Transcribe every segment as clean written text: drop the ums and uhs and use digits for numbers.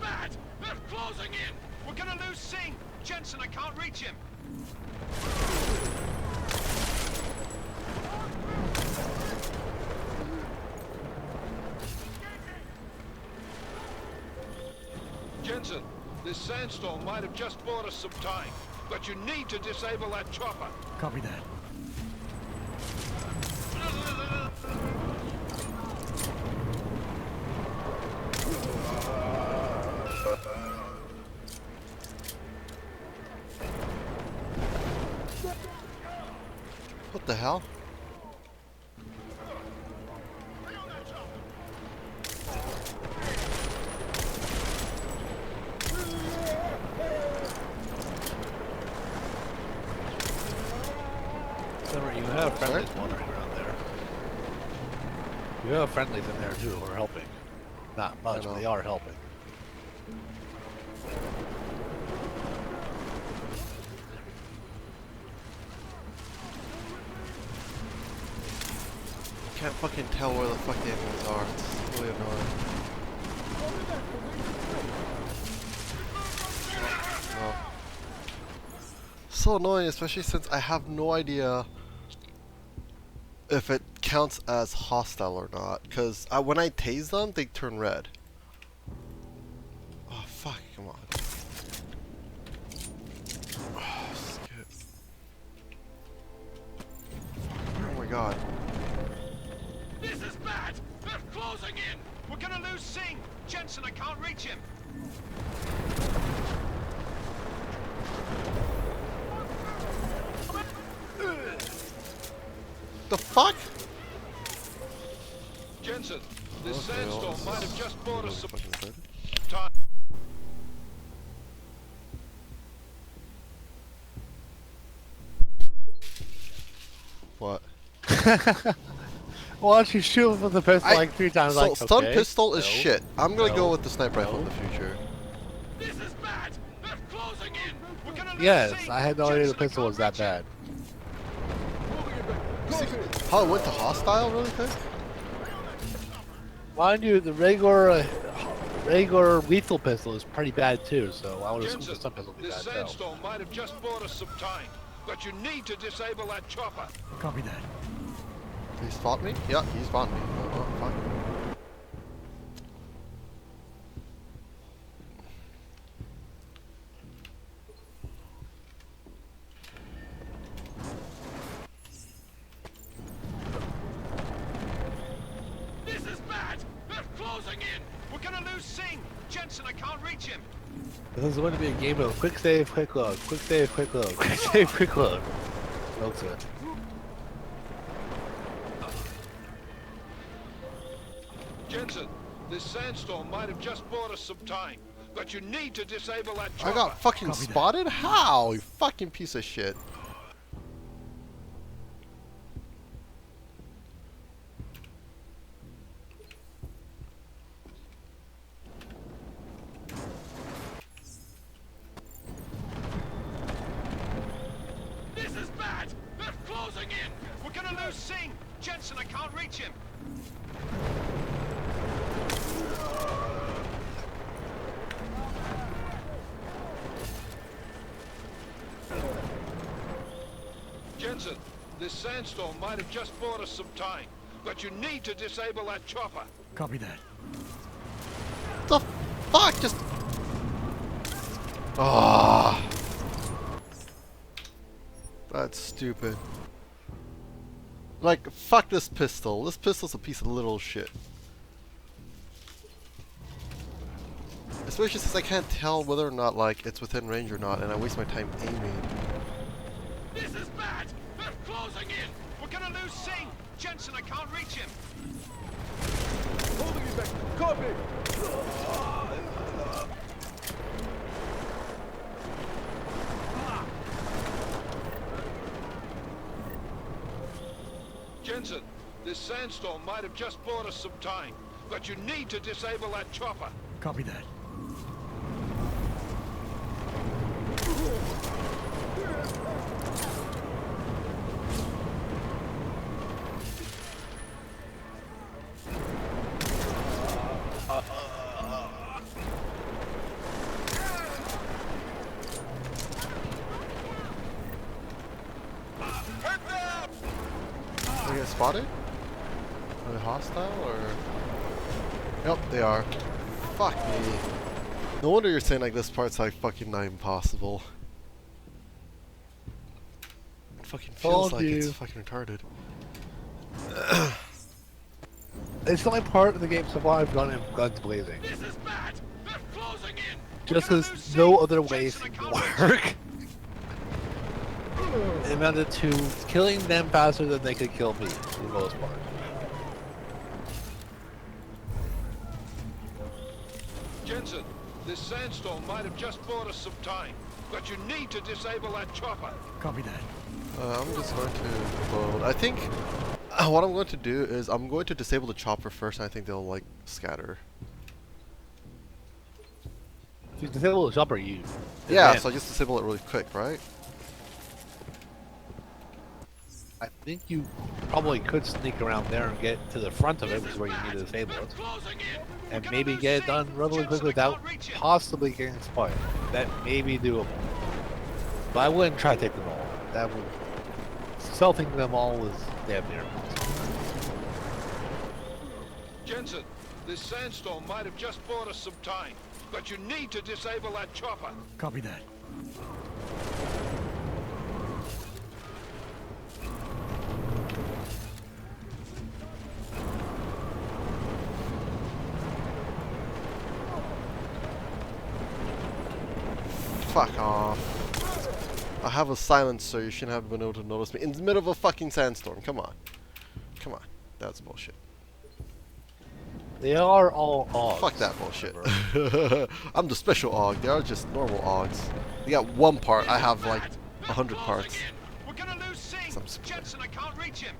bad! They're closing in! We're gonna lose Singh! Jensen, I can't reach him! Jensen, this sandstorm might have just bought us some time, but you need to disable that chopper. Copy that. What the hell? You have friendlies wandering around there. You have friendlies in there too who are helping. Not much, but they are helping. Can't fucking tell where the fuck the enemies are. It's really annoying. Well, so annoying, especially since I have no idea if it counts as hostile or not. Because when I tase them, they turn red. Oh fuck! Come on. Oh, skip. Oh my god. This is bad! They're closing in! We're gonna lose Singh! Jensen, I can't reach him! The fuck? Jensen, this sandstorm might have just bought us some Fucking time. What? Why don't you shoot him with the pistol like 3 times? So Like, stun okay. pistol is No. shit. I'm gonna No. go with the sniper rifle in No. the future. This is bad! They're closing in! We're gonna lose Yes, Singh! I had no idea the Jensen, I pistol was can't that reach him. bad. How it went to hostile really quick? Mind you, the regular lethal pistol is pretty bad too, so I would assume the Jensen, stun pistol would be this bad too. sandstorm might have just bought us some time, but you need to disable that chopper. Copy that. He spot me? Yeah, he spot me. Oh, fuck. This is bad! They're closing in! We're gonna lose Singh! Jensen, I can't reach him! This is going to be a game of quick save, quick load, quick save, quick load, quick save, quick load. That's it. Jensen, this sandstorm might have just bought us some time, but you need to disable that chopper. I got fucking Copy that. spotted? How? You fucking piece of shit. This is bad! They're closing in! We're gonna lose Singh! Jensen, I can't reach him! Jensen, this sandstorm might have just bought us some time, but you need to disable that chopper. Copy that. The fuck? Just. Ah. That's stupid. Like, fuck this pistol. This pistol's a piece of little shit. Especially since I can't tell whether or not, like, it's within range or not, and I waste my time aiming. This is bad! They're closing in! We're gonna lose Singh! Jensen, I can't reach him! Holding you back. Copy. Jensen, this sandstorm might have just bought us some time, but you need to disable that chopper. Copy that. spotted? Are they hostile or? Yep, they are. Fuck me. No wonder you're saying like this part's like fucking not impossible. It fucking feels like it's fucking retarded. It's the only part of the game so far I've done in guns blazing. This is bad. They're closing in. Just because no other way seemed to work. It amounted to killing them faster than they could kill me, for the most part. Jensen, this sandstorm might have just bought us some time, but you need to disable that chopper. Copy that. I'm just going to load. I think what I'm going to do is I'm going to disable the chopper first, and I think they'll like scatter. If you disable the chopper, you. Yeah, advance. so I just disable it really quick, right? I think you probably could sneak around there and get to the front of it, which is where you need to disable it. And maybe get it done relatively quickly without possibly getting spotted. That may be doable. But I wouldn't try to take them all. That would... Stealthing them all is damn near impossible. Jensen, this sandstorm might have just bought us some time, but you need to disable that chopper. Copy that. Fuck off. I have a silencer, you shouldn't have been able to notice me in the middle of a fucking sandstorm. Come on. Come on. That's bullshit. They are all Augs. Fuck that bullshit. I'm the special AUG. They are just normal AUGs. You got one part, I have like 100 parts. We're gonna lose Singh. Some square. Jensen, I can't reach him.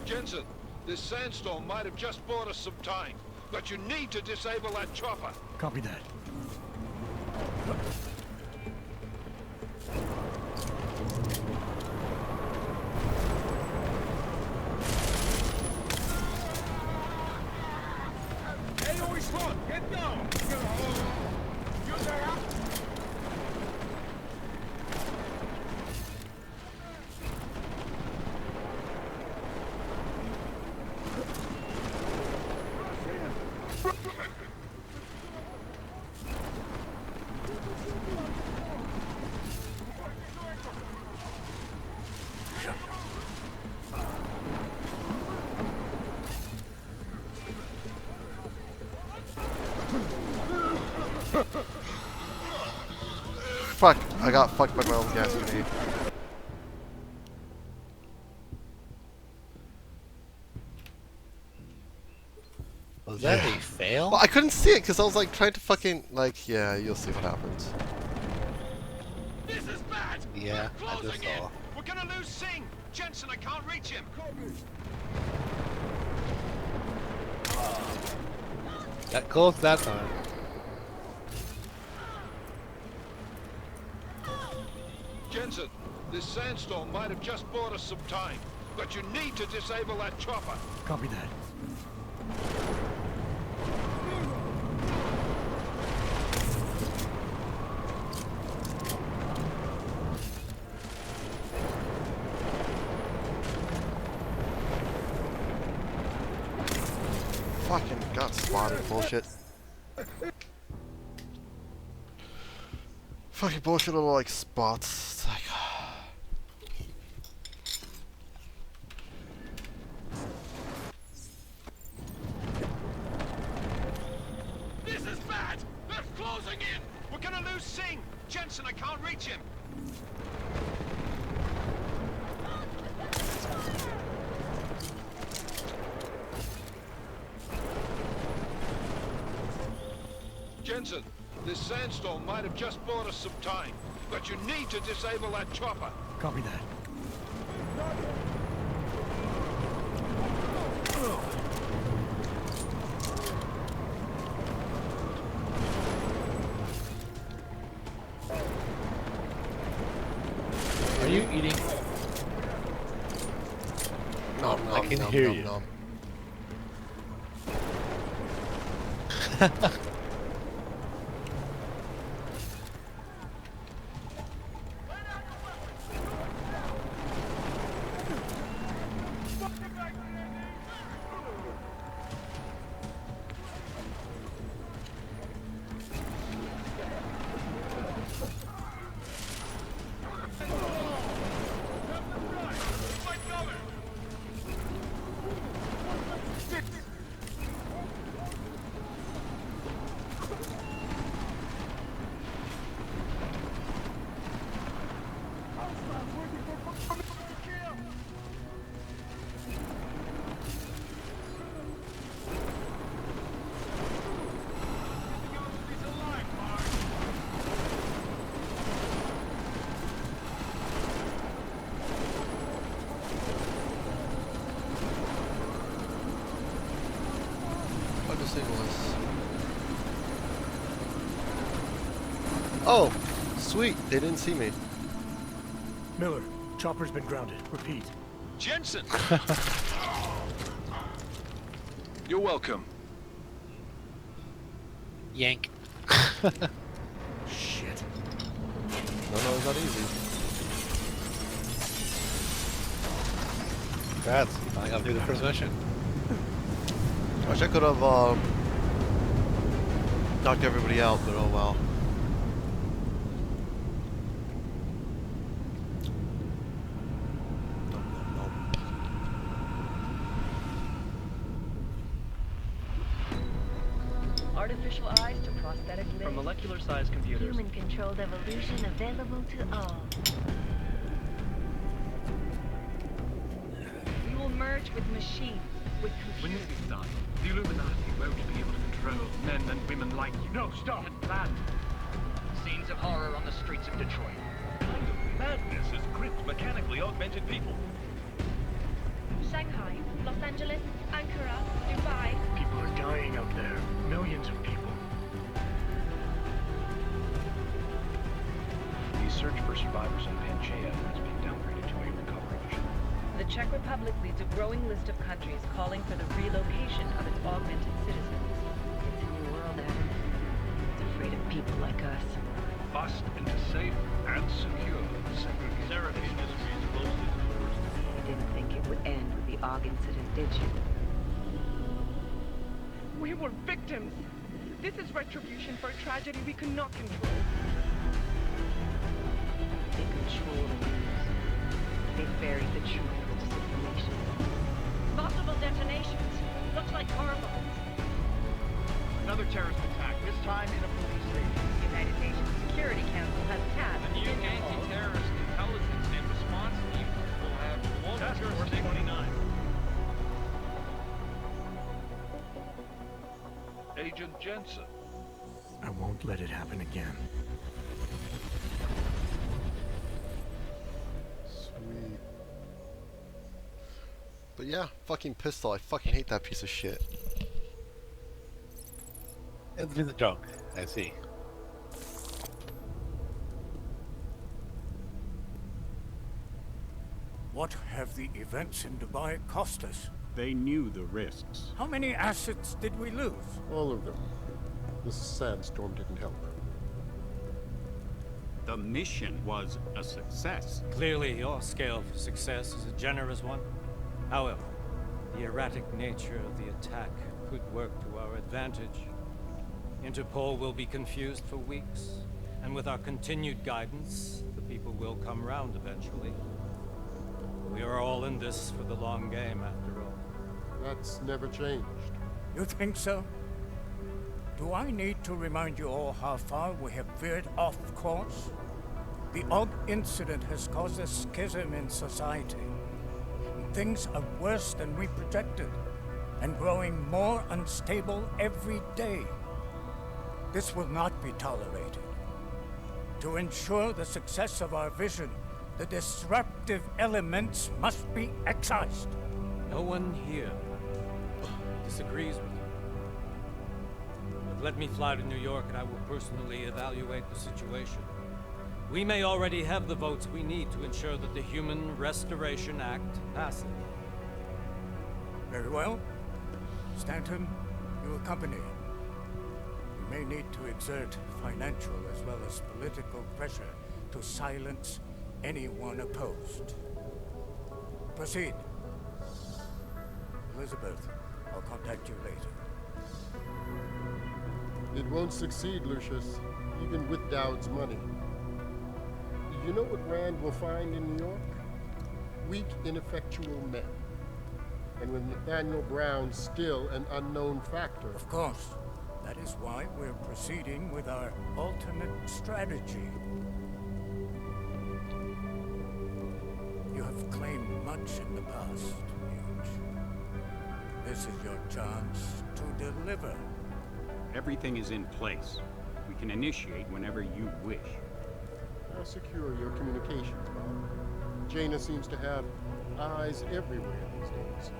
Jensen, this sandstorm might have just bought us some time, but you need to disable that chopper. Copy that. Get down! Fuck, I got fucked by my own gas grenade. Was that a fail? Well, I couldn't see it because I was like trying to fucking, like, yeah, you'll see what happens. This is bad! Yeah, They're I just closing in. saw. We're gonna lose Singh! Jensen, I can't reach him! Got close that time. Jensen, this sandstorm might have just bought us some time, but you need to disable that chopper. Copy that. Fucking got spotted, bullshit. Fucking bullshit little like spots. It's like This is bad! They're closing in! We're gonna lose Singh! Jensen, I can't reach him! Jensen, this sandstorm might have just bought us some time, but you need to disable that chopper. Copy that. Are you eating? nom, I nom, can nom, hear nom, you. nom. What this thing was? Oh, sweet. They didn't see me. Miller, chopper's been grounded. Repeat. Jensen! You're welcome. Yank. Shit. No, it's not easy. Congrats. You finally got through the first mission. Wish I could have knocked everybody out, but oh well. Artificial eyes to prosthetic limbs. From molecular-sized computers. Human-controlled evolution available to all. We will merge with machines, with When computers. this is done, the Illuminati won't be able to control men and women like you. No, stop. And planned. Scenes of horror on the streets of Detroit. Kind of madness has gripped mechanically augmented people. Shanghai, Los Angeles, Ankara, Dubai. People are dying out there. Millions of people. The search for survivors in Panchaea has been downgraded to a recovery mission. The Czech Republic leads a growing list of countries calling for the relocation of its augmented citizens. It's a new world, Adam. It's afraid of people like us. Bust into safe and secure segregation. Therapy industry is closely to the worst. You didn't think it would end with the AUG incident, did you? We were victims. This is retribution for a tragedy we could not control. They control the news. They buried the truth with disinformation. Multiple detonations. Looks like car bombs. Another terrorist attack, this time in a police station. The United Nations Security Council has tasked The new anti-terrorist intelligence and response team will have all Task the Force jurisdiction. 29. Agent Jensen. I won't let it happen again. Sweet. But yeah, fucking pistol. I fucking hate that piece of shit. It's been the joke. I see. What have the events in Dubai cost us? They knew the risks. How many assets did we lose? All of them. The sandstorm didn't help. The mission was a success. Clearly, your scale for success is a generous one. However, the erratic nature of the attack could work to our advantage. Interpol will be confused for weeks, and with our continued guidance, the people will come round eventually. We are all in this for the long game, after all. That's never changed. You think so? Do I need to remind you all how far we have veered off course? The AUG incident has caused a schism in society. Things are worse than we projected, and growing more unstable every day. This will not be tolerated. To ensure the success of our vision, the disruptive elements must be excised. No one here disagrees with you. But let me fly to New York and I will personally evaluate the situation. We may already have the votes we need to ensure that the Human Restoration Act passes. Very well. Stanton, you accompany. We may need to exert financial as well as political pressure to silence anyone opposed. Proceed. Elizabeth, I'll contact you later. It won't succeed, Lucius, even with Dowd's money. You know what Rand will find in New York? Weak, ineffectual men. And with Nathaniel Brown still an unknown factor. Of course. That is why we're proceeding with our alternate strategy. You have claimed much in the past, Huge. This is your chance to deliver. Everything is in place. We can initiate whenever you wish. How secure your communications, Bob? Jaina seems to have eyes everywhere these days.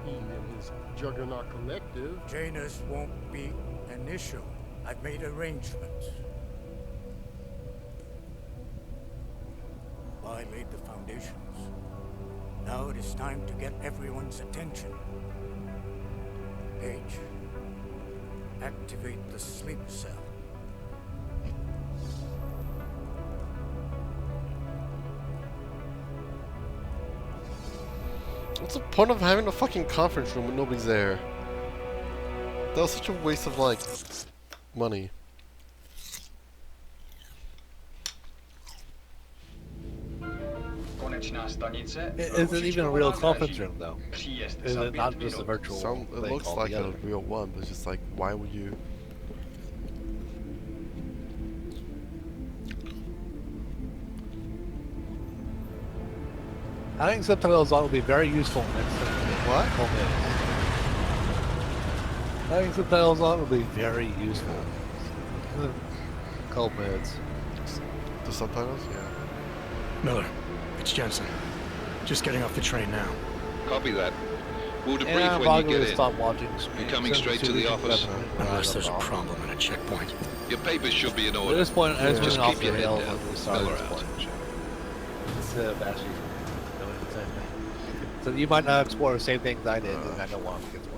He and his Juggernaut Collective... Jaina's won't be an issue. I've made arrangements. I laid the foundations. Now it is time to get everyone's attention. Paige, activate the sleep cell. What's the point of having a fucking conference room when nobody's there? That was such a waste of, like, money. It isn't even a real conference room, though. Is it not just a virtual It looks like a real one, but it's just like, why would you... I think subtitles will be very useful next What? I think subtitles will be very useful. Couple minutes. The subtitles? Yeah. Miller, it's Jensen. Just getting off the train now. Copy that. We'll debrief Yeah, when you get in. stop watching You're coming straight to the office. Unless there's a problem at a checkpoint. Your papers should be in order. At this point, I Just off keep the your head rails down. when we started Miller this out. point. Instead of actually doing the same thing. So you might not explore the same things I did, and I don't want to get spoiled.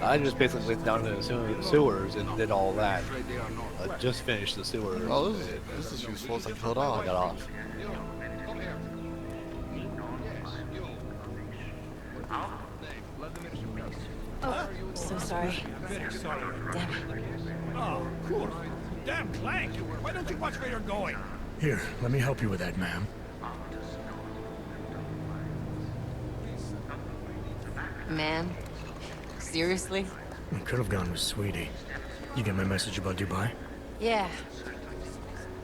I just basically went down to the sewers and did all that. I just finished the sewers. Oh, this is useful. It's like, hold on. I got off. Oh, so sorry. Damn it. Oh, cool. Damn Clank! Why don't you watch where you're going? Here, let me help you with that, ma'am. Man? Seriously? I could have gone with Sweetie. You get my message about Dubai? Yeah.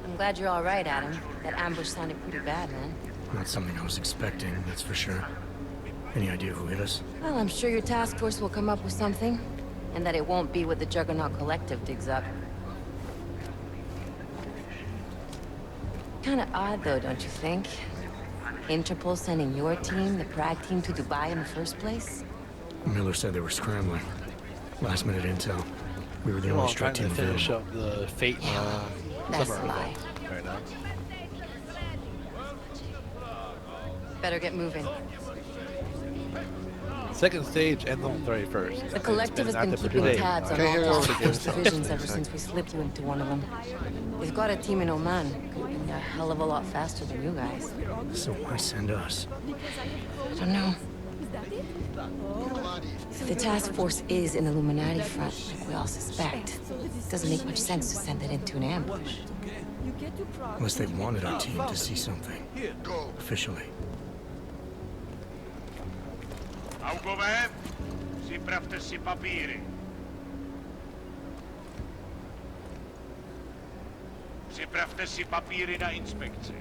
I'm glad you're alright, Adam. That ambush sounded pretty bad, man. Not something I was expecting, that's for sure. Any idea who hit us? Well, I'm sure your task force will come up with something. And that it won't be what the Juggernaut Collective digs up. Kinda odd, though, don't you think? Interpol sending your team, the Prague team, to Dubai in the first place? Miller said they were scrambling. Last minute intel. We were the only strike team to finish available. up the Fate That's summer a lie. event right now. Better get moving. Second stage ends on the 31st. The Collective has been keeping tabs on all task force divisions ever since we slipped you into one of them. We've got a team in Oman. Could be a hell of a lot faster than you guys. So why send us? I don't know. If the task force is an Illuminati front, like we all suspect, it doesn't make much sense to send it into an ambush. Unless they wanted our team to see something. Officially. Algover, si pravte si papíry. Připravte si papíry na inspekci.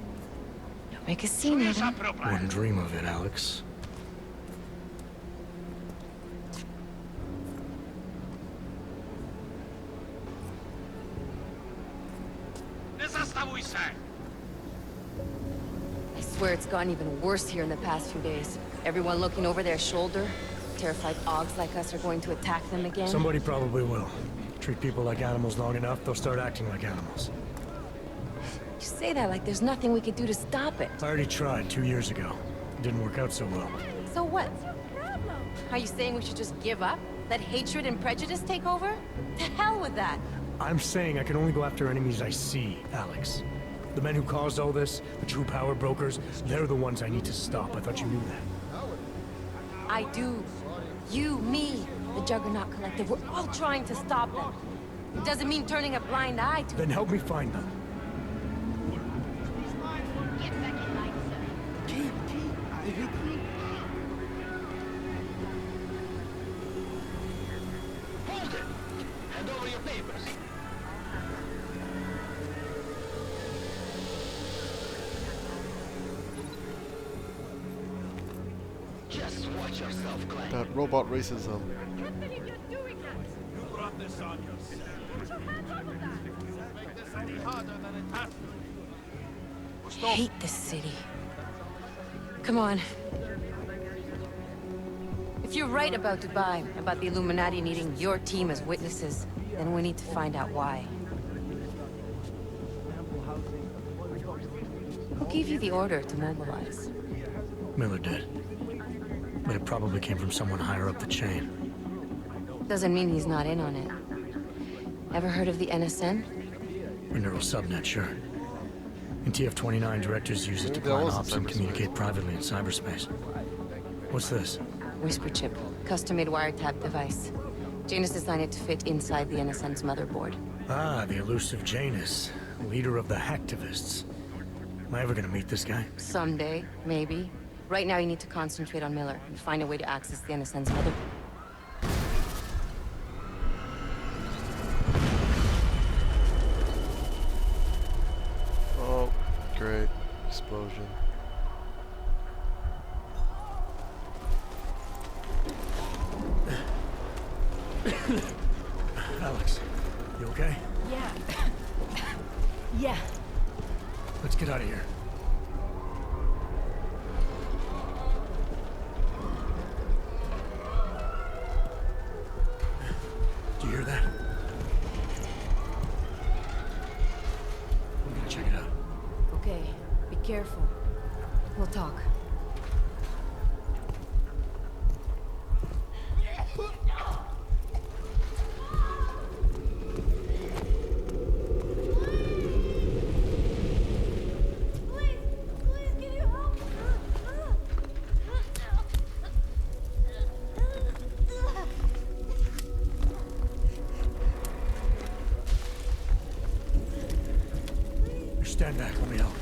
Don't make a scene, Adam. Wouldn't dream of it, Alex. Nezastavuj se! I swear it's gotten even worse here in the past few days. Everyone looking over their shoulder. Terrified Augs like us are going to attack them again. Somebody probably will. Treat people like animals long enough, they'll start acting like animals. You say that like there's nothing we could do to stop it. I already tried 2 years ago. It didn't work out so well. So what? Are you saying we should just give up? Let hatred and prejudice take over? To hell with that! I'm saying I can only go after enemies I see, Alex. The men who caused all this, the true power brokers, they're the ones I need to stop. I thought you knew that. I do. You, me, the Juggernaut Collective, we're all trying to stop them. It doesn't mean turning a blind eye to Then help me find them. Hold it! Hand over your papers. Just watch yourself, Glenn. That robot racism. Can't believe you're doing that. You brought this on yourself. Put your hands off of that. Make this any harder than it has to be. I hate this city. Come on. If you're right about Dubai, about the Illuminati needing your team as witnesses, then we need to find out why. Who gave you the order to mobilize? Miller did. But it probably came from someone higher up the chain. Doesn't mean he's not in on it. Ever heard of the NSN? A neural subnet, sure. In TF-29, directors use it to plan ops and communicate privately in cyberspace. What's this? Whisper chip. Custom-made wiretap device. Janus designed it to fit inside the NSN's motherboard. Ah, the elusive Janus. Leader of the hacktivists. Am I ever gonna meet this guy? Someday, maybe. Right now you need to concentrate on Miller and find a way to access the NSN's motherboard. Oh, great. Explosion. Alex, you okay? Yeah. Yeah. Let's get out of here. Do you hear that? I'm gonna check it out. Okay, be careful. We'll talk. Stand back, let me help.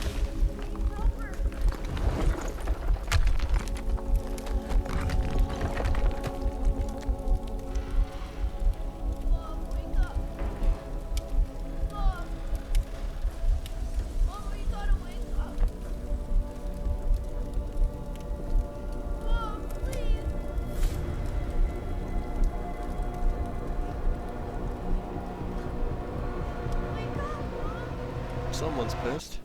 Someone's pissed.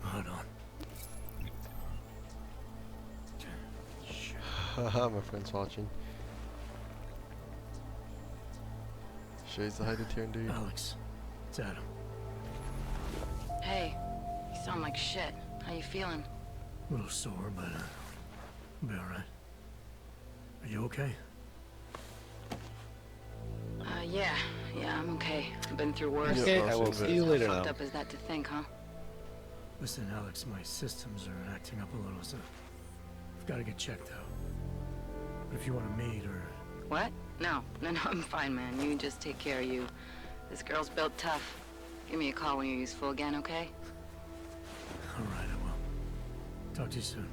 Hold on. Haha, my friend's watching. Shades the heighted here indeed. Alex, it's Adam. Hey, you sound like shit. How you feeling? A little sore, but I'll be alright. Are you okay? Yeah, I'm okay. I've been through worse. Okay, I will see you later How now. fucked up is that to think, huh? Listen, Alex, my systems are acting up a little, so I've got to get checked out. But if you want to meet or... What? No, I'm fine, man. You just take care of you. This girl's built tough. Give me a call when you're useful again, okay? Alright, I will. Talk to you soon.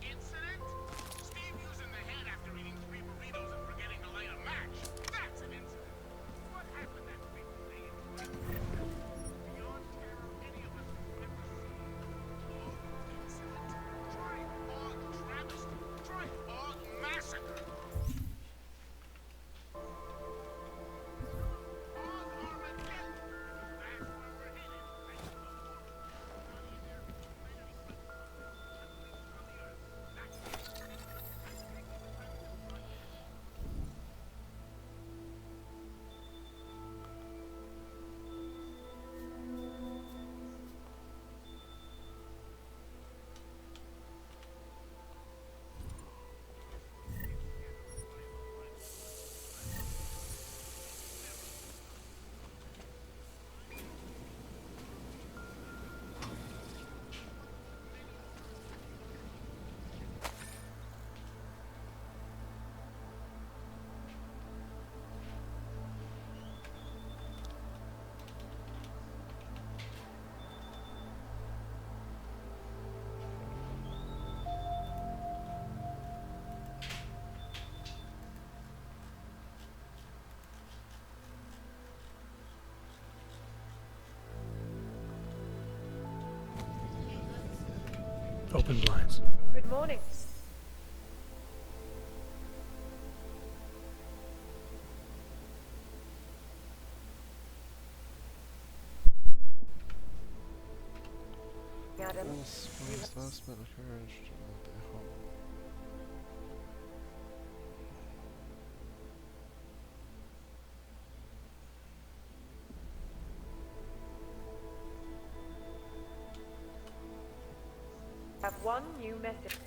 Incident? Steve using the head after eating 3 Open blinds. Good morning. Adam. Have one new message.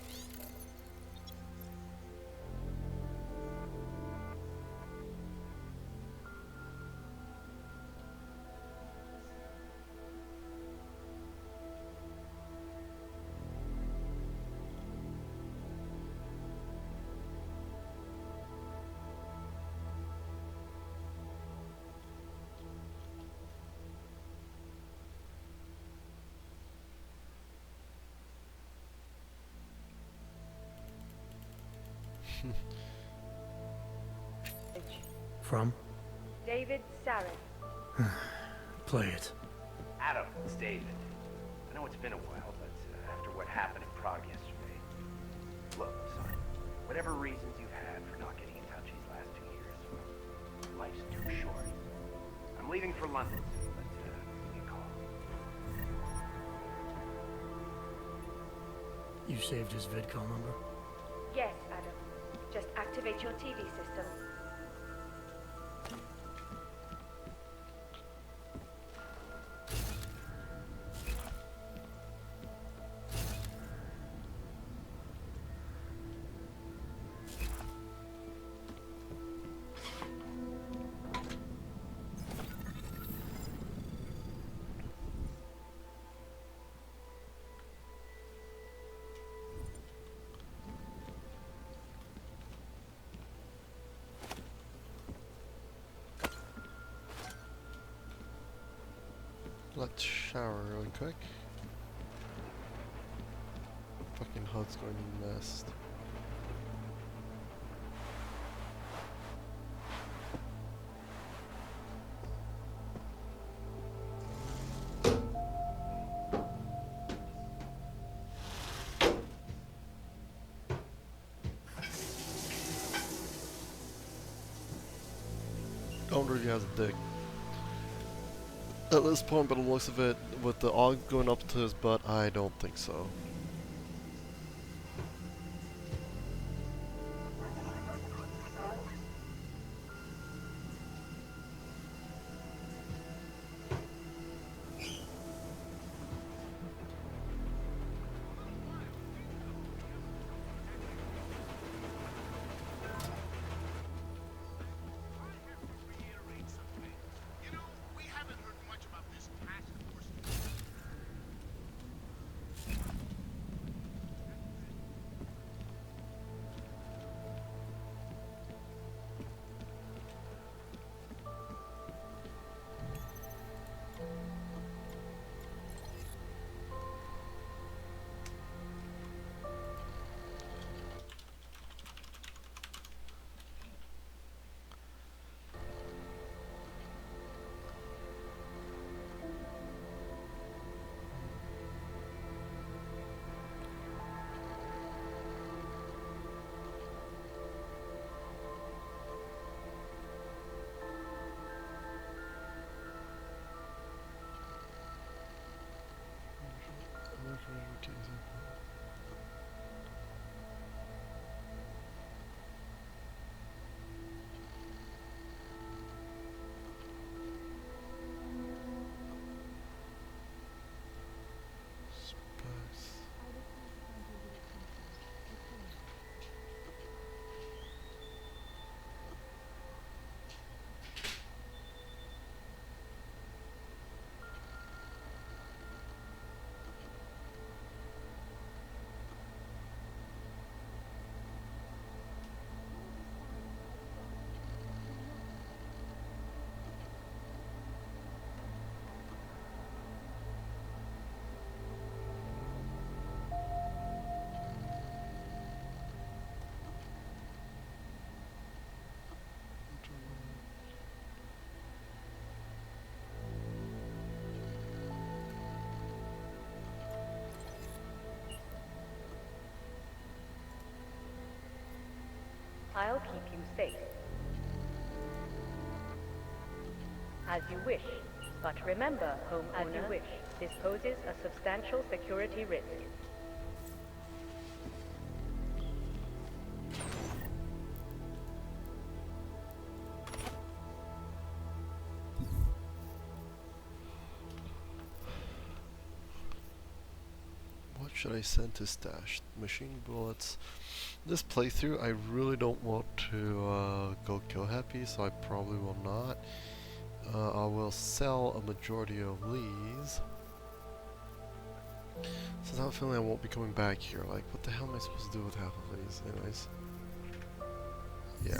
From? David Sarin. Play it. Adam, it's David. I know it's been a while, but after what happened in Prague yesterday... Look, son, whatever reasons you've had for not getting in touch these last 2 years, well, life's too short. I'm leaving for London soon, but give me a call. You saved his vidcall number? Yes, Adam. Just activate your TV system. Let's shower really quick. Fucking HUD's going to nest. Don't really has a dick. At this point, by the looks of it, with the AUG going up to his butt, I don't think so. safe. As you wish. But remember, homeowner, as you wish, this poses a substantial security risk. What should I send to stash? Machine bullets. This playthrough, I really don't want to go kill happy, so I probably will not. I will sell a majority of these. Since I have a feeling I won't be coming back here. Like, what the hell am I supposed to do with half of these? Anyways. Yeah.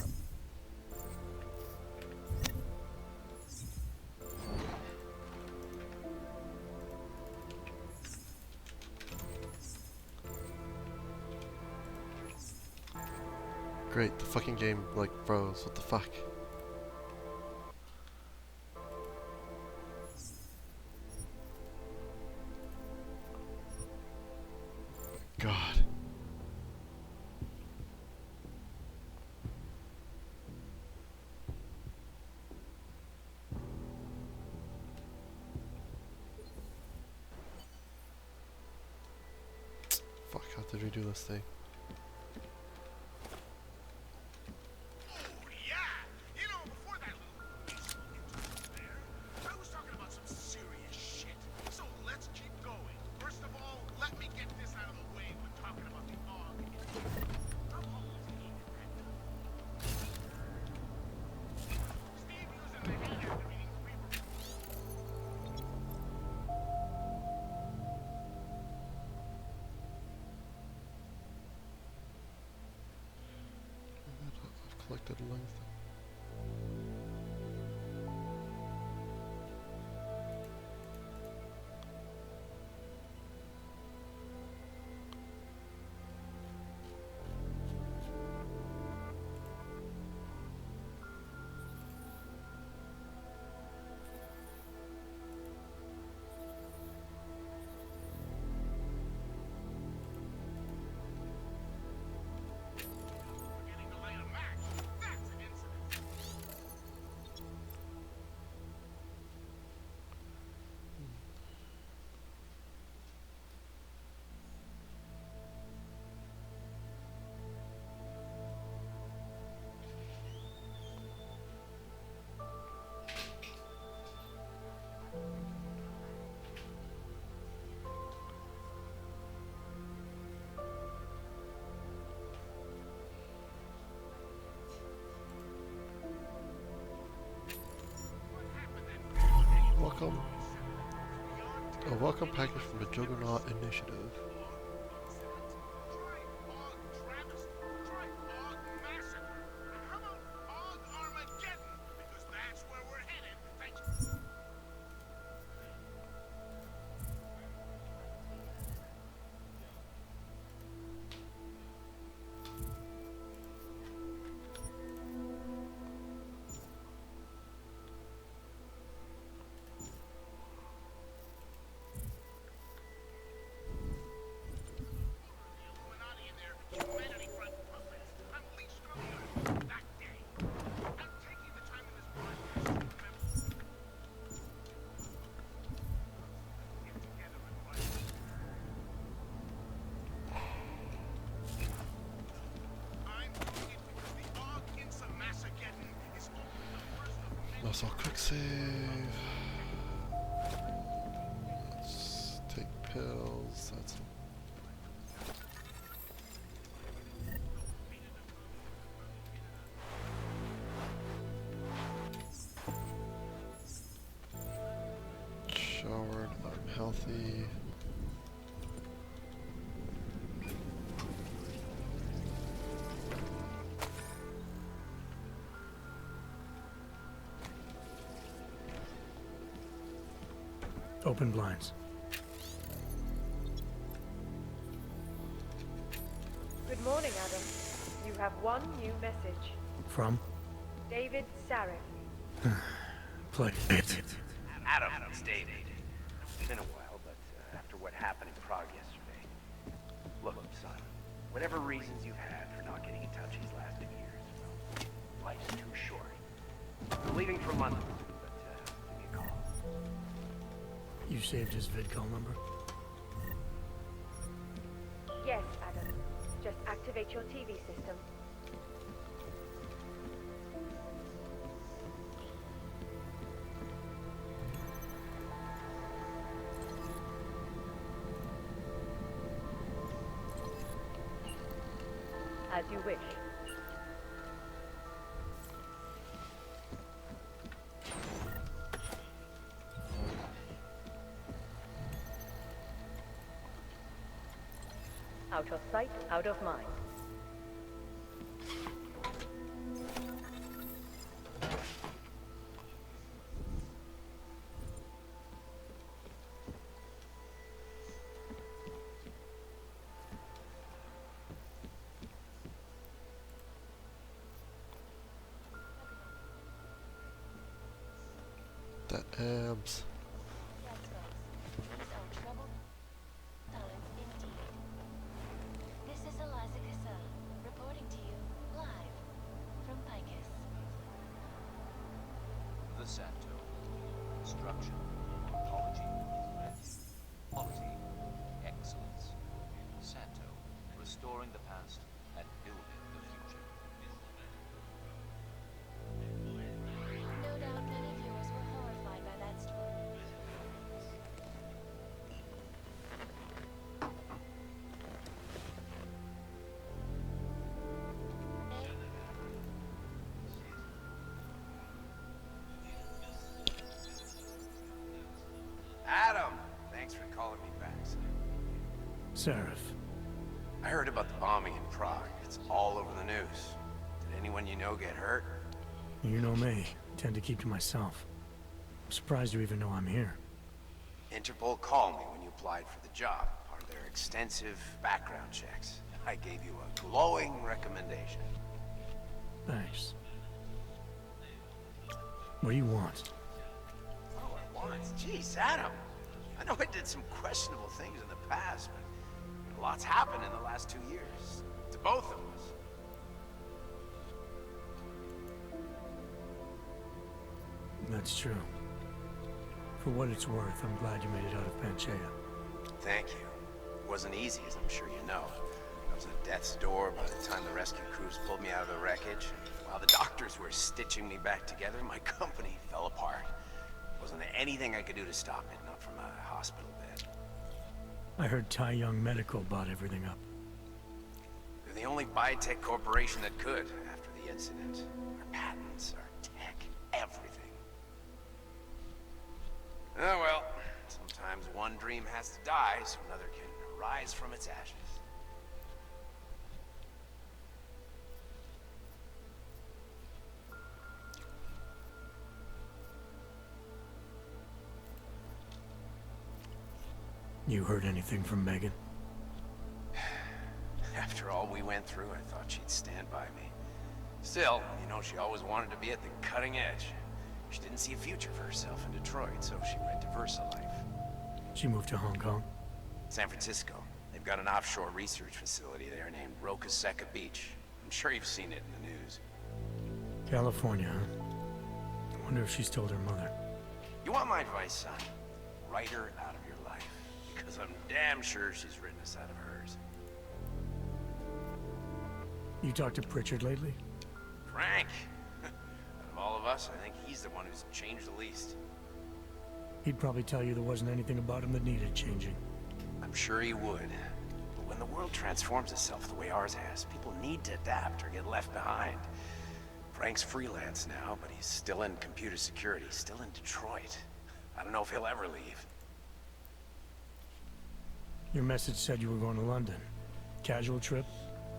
Great, the fucking game, like, froze. What the fuck? God. Fuck, how did we do this thing? Collected length. Welcome. A welcome package from the Juggernaut Initiative. So quick save. Let's take pills. That's showered. I'm healthy. Open blinds. Good morning, Adam. You have one new message. From? David Sarek. Play it. Adam, it's David. It's been a while, but after what happened in Prague yesterday... Look, son, whatever reasons you've had for not getting in touch these last 2 years, well, life's too short. I'm leaving for London, but give me a call. You saved his vidcall number? Yes, Adam. Just activate your TV system. As you wish. Out of sight, out of mind. The abs. This is Eliza Cassell, reporting to you live from Picus. The Santo. Structure, ecology, quality, excellence. Santo, restoring the past and building the future. No doubt many viewers were horrified by that story. Adam! Thanks for calling me back, son. Seraph. I heard about the bombing in Prague. It's all over the news. Did anyone you know get hurt? You know me. Tend to keep to myself. I'm surprised you even know I'm here. Interpol called me when you applied for the job, part of their extensive background checks. I gave you a glowing recommendation. Thanks. What do you want? Oh, I want? Jeez, Adam. I know I did some questionable things in the past, but a lot's happened in the last 2 years. To both of us. That's true. For what it's worth, I'm glad you made it out of Panchaea. Thank you. It wasn't easy, as I'm sure you know. I was at death's door by the time the rescue crews pulled me out of the wreckage. While the doctors were stitching me back together, my company fell apart. Wasn't anything I could do to stop it, not from a hospital bed. I heard Tai Young Medical bought everything up. They're the only biotech corporation that could after the incident. Our patents, our tech, everything. Oh well, sometimes one dream has to die so another can rise from its ashes. You heard anything from Megan? After all we went through, I thought she'd stand by me. Still, you know, she always wanted to be at the cutting edge. She didn't see a future for herself in Detroit, so she went to VersaLife. She moved to Hong Kong? San Francisco. They've got an offshore research facility there named Roca Seca Beach. I'm sure you've seen it in the news. California, huh? I wonder if she's told her mother. You want my advice, son? Write her out of your life. Because I'm damn sure she's written us out of hers. You talked to Pritchard lately? Frank! Out of all of us, I think he's the one who's changed the least. He'd probably tell you there wasn't anything about him that needed changing. I'm sure he would. But when the world transforms itself the way ours has, people need to adapt or get left behind. Frank's freelance now, but he's still in computer security, still in Detroit. I don't know if he'll ever leave. Your message said you were going to London. Casual trip?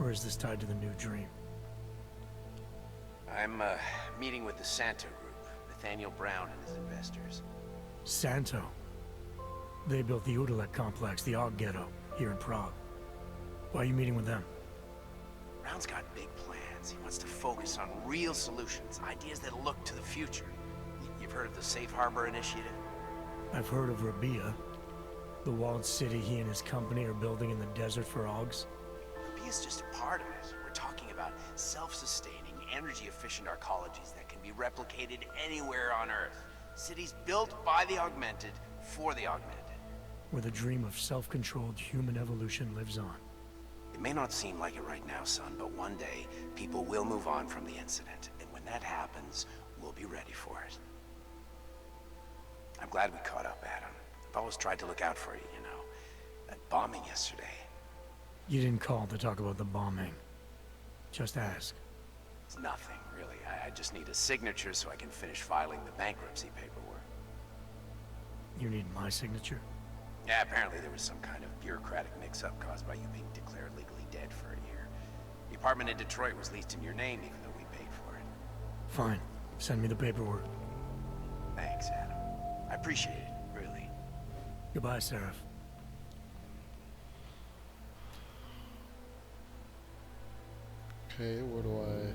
Or is this tied to the new dream? I'm, meeting with the Santo Group, Nathaniel Brown and his investors. Santo? They built the Udalek complex, the Og Ghetto, here in Prague. Why are you meeting with them? Brown's got big plans. He wants to focus on real solutions, ideas that look to the future. You've heard of the Safe Harbor Initiative? I've heard of Rabia, the walled city he and his company are building in the desert for Ogs. Rabia's just a part of it. We're talking about self-sustaining, energy-efficient arcologies that can be replicated anywhere on Earth. Cities built by the augmented, for the augmented. Where the dream of self-controlled human evolution lives on. It may not seem like it right now, son, but one day, people will move on from the incident. And when that happens, we'll be ready for it. I'm glad we caught up, Adam. I've always tried to look out for you, you know. That bombing yesterday. You didn't call to talk about the bombing. Just ask. It's nothing, really. I just need a signature so I can finish filing the bankruptcy paperwork. You need my signature? Yeah, apparently there was some kind of bureaucratic mix-up caused by you being declared legally dead for a year. The apartment in Detroit was leased in your name, even though we paid for it. Fine. Send me the paperwork. Thanks, Adam. I appreciate it, really. Goodbye, Seraph. Okay, where do I...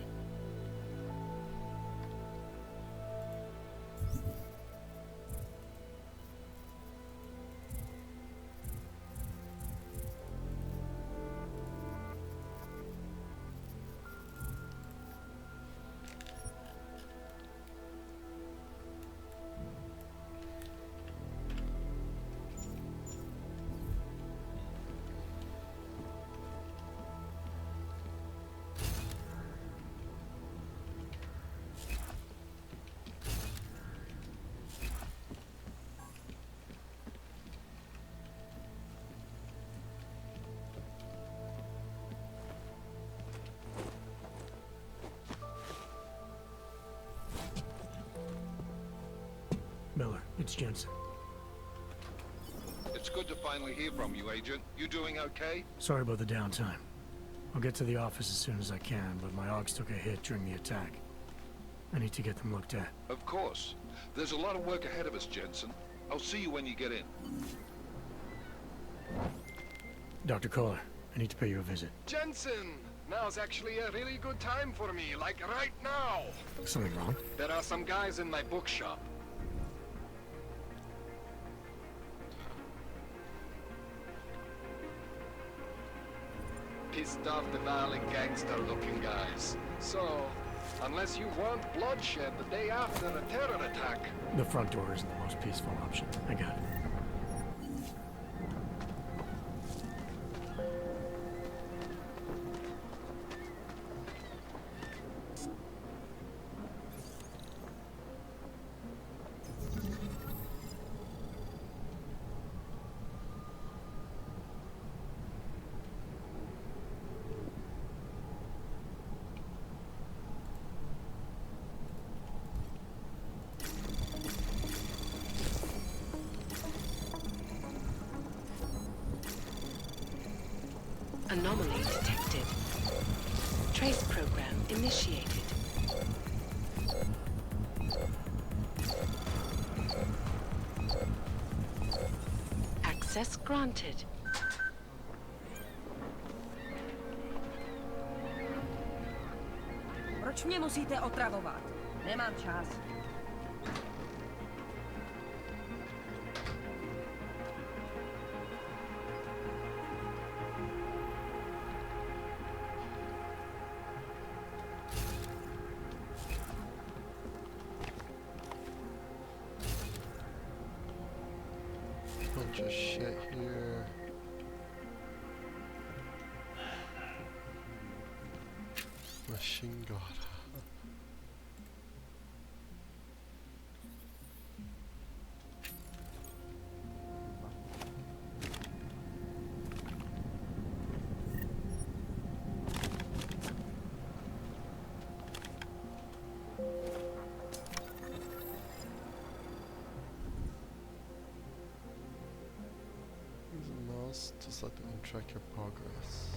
Miller, it's Jensen. It's good to finally hear from you, Agent. You doing okay? Sorry about the downtime. I'll get to the office as soon as I can, but my Augs took a hit during the attack. I need to get them looked at. Of course. There's a lot of work ahead of us, Jensen. I'll see you when you get in. Dr. Kohler, I need to pay you a visit. Jensen! Now's actually a really good time for me, like right now! Something wrong? There are some guys in my bookshop. Pissed off the violent gangster-looking guys. So, unless you want bloodshed the day after a terror attack... The front door isn't the most peaceful option. I got it. Anomaly detected. Trace program initiated. Access granted. Proč mě musíte otravovat? Nemám čas. Bunch of shit here. Machine gun. Use a mouse to select and track your progress.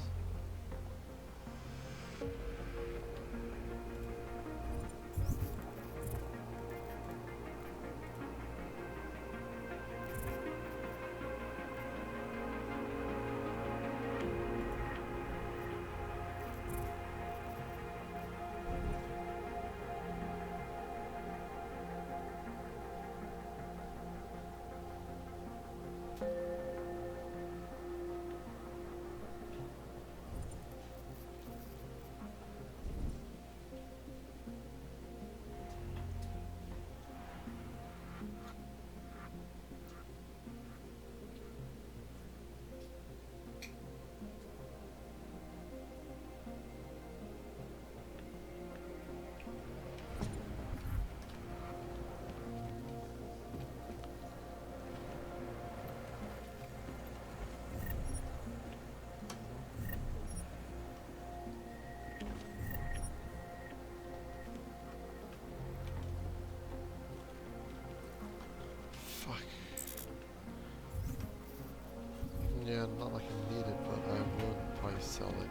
not like I need it, but I would probably sell it.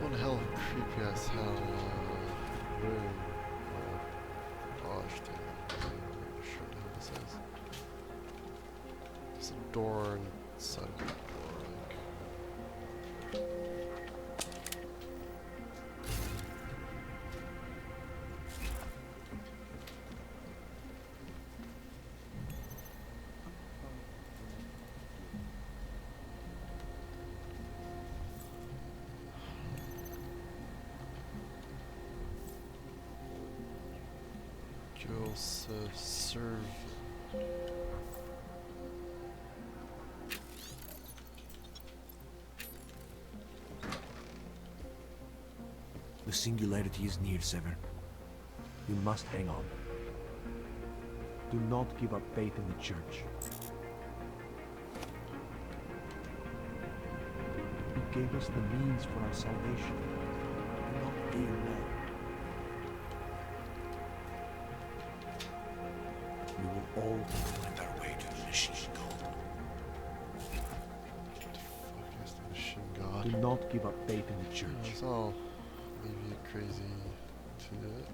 One hell of a creepy as hell room or garage thing. I'm not sure what the hell this is. There's a door inside of the door. Joseph serve. The singularity is near, Sever. You must hang on. Do not give up faith in the Church. He gave us the means for our salvation. Do not fear now. We will all find our way to the machine god. What the fuck is the machine god? Do not give up faith in the Church. It's all maybe crazy to do it.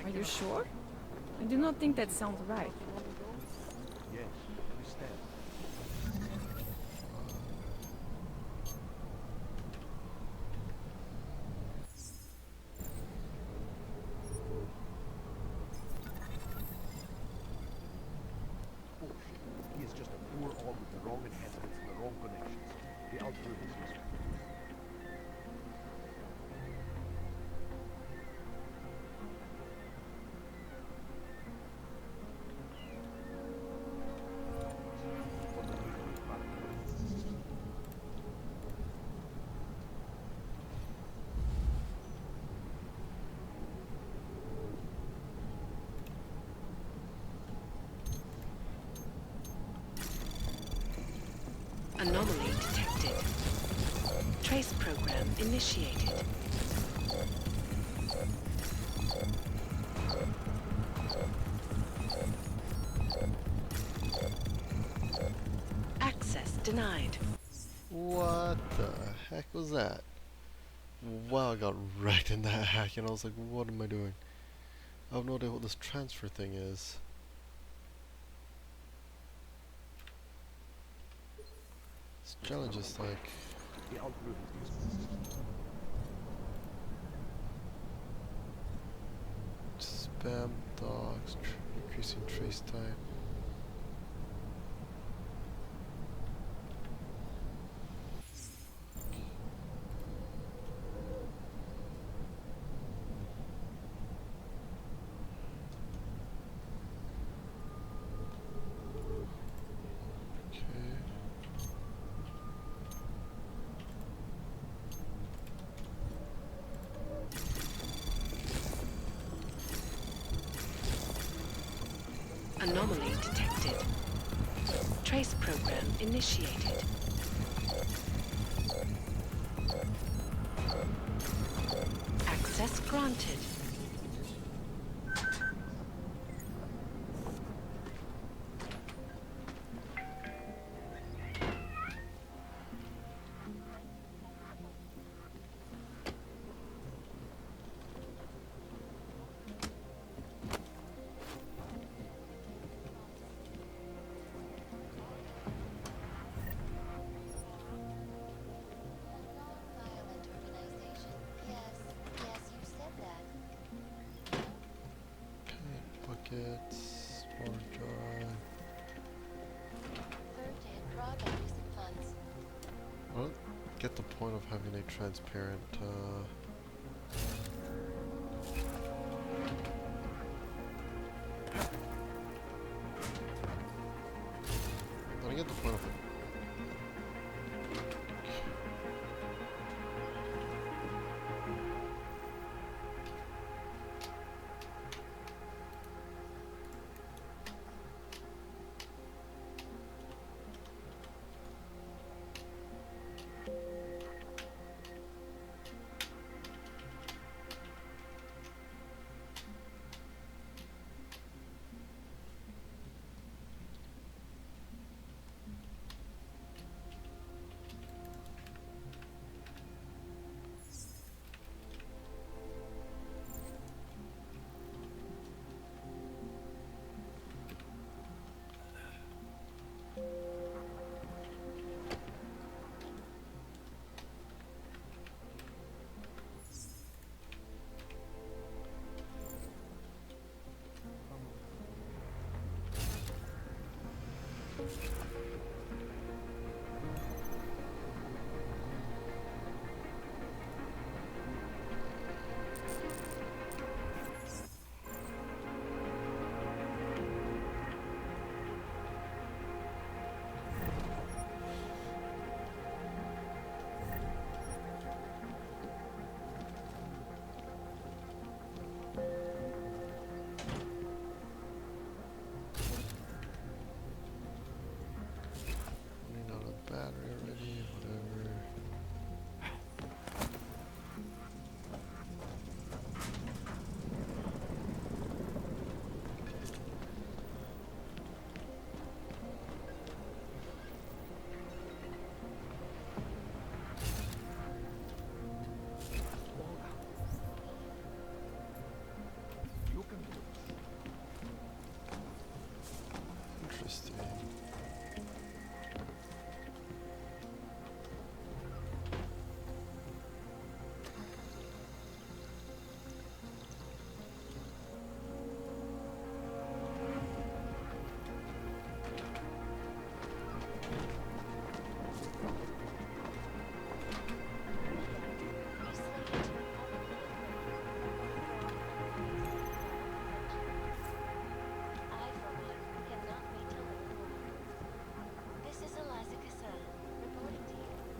Are you sure? I do not think that sounds right. Yes, we stand. He is just a poor odd with the wrong enhancements and the wrong connections. The outprove his history. Anomaly detected. Trace program initiated. Access denied. What the heck was that? Wow, I got right in that hack and I was like, what am I doing? I have no idea what this transfer thing is. This challenge is like... Spam dogs, increasing trace time. Anomaly detected. Trace program initiated. Access granted. Buckets, small drive. I don't get the point of having a transparent I don't get the point of it.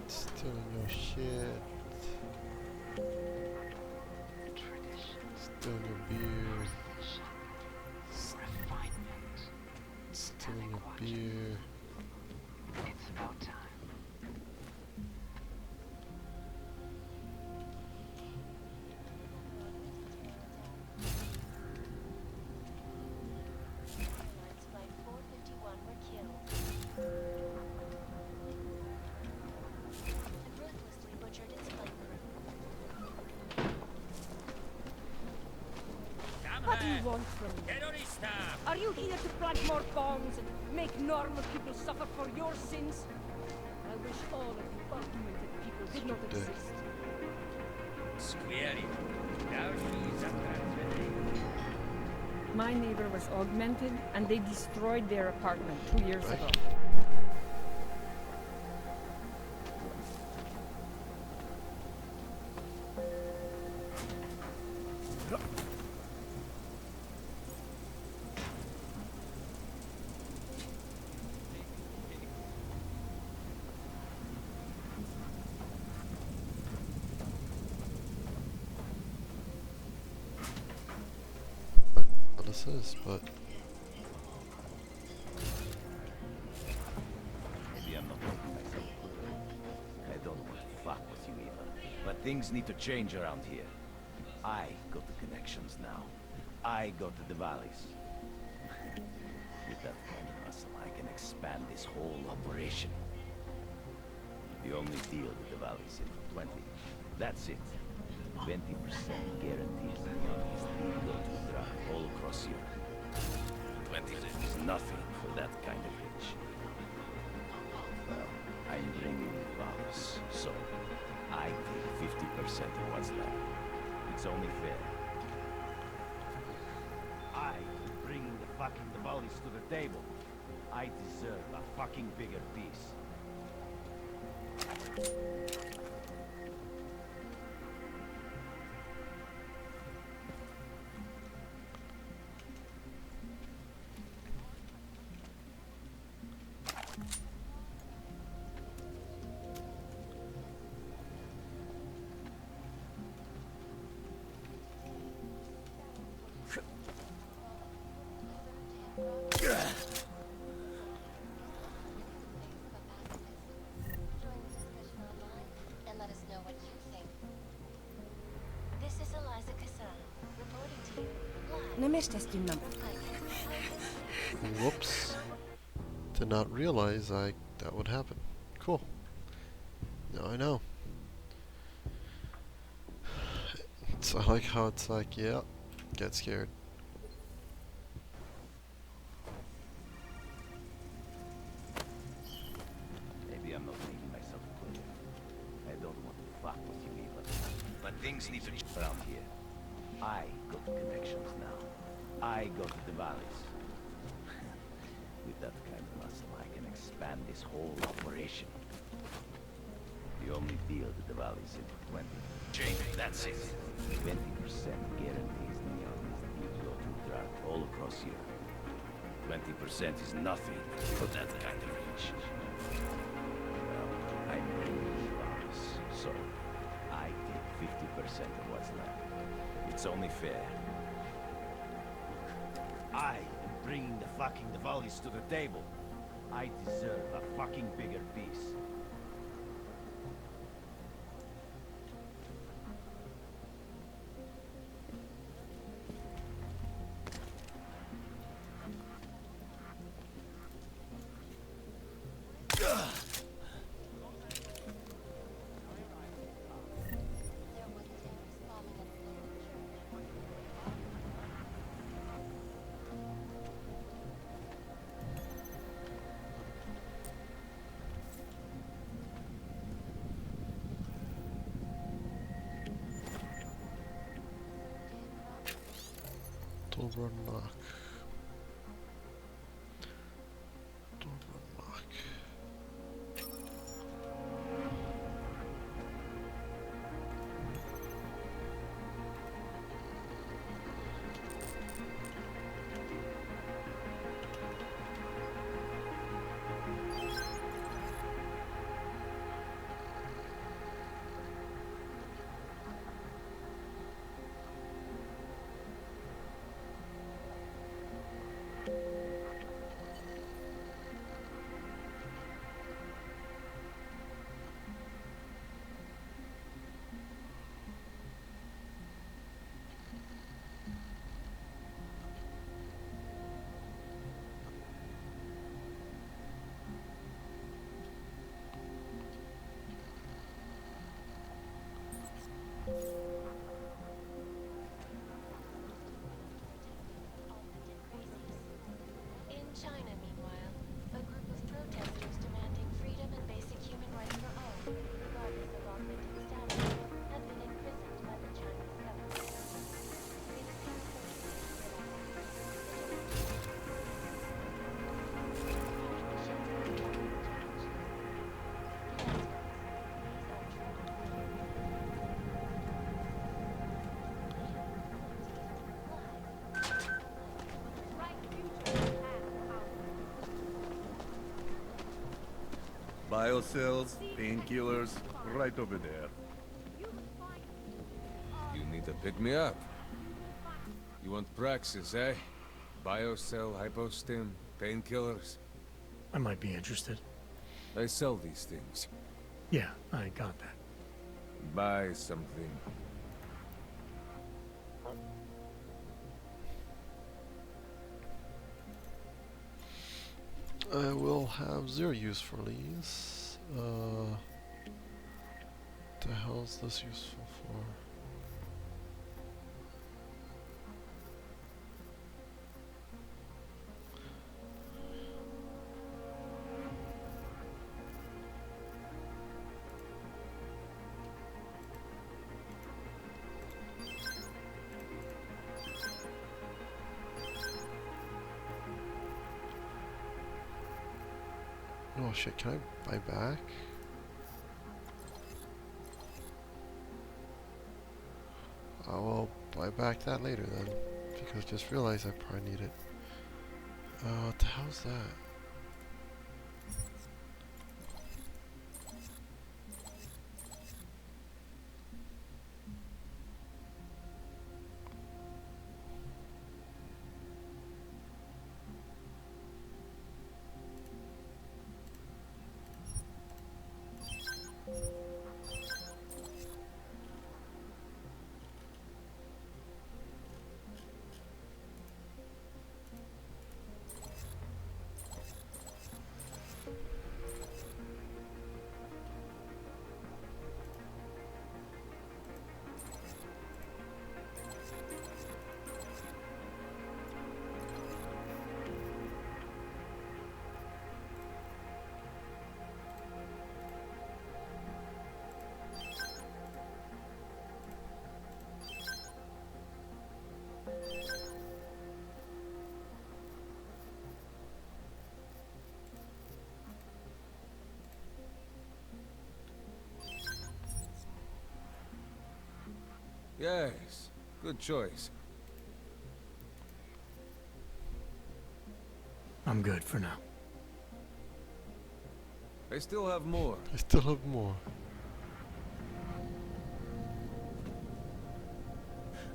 Stealing your shit. Stealing your beer. Stealing your beer. It's about time. Flight 451 were killed. And ruthlessly butchered its flight crew. What do you want from me? Are you here to plant more bombs and make normal people suffer for your sins? I wish all of you augmented people did not exist. My neighbor was augmented, and they destroyed their apartment 2 years ago. What this is, but Maybe I'm not making myself clear. I don't want to fuck with you either, but things need to change around here. I got the connections now. I got the valleys. With that kind of muscle, I can expand this whole operation. The only deal with the valleys is 20. That's it. 20% guarantees the honest deal to drug all across Europe. 20 is nothing for that kind of rich. Well, I'm bringing the valleys, so I take 50% of what's left. It's only fair. I am bringing the fucking Diwalis to the table. I deserve a fucking bigger piece. And let us know what you think. This is Eliza Kassan, reporting to you live. Namesteskin number. whoops. Did not realize that would happen. Cool. Now I know. I like how it's like, yeah, get scared. Maybe I'm not making myself clear. I don't want to fuck with you either. But things need to change around here. I got the connections now. I got the valleys. With that kind of muscle, I can expand this whole operation. The only deal with the valleys is 20. That's it. 20% guarantees the honest deal to drug all across Europe. 20% is nothing for that kind of reach. Well, I'm bringing the valleys, so I take 50% of what's left. It's only fair. I am bringing the fucking Diwalis to the table. I deserve a fucking bigger piece. Door knock. Door knock. Biocells, painkillers, right over there. You need to pick me up. You want Praxis, eh? Biocell, hypostim, painkillers. I might be interested. I sell these things. Yeah, I got that. Buy something. I will have zero use for these. What the hell is this useful for? Oh shit, can I buy back? I will buy back that later then, because I just realized I probably need it. What the hell's that? Yes, good choice. I'm good for now. I still have more. I still have more.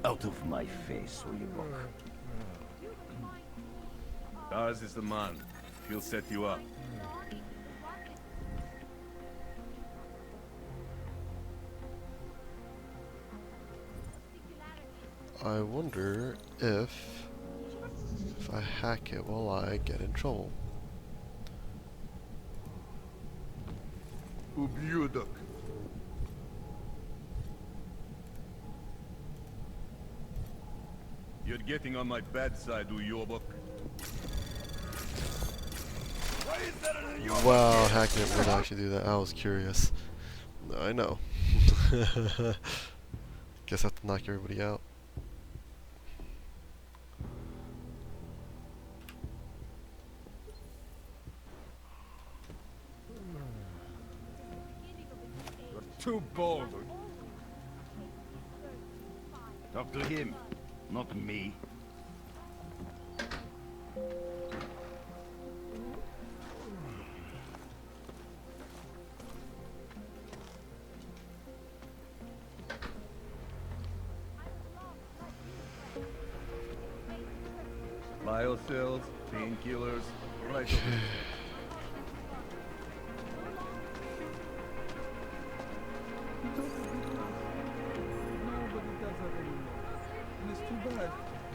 Out of my face, will you look? Ours is the man. He'll set you up. I wonder if I hack it, will I get in trouble? Ублюдок. You're getting on my bad side, Uyobok. Wow, hacking it would actually do that. I was curious. I know. Guess I have to knock everybody out. Too bold. Talk to him, not me. Biocells, painkillers, right over there.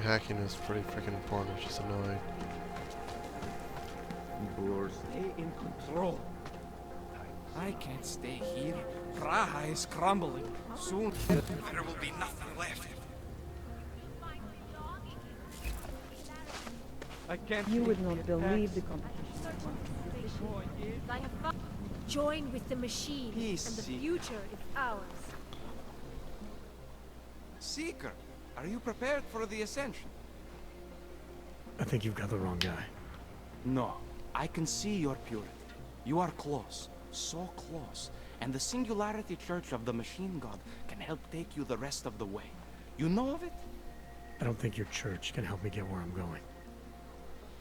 Hacking is pretty freaking important, which is annoying. Stay in control. I can't stay here. Praha is crumbling. Soon there will be nothing left. I can't. You would not believe the competition. Join with the machine, Peace, and the Seeker. future is ours. Seeker, are you prepared for the ascension? I think you've got the wrong guy. No, I can see your purity. You are close, so close, and the Singularity Church of the Machine God can help take you the rest of the way. You know of it? I don't think your church can help me get where I'm going.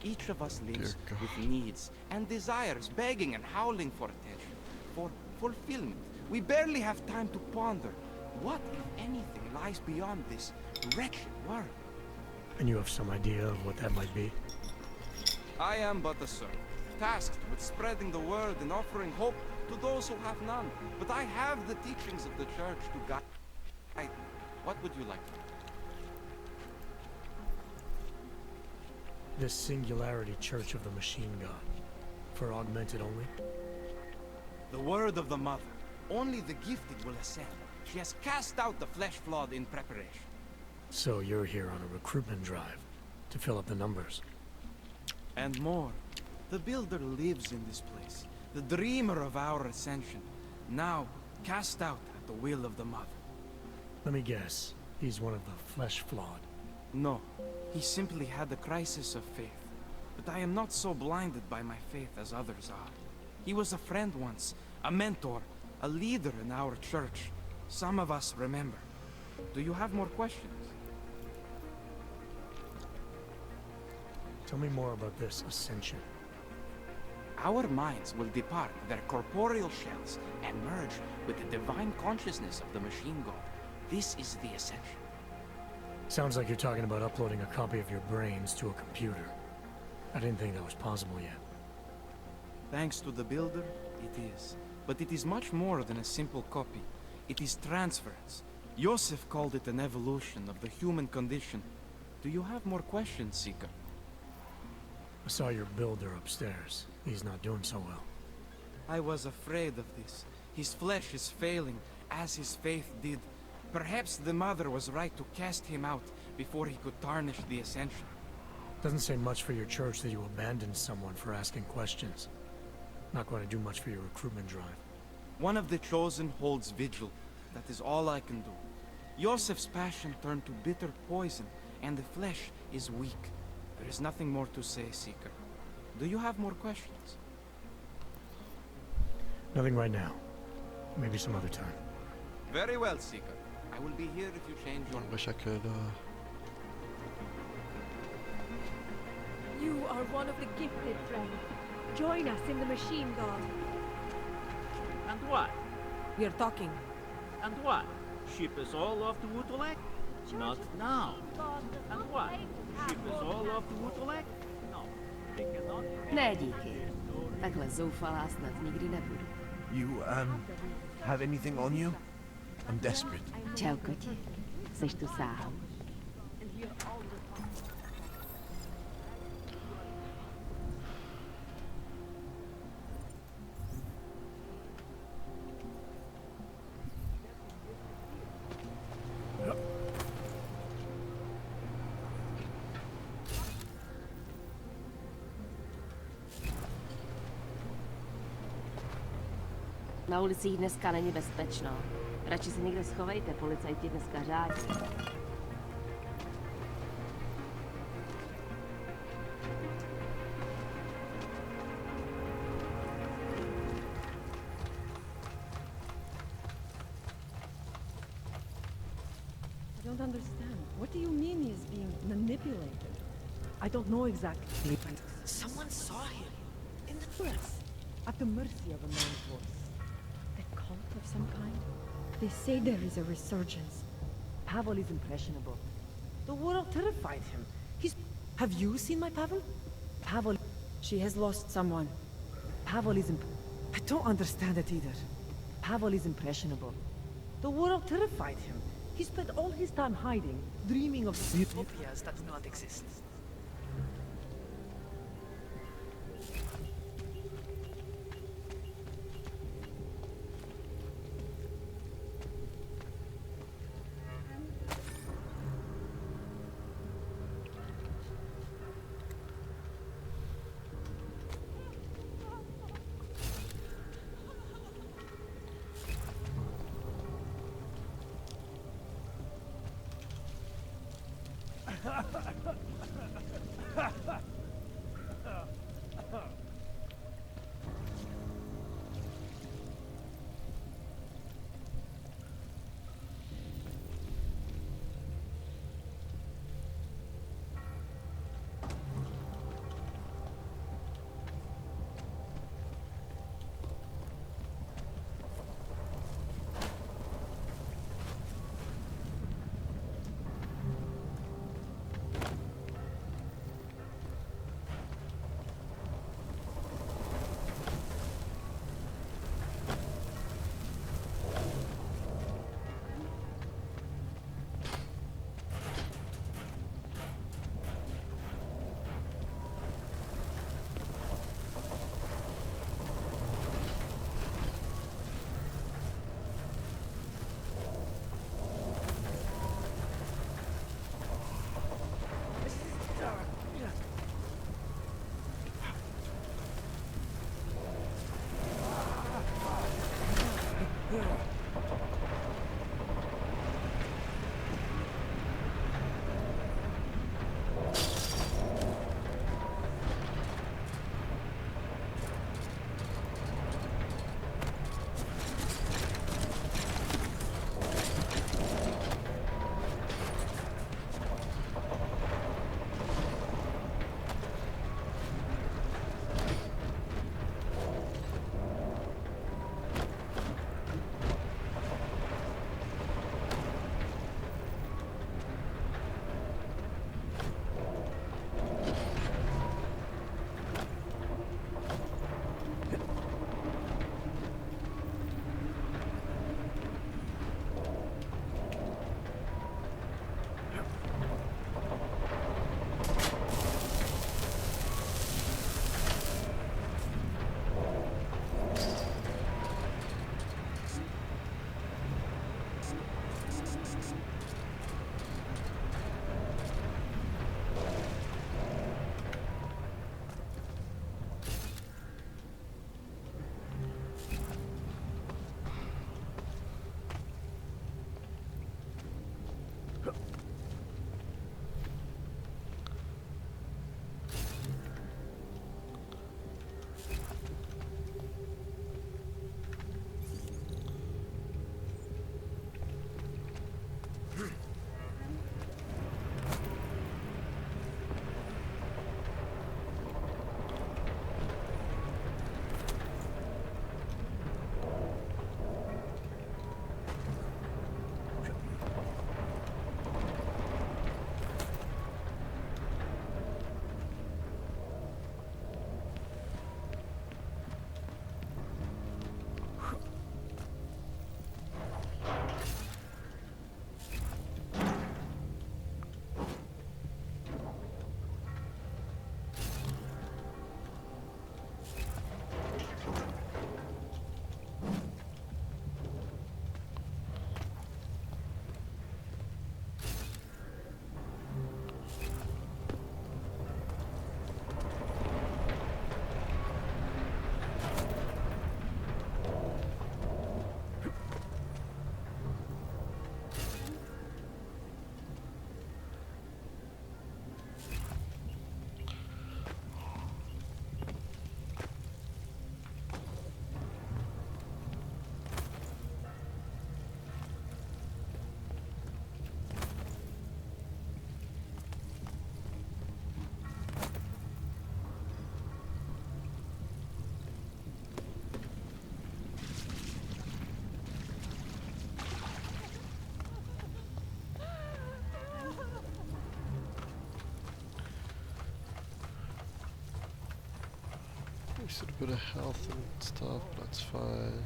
Each of us lives with needs and desires, begging and howling for attention. for fulfillment. We barely have time to ponder. What, if anything, lies beyond this wretched world? And you have some idea of what that might be? I am but a servant, tasked with spreading the word and offering hope to those who have none. But I have the teachings of the church to guide me. What would you like to know? This Singularity Church of the Machine God. For augmented only? The word of the Mother. Only the gifted will ascend. She has cast out the flesh-flawed in preparation. So you're here on a recruitment drive, to fill up the numbers. And more. The Builder lives in this place, the dreamer of our ascension, now cast out at the will of the Mother. Let me guess, he's one of the flesh-flawed. No, he simply had a crisis of faith. But I am not so blinded by my faith as others are. He was a friend once, a mentor, a leader in our church. Some of us remember. Do you have more questions? Tell me more about this ascension. Our minds will depart their corporeal shells and merge with the divine consciousness of the machine god. This is the ascension. Sounds like you're talking about uploading a copy of your brains to a computer. I didn't think that was possible yet. Thanks to the Builder, it is. But it is much more than a simple copy. It is transference. Joseph called it an evolution of the human condition. Do you have more questions, Seeker? I saw your Builder upstairs. He's not doing so well. I was afraid of this. His flesh is failing, as his faith did. Perhaps the Mother was right to cast him out before he could tarnish the Ascension. Doesn't say much for your church that you abandoned someone for asking questions. Not going to do much for your recruitment drive. One of the chosen holds vigil. That is all I can do. Joseph's passion turned to bitter poison, and the flesh is weak. There is nothing more to say, Seeker. Do you have more questions? Nothing right now. Maybe some other time. Very well, Seeker. I will be here if you change your... I wish I could, You are one of the gifted, friend. Join us in the machine god. And what? We're talking. And what? Ship us all off to Utulek? Not now. And what? Ship us all off to Utulek? No. They cannot... Ne, díky. Takhle zoufalá snad nikdy nebudu. You, have anything on you? I'm desperate. Čau, koti. Seš tu sám. Na ulicích dneska není bezpečno. Radši se někde schovejte, policajti dneska řádí. I don't understand. What do you mean he's being manipulated? I don't know exactly. Someone saw him in the Yes, at the mercy of a man's voice. A cult of some kind? They say there is a resurgence. Pavel is impressionable. The world terrified him. He's... Have you seen my Pavel? Pavel... She has lost someone. Pavel is I don't understand it either. Pavel is impressionable. The world terrified him. He spent all his time hiding, dreaming of utopias that do not exist. Wasted a bit of health and stuff, but that's fine.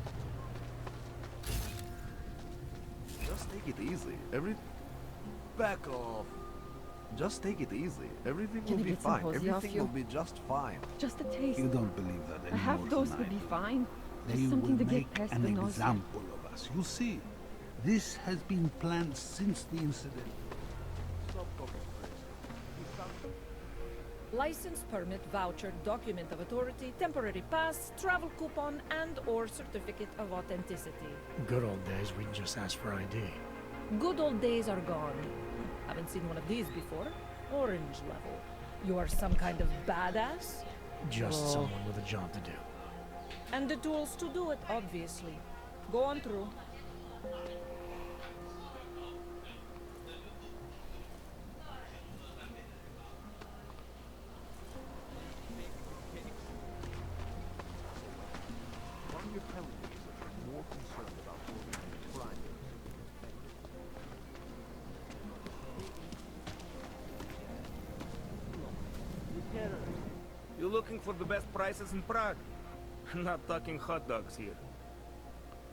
Just take it easy. Back off. Just take it easy. Everything will be fine. Everything will be just fine. Just a taste. You don't believe that A anymore half dose tonight. would be fine. They There's something will to make get past an the nausea. example of us. You'll see. This has been planned since the incident. License, permit, voucher, document of authority, temporary pass, travel coupon, and/or certificate of authenticity. Good old days, we can just ask for ID. Good old days are gone. Haven't seen one of these before. Orange level. You are some kind of badass? Just someone with a job to do. And the tools to do it, obviously. Go on through. You looking for the best prices in Prague? Not talking hot dogs here.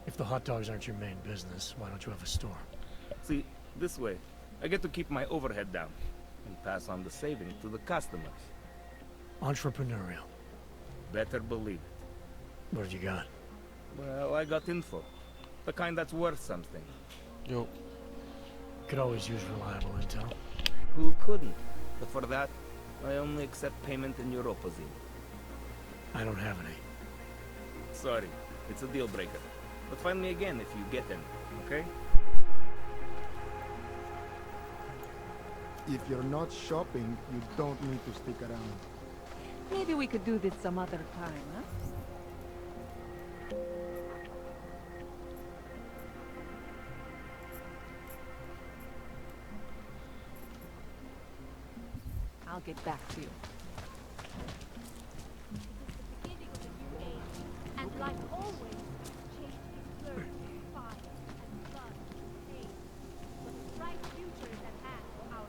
If the hot dogs aren't your main business, why don't you have a store? See, this way, I get to keep my overhead down and pass on the saving to the customers. Entrepreneurial. Better believe it. What have you got? Well, I got info. The kind that's worth something. Yo. Could always use reliable intel. Who couldn't? But for that, I only accept payment in Europazine. I don't have any. Sorry, it's a deal breaker. But find me again if you get them, okay? If you're not shopping, you don't need to stick around. Maybe we could do this some other time, huh? I'll get back to you. And like always, change is blurred, fire, and blood, pain. But a bright future is at hand for our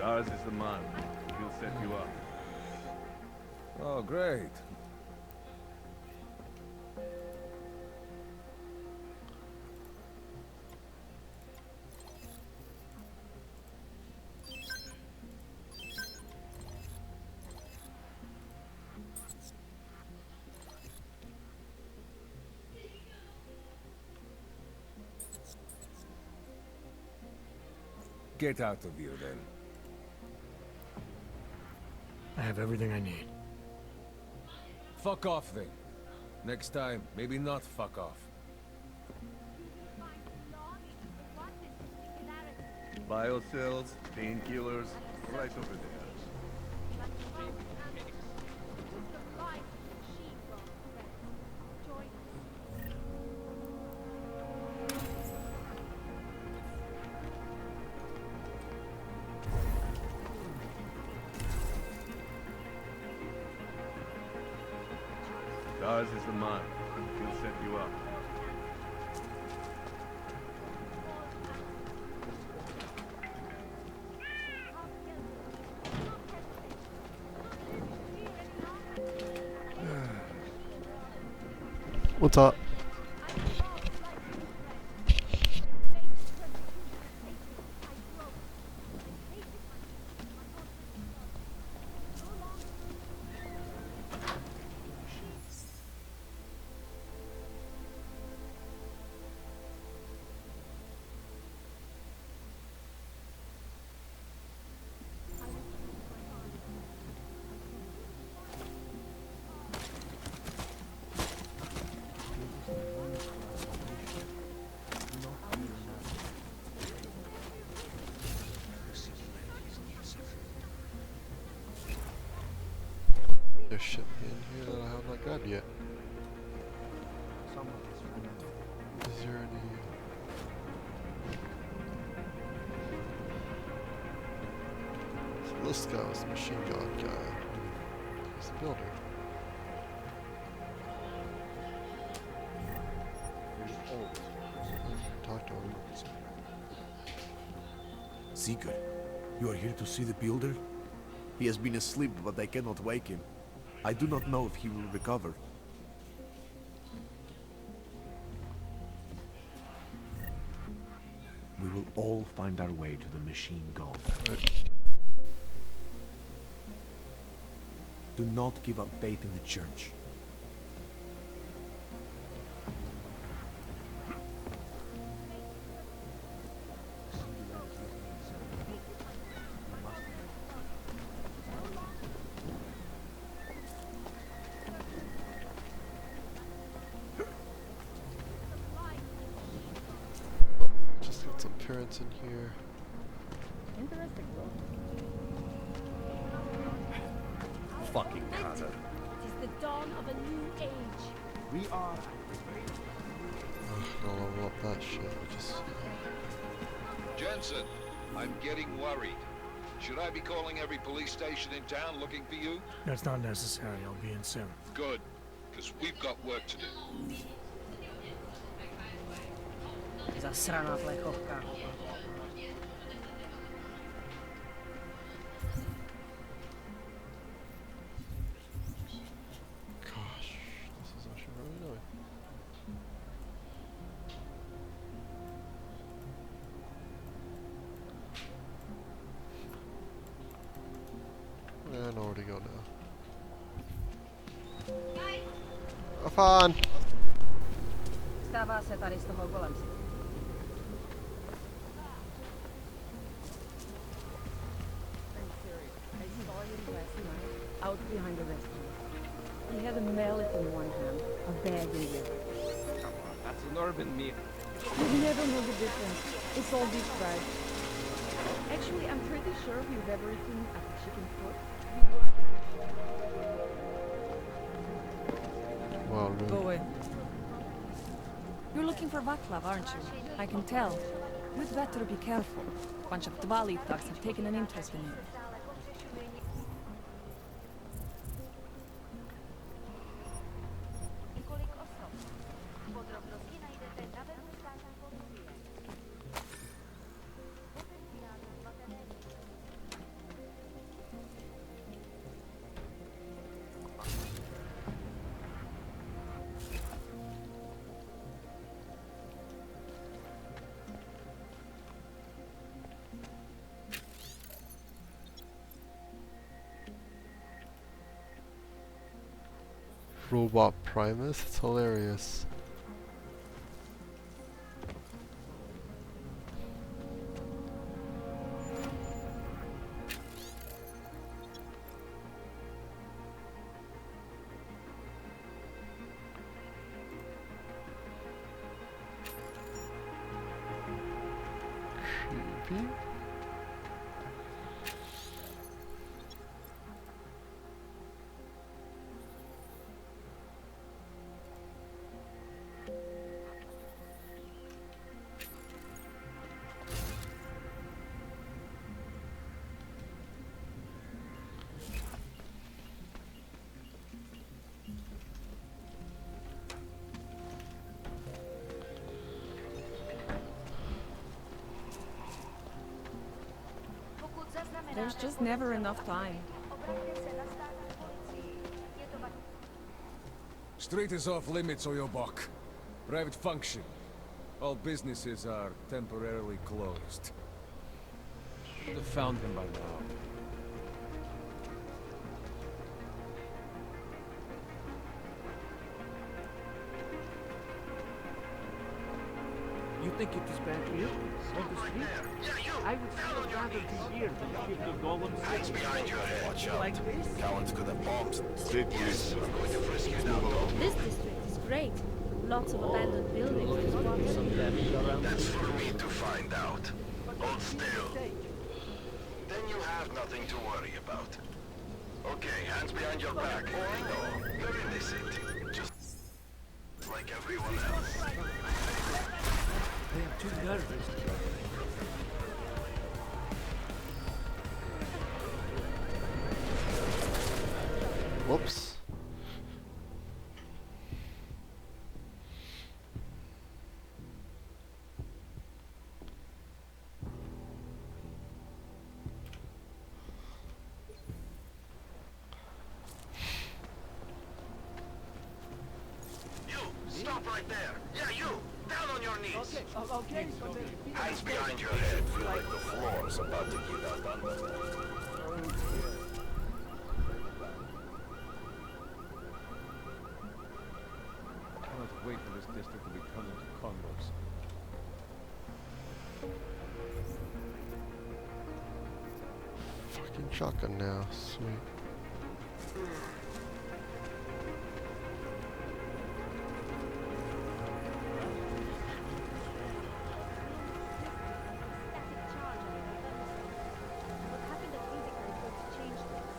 Ours is the man. He'll set you up. Oh, great. Get out of here, then. I have everything I need. Fuck off, then. Next time, maybe not fuck off. Biocells, painkillers, right over there. Ours is the man. He'll set you up. What's up? There's shit in here that I have not grabbed yet. Is there any... So this guy was the machine gun guy. He's the builder. Talk to him. Seeker, you are here to see the builder? He has been asleep, but I cannot wake him. I do not know if he will recover. We will all find our way to the machine gun. Do not give up faith in the church. Just get some appearance in here. Interesting, bro. Fucking Carter. It is the dawn of a new age. We are. Don't level up that shit. I just... Jensen, I'm getting worried. Should I be calling every police station in town looking for you? That's not necessary. I'll be in soon. Good, because we've got work to do. Zasraná plechovka. Gosh, this is actually really annoying. to go now. Afan! Vstává se tady z toho golem si. Out behind the restaurant. He had a mallet in one hand, a bag in the other. Come on, that's an urban meal. You never know the difference. It's all deep fried. Actually, I'm pretty sure we've ever eaten a chicken foot. Wow, Go away. You're looking for Vaclav, aren't you? I can tell. You'd better be careful. A bunch of Dvali thugs have taken an interest in you. Robot Primus? It's hilarious. Creepy. There's just never enough time. Street is off limits, Oyobok. Private function. All businesses are temporarily closed. Should have found him by now. You think it is bad here? On the street? I would still rather be here than shift the golem. Hands behind your head. Watch out. Like this? Cowards could have bombs. Street police. I'm going to frisk you now. This district is great. Lots of abandoned buildings. That's for me to find out. Hold still. Then you have nothing to worry about. Okay, hands behind your back. No, you're innocent. Just like everyone else. I am too nervous. Whoops. You, stop right there. Yeah, you, down on your knees. Okay. Hands behind your head. Feel like the floor's about to give out under. I cannot wait for this district to be turned into condos. Fucking shotgun now. Sweet. What happened at Music Report changed things.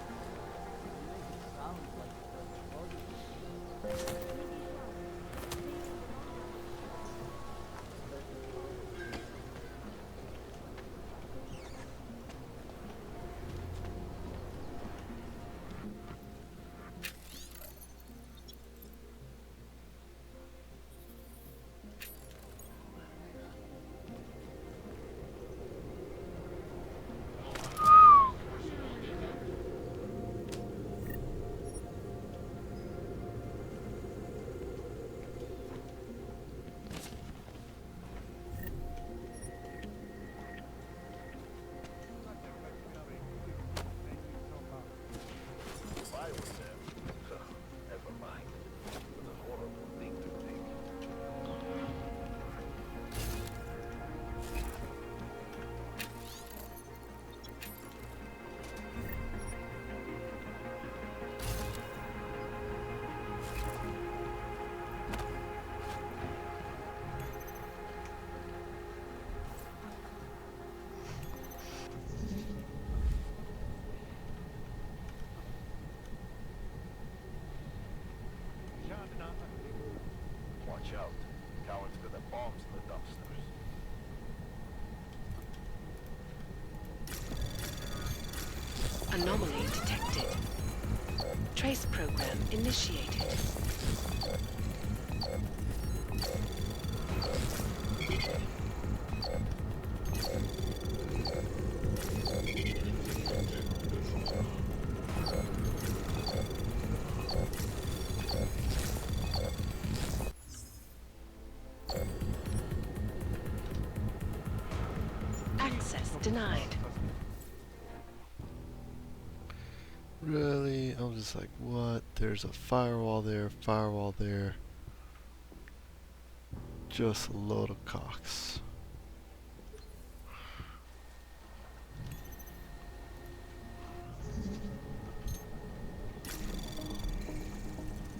bombs in the dumpsters. Anomaly detected. Trace program initiated. Access denied. Really? I'm just like, what? There's a firewall there, firewall there. Just a load of cocks.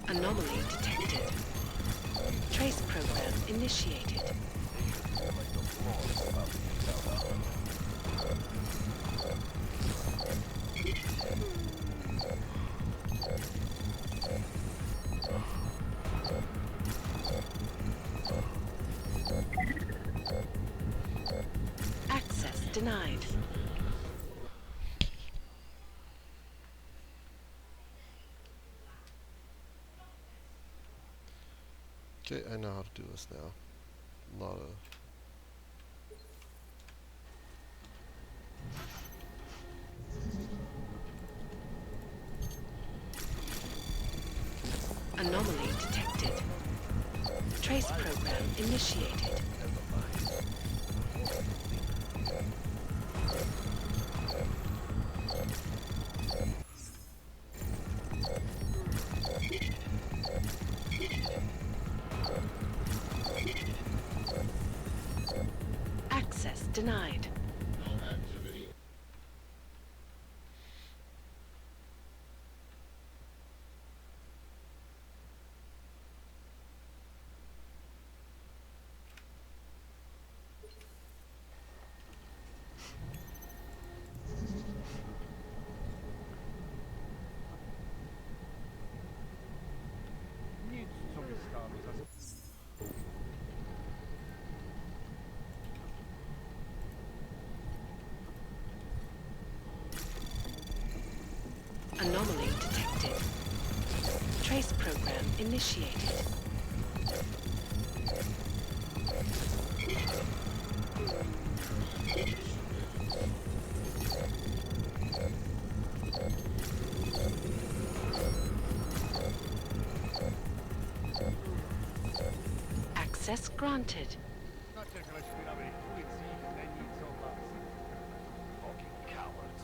Anomaly detected. Trace program initiated. Access denied. Okay, I know how to do this now. Not a... Anomaly detected. Trace program initiated. Access denied. Anomaly detected. Trace program initiated. Access granted. Fucking cowards.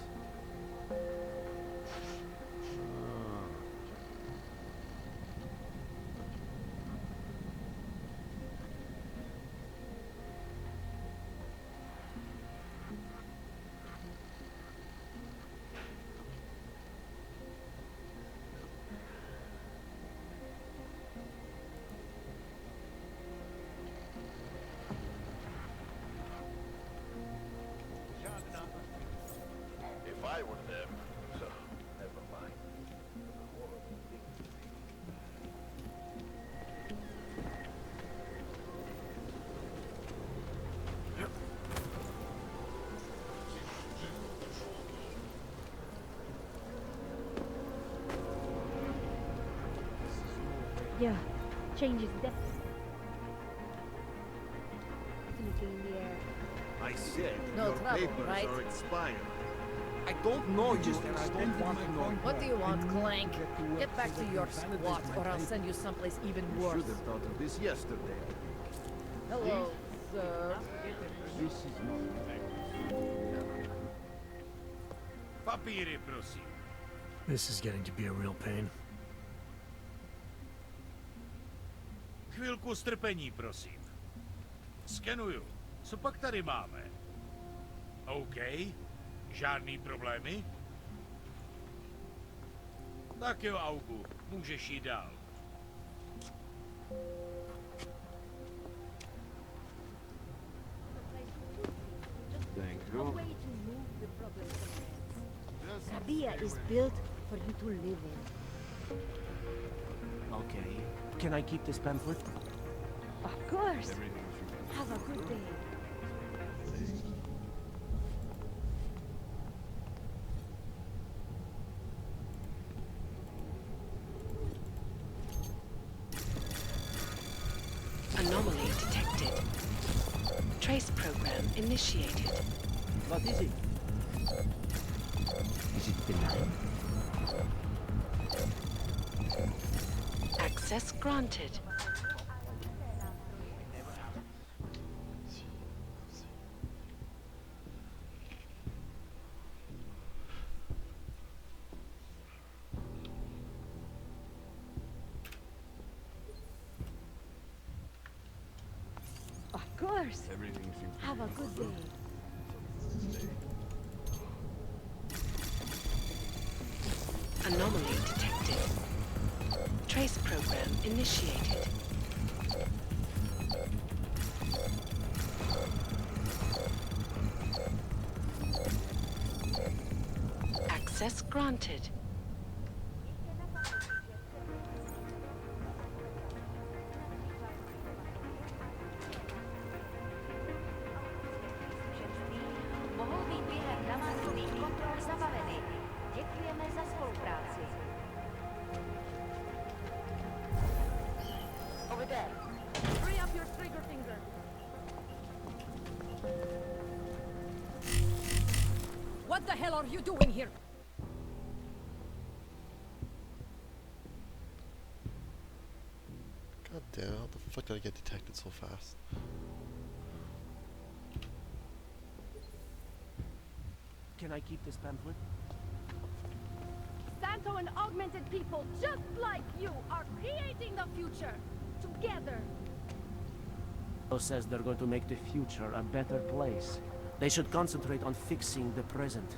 If I were them, so never mind. A horrible thing to say. Yeah, changes definitely in the air. I said No your trouble, papers right? are expired. I don't know you and I don't want to know you. What do you want, Clank? Get back to your squat, or I'll send you someplace even You worse. should have thought of this yesterday. Hello, sir. This is Papíry, prosím. This is getting to be a real pain. Chvilku strpení, prosím. Skenuju. Co pak tady máme? OK. Žádný problémy? Tak jo, Augu. Můžeš jít dál. Thank A you. way to move the problem somewhere else. Sabia is built for you to live in. Okay. Can I keep this pamphlet? Of course. Have a good day. Anomaly detected. Trace program initiated. What is it? Is it benign? Access granted. Of course. Everything seems to Have a be good day. Anomaly detected. Trace program initiated. Access granted. Mohou být během navazujících kontrol zabaveny. Děkujeme za spolupráci. Over there. Free up your trigger finger. What the hell are you doing here? God damn, how the fuck did I get detected so fast? Can I keep this pamphlet? Santo and augmented people, just like you, are creating the future. Together. Says they're going to make the future a better place. They should concentrate on fixing the present.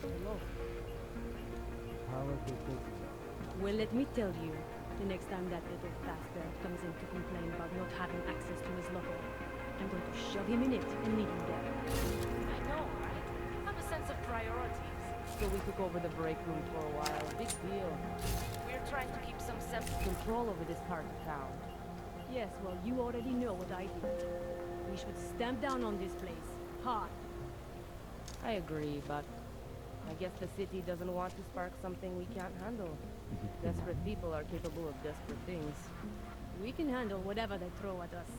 Hello. How are they taking it? Well, let me tell you, the next time that little bastard comes in to complain about not having access to his locker, I'm going to shove him in it and leave him there. I know, right? Have a sense of priorities. So we took over the break room for a while. Big deal. We're trying to keep some sense. Control over this part of town. Yes, well, you already know what I did. We should stamp down on this place. Hard. I agree, but I guess the city doesn't want to spark something we can't handle. Desperate people are capable of desperate things. We can handle whatever they throw at us.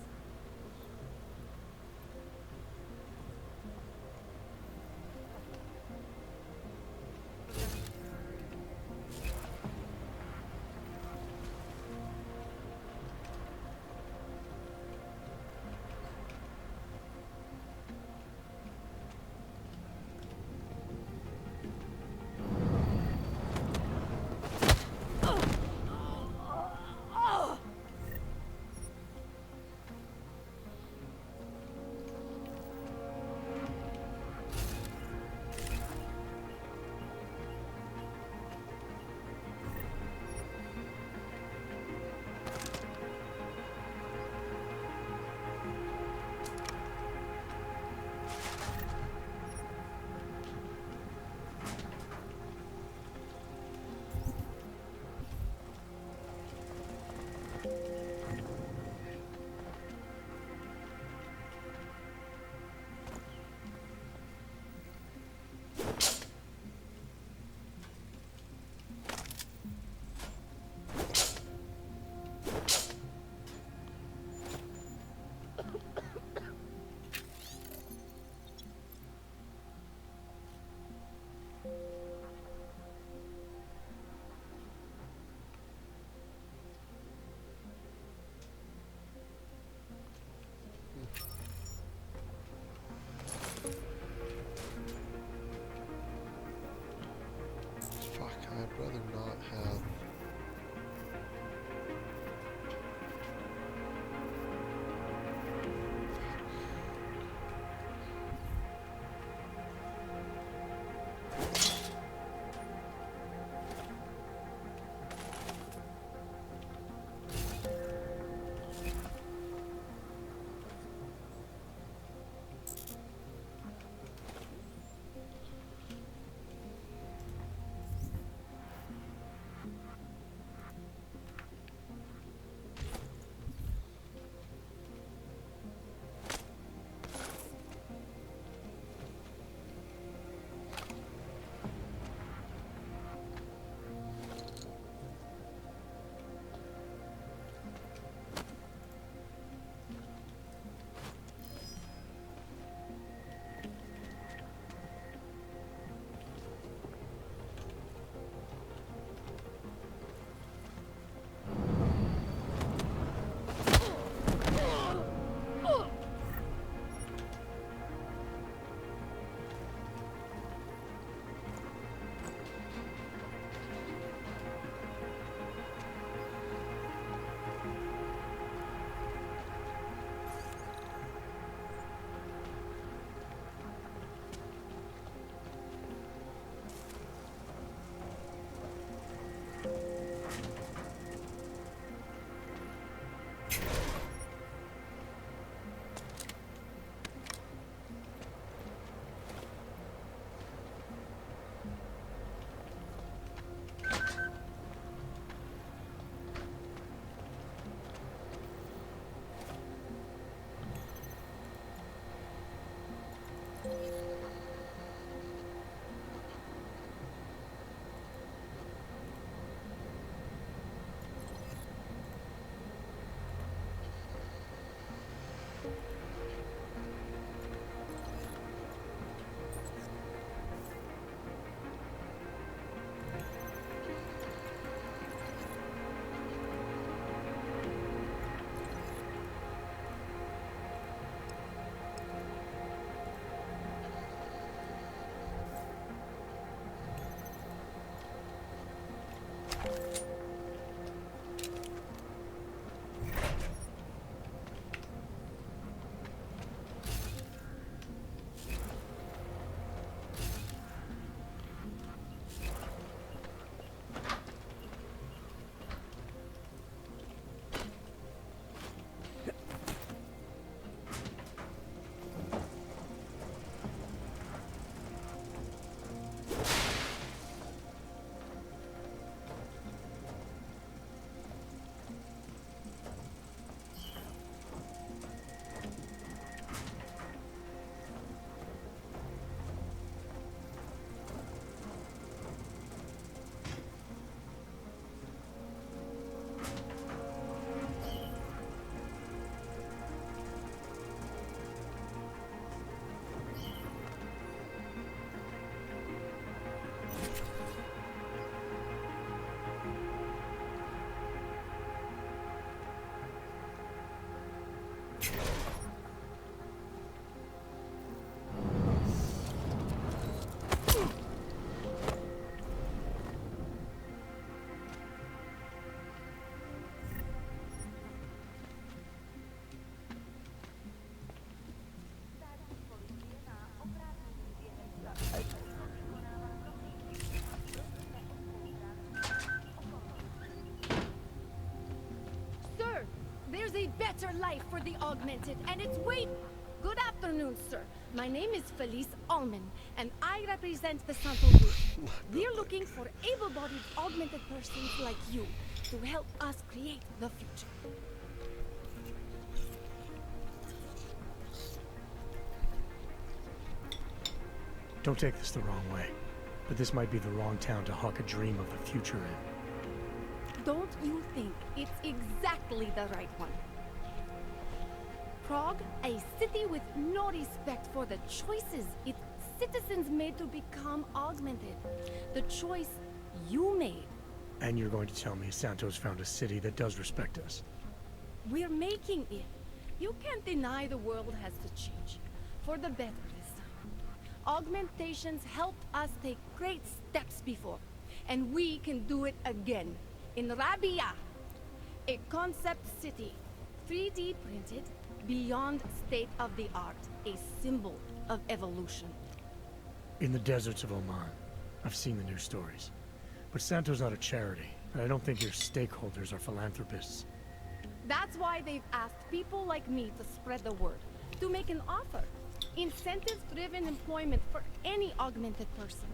Fuck, I'd rather not have... better life for the augmented, and it's way... Good afternoon, sir. My name is Felice Allman, and I represent the Santo Group. We're looking for able-bodied augmented persons like you to help us create the future. Don't take this the wrong way, but this might be the wrong town to hawk a dream of the future in. Don't you think it's exactly the right one? Prague, a city with no respect for the choices its citizens made to become augmented. The choice you made. And you're going to tell me Santos found a city that does respect us? We're making it. You can't deny the world has to change. For the better this time. Augmentations helped us take great steps before. And we can do it again. In Rabia, a concept city. 3D printed. Beyond state-of-the-art, a symbol of evolution. In the deserts of Oman, I've seen the news stories. But Santo's not a charity, and I don't think your stakeholders are philanthropists. That's why they've asked people like me to spread the word, to make an offer. Incentive-driven employment for any augmented person.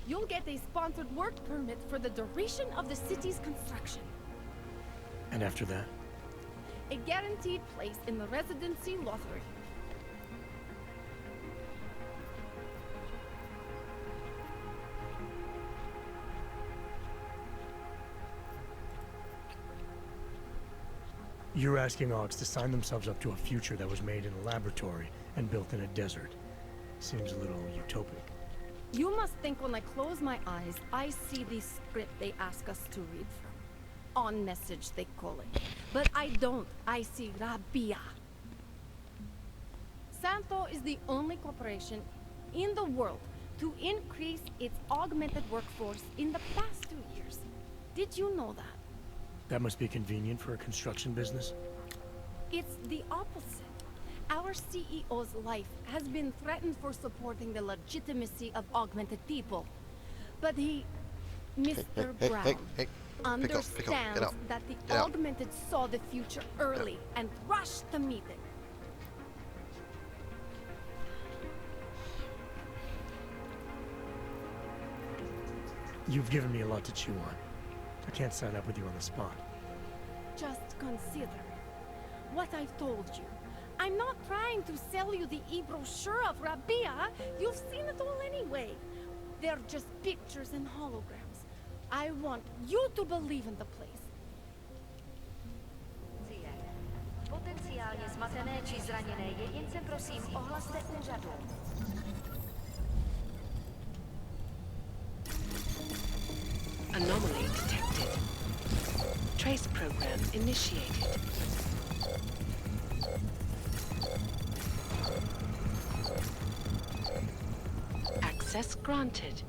You'll get a sponsored work permit for the duration of the city's construction. And after that? A guaranteed place in the residency lottery. You're asking Augs to sign themselves up to a future that was made in a laboratory and built in a desert. Seems a little utopic. You must think when I close my eyes, I see the script they ask us to read from. On message, they call it. But I don't. I see Rabia. Santo is the only corporation in the world to increase its augmented workforce in the past 2 years. Did you know that? That must be convenient for a construction business. It's the opposite. Our CEO's life has been threatened for supporting the legitimacy of augmented people. But he, Mr. Brown, understands that the augmented saw the future early and rushed to meet it. You've given me a lot to chew on. I can't sign up with you on the spot. Just consider what I've told you. I'm not trying to sell you the e-brochure of Rabia. You've seen it all anyway. They're just pictures and holograms. I want you to believe in the place. Potenciálně zmatené či zraněné jedince prosím ohlaste úřadu. Anomaly detected. Trace program initiated. Access granted.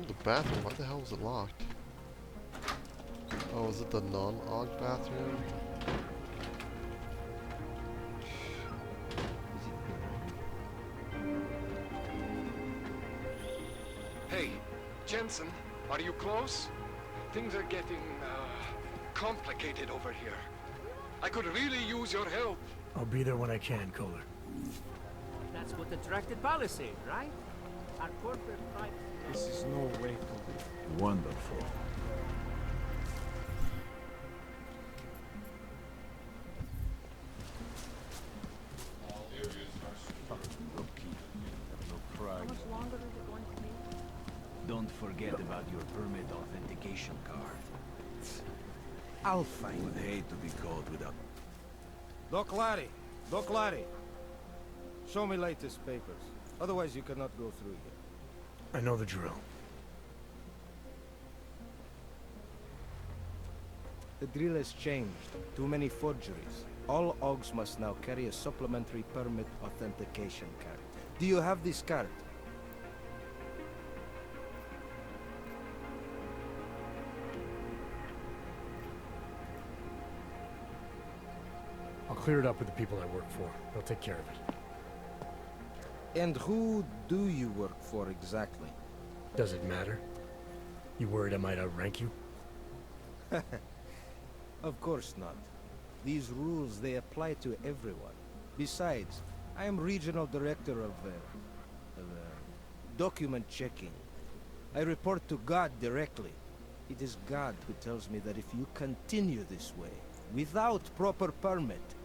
The bathroom. Why the hell was it locked? Oh, is it the non-og bathroom? Hey, Jensen, are you close? Things are getting, complicated over here. I could really use your help. I'll be there when I can, Kohler. That's what attracted policy, right? Our corporate pride. This is no way to live. Wonderful. How much longer is it going to be? Don't forget about your permit authentication card. I'll find Would hate to be caught without... Doc Larry. Show me latest papers. Otherwise you cannot go through here. I know the drill. The drill has changed. Too many forgeries. All OGs must now carry a supplementary permit authentication card. Do you have this card? I'll clear it up with the people I work for. They'll take care of it. And who do you work for exactly? Does it matter? You worried I might outrank you? Of course not. These rules, they apply to everyone. Besides, I am regional director of document checking. I report to God directly. It is God who tells me that if you continue this way, without proper permit,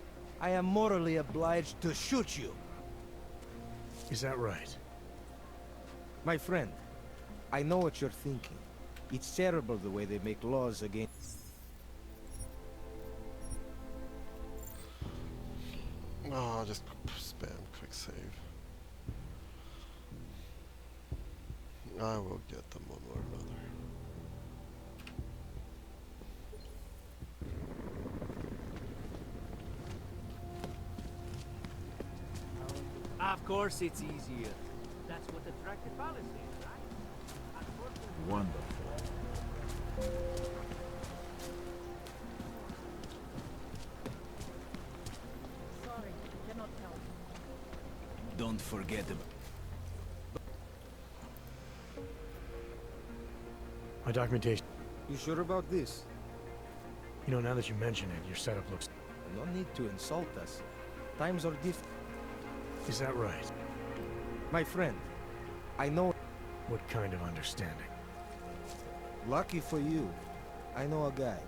I am morally obliged to shoot you. Is that right? My friend, I know what you're thinking. It's terrible the way they make laws against... No, I'll just spam quick save. I will get them one way or another. Of course it's easier. That's what attractive policy is, right? Wonderful. Sorry, cannot help. Don't forget about... My documentation. You sure about this? You know, now that you mention it, your setup looks... No need to insult us. Times are different. Is that right? My friend, I know... What kind of understanding? Lucky for you, I know a guy.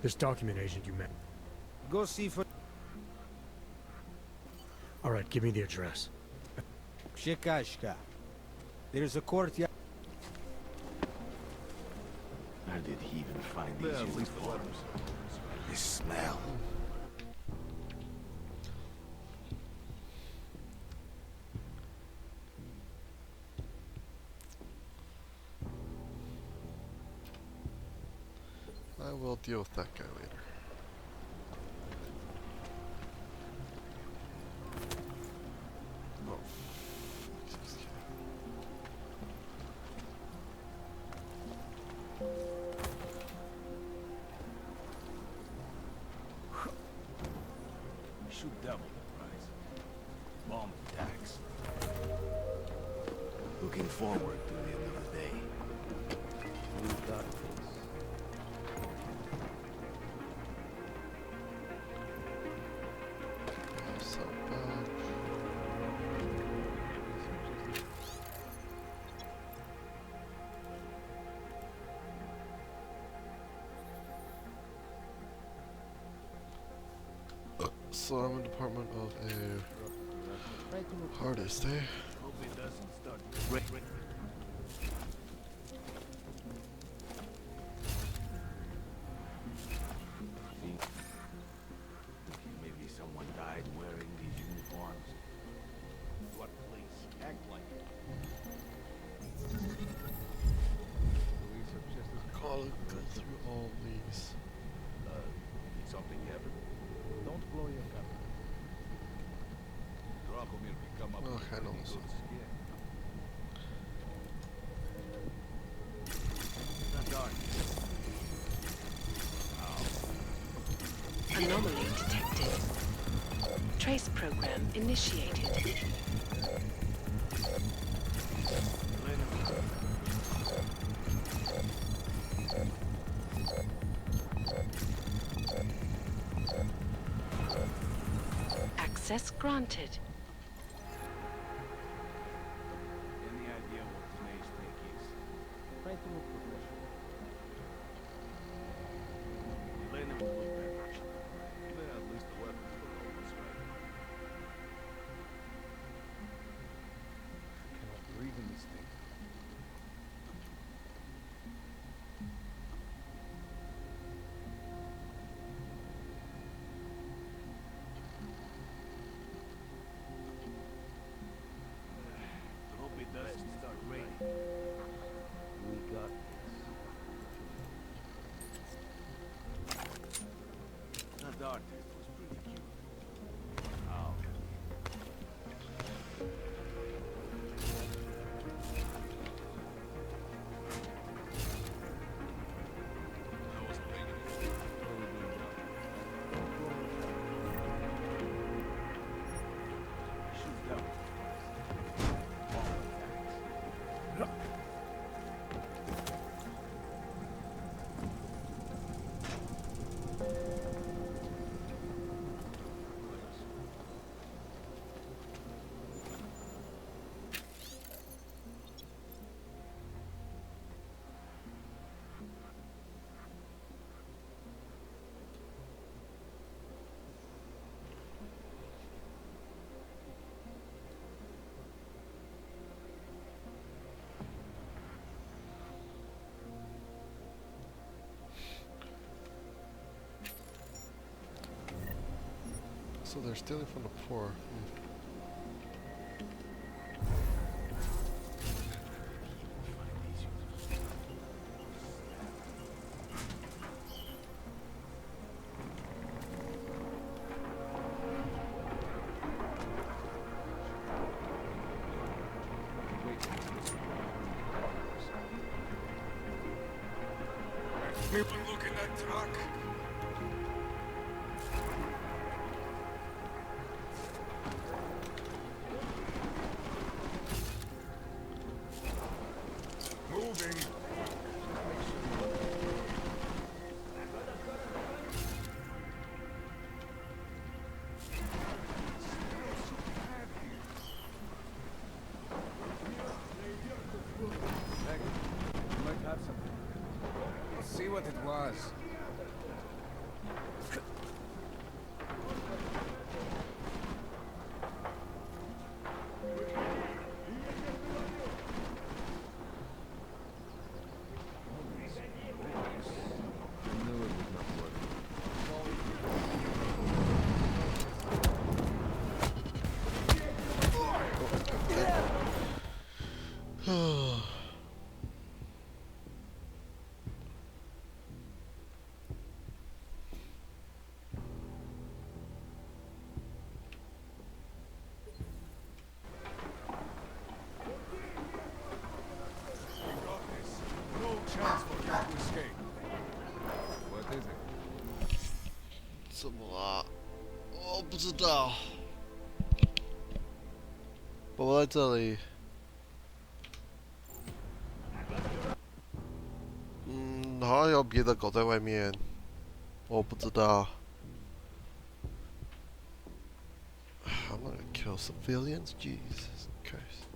This document agent you met. Go see for... Alright, give me the address. Shekashka. There's a courtyard... How did he even find these Yeah, at least the uniforms? letters. This smell. I will deal with that guy later. Oh, Jesus. Should double the price. Bomb attacks. Looking forward to the end of the day. We got this. So bad. So I'm in Department of a Hardest, eh? Hope it doesn't start. Maybe someone died wearing these uniforms. What police? Act like it. I'll go through all these. Need something heavy. Don't blow your cover. Dracomir will come up with Okay, a no, pretty so- good scare. Anomaly detected. Trace program initiated. Access granted. Any idea what today's take is? Try to look professional. Elena will look better. Even at least the weapons look almost right. I cannot breathe in this thing. So they're stealing from the poor. Anyone look in that truck? Moving. You might have something. Let's see what it was. I knew it was not Oh. No chance for you to escape. What is it? 怎么了？我不知道。我在这里。好像有别的狗在外面，我不知道。I'm not gonna kill civilians, Jesus Christ.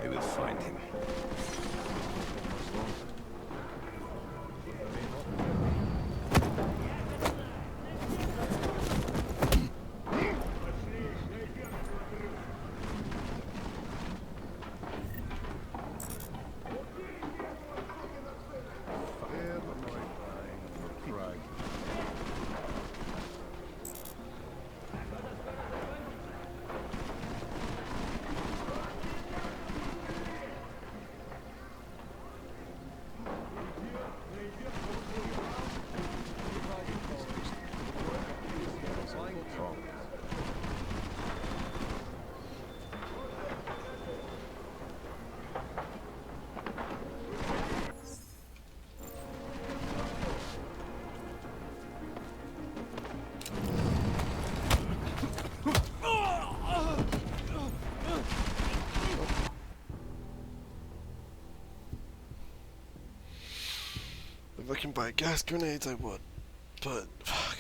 They will find him. If I can buy gas grenades, I would. But, fuck.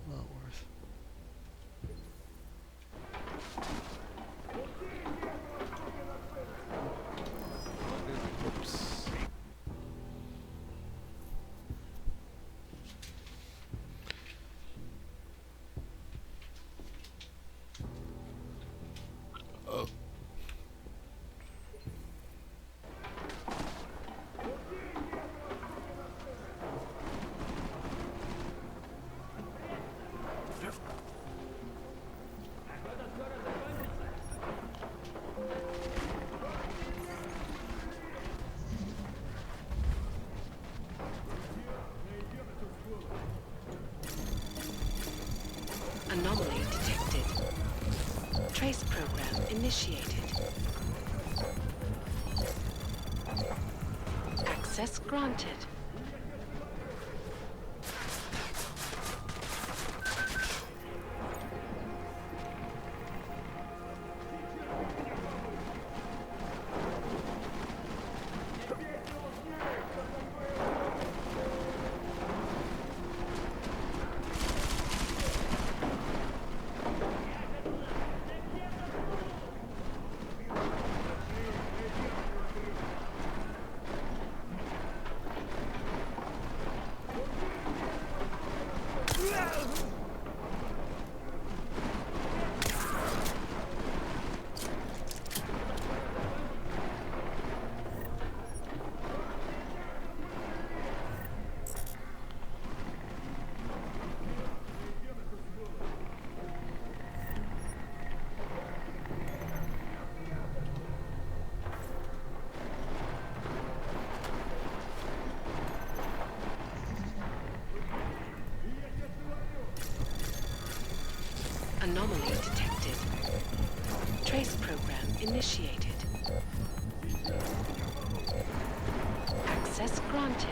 Not worth. Oops. Oh. Anomaly detected. Trace program initiated. Access granted. Anomaly detected. Trace program initiated. Access granted.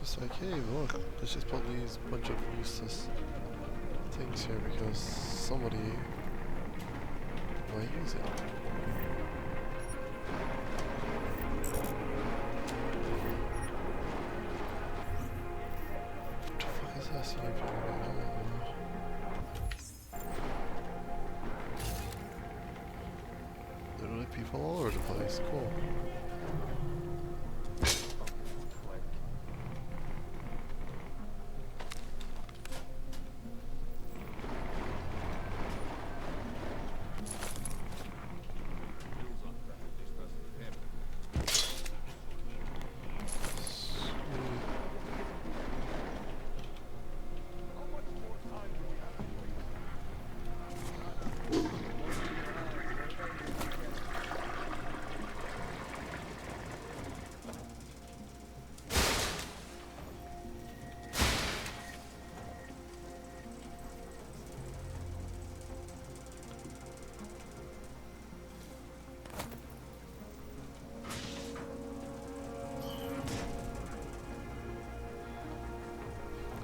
It's like, hey, look, let's just put these bunch of useless things here because somebody might use it. What the fuck is this? Literally people all over the place. Cool.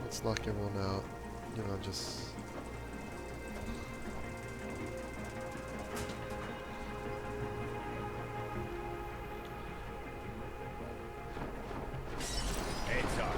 Let's knock everyone out, you know, just... Heads up.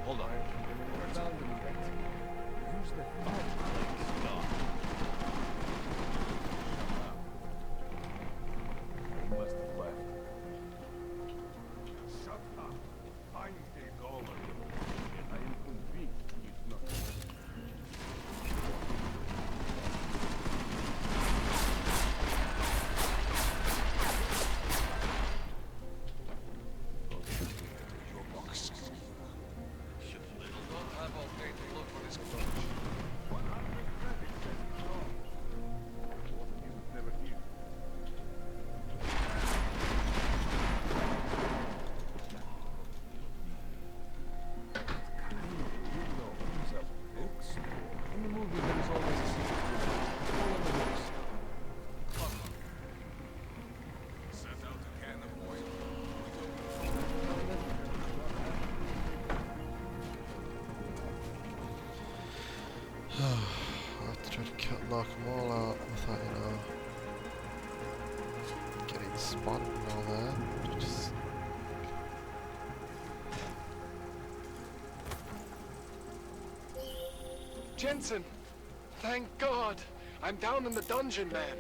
Hold on. Who's the He must have left. Shut up. I'm the goaler. I am convinced he's not. I have to try to knock them all out without, you know, getting spotted and all that. Just... Jensen! Thank God! I'm down in the dungeon, man.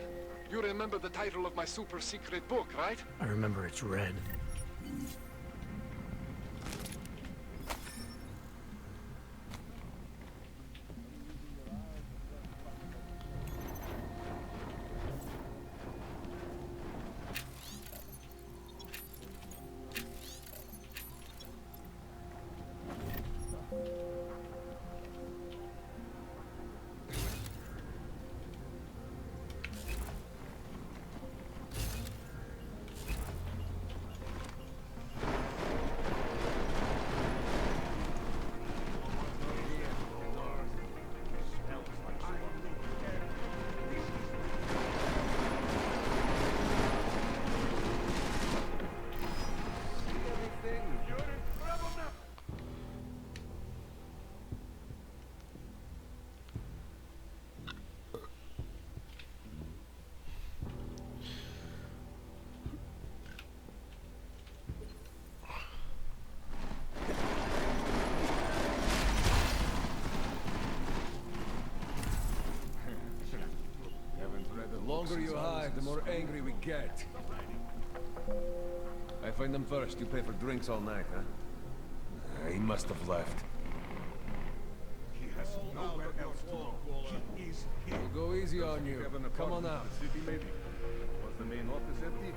You remember the title of my super secret book, right? I remember it's red. longer you hide, the more angry we get. I find them first. You pay for drinks all night, huh? He must have left. He has nowhere else to go. He is here. We'll go easy on you. Come on out. City, maybe. Was the main office empty?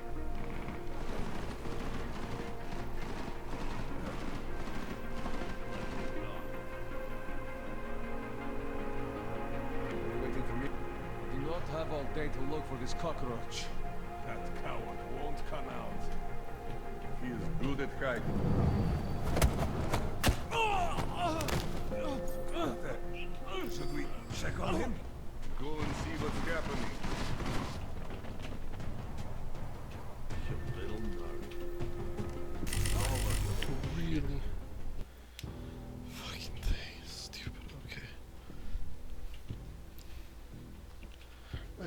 Are you waiting for me? Do not have all day to look for this cockroach. That coward won't come out. He is good at hiding. Should we check on him? Go and see what's happening. You little nerd. Really? Fucking thing. Stupid. Okay.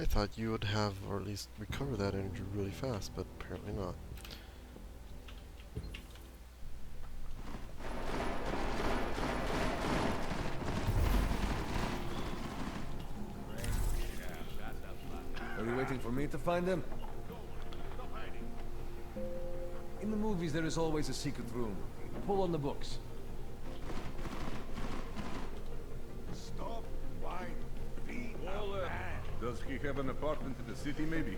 I thought you would have, or at least recover that energy really fast, but apparently not. Are you waiting for me to find him? In the movies, there is always a secret room. Pull on the books. Stop, whine, be a man. Does he have an apartment in the city, maybe?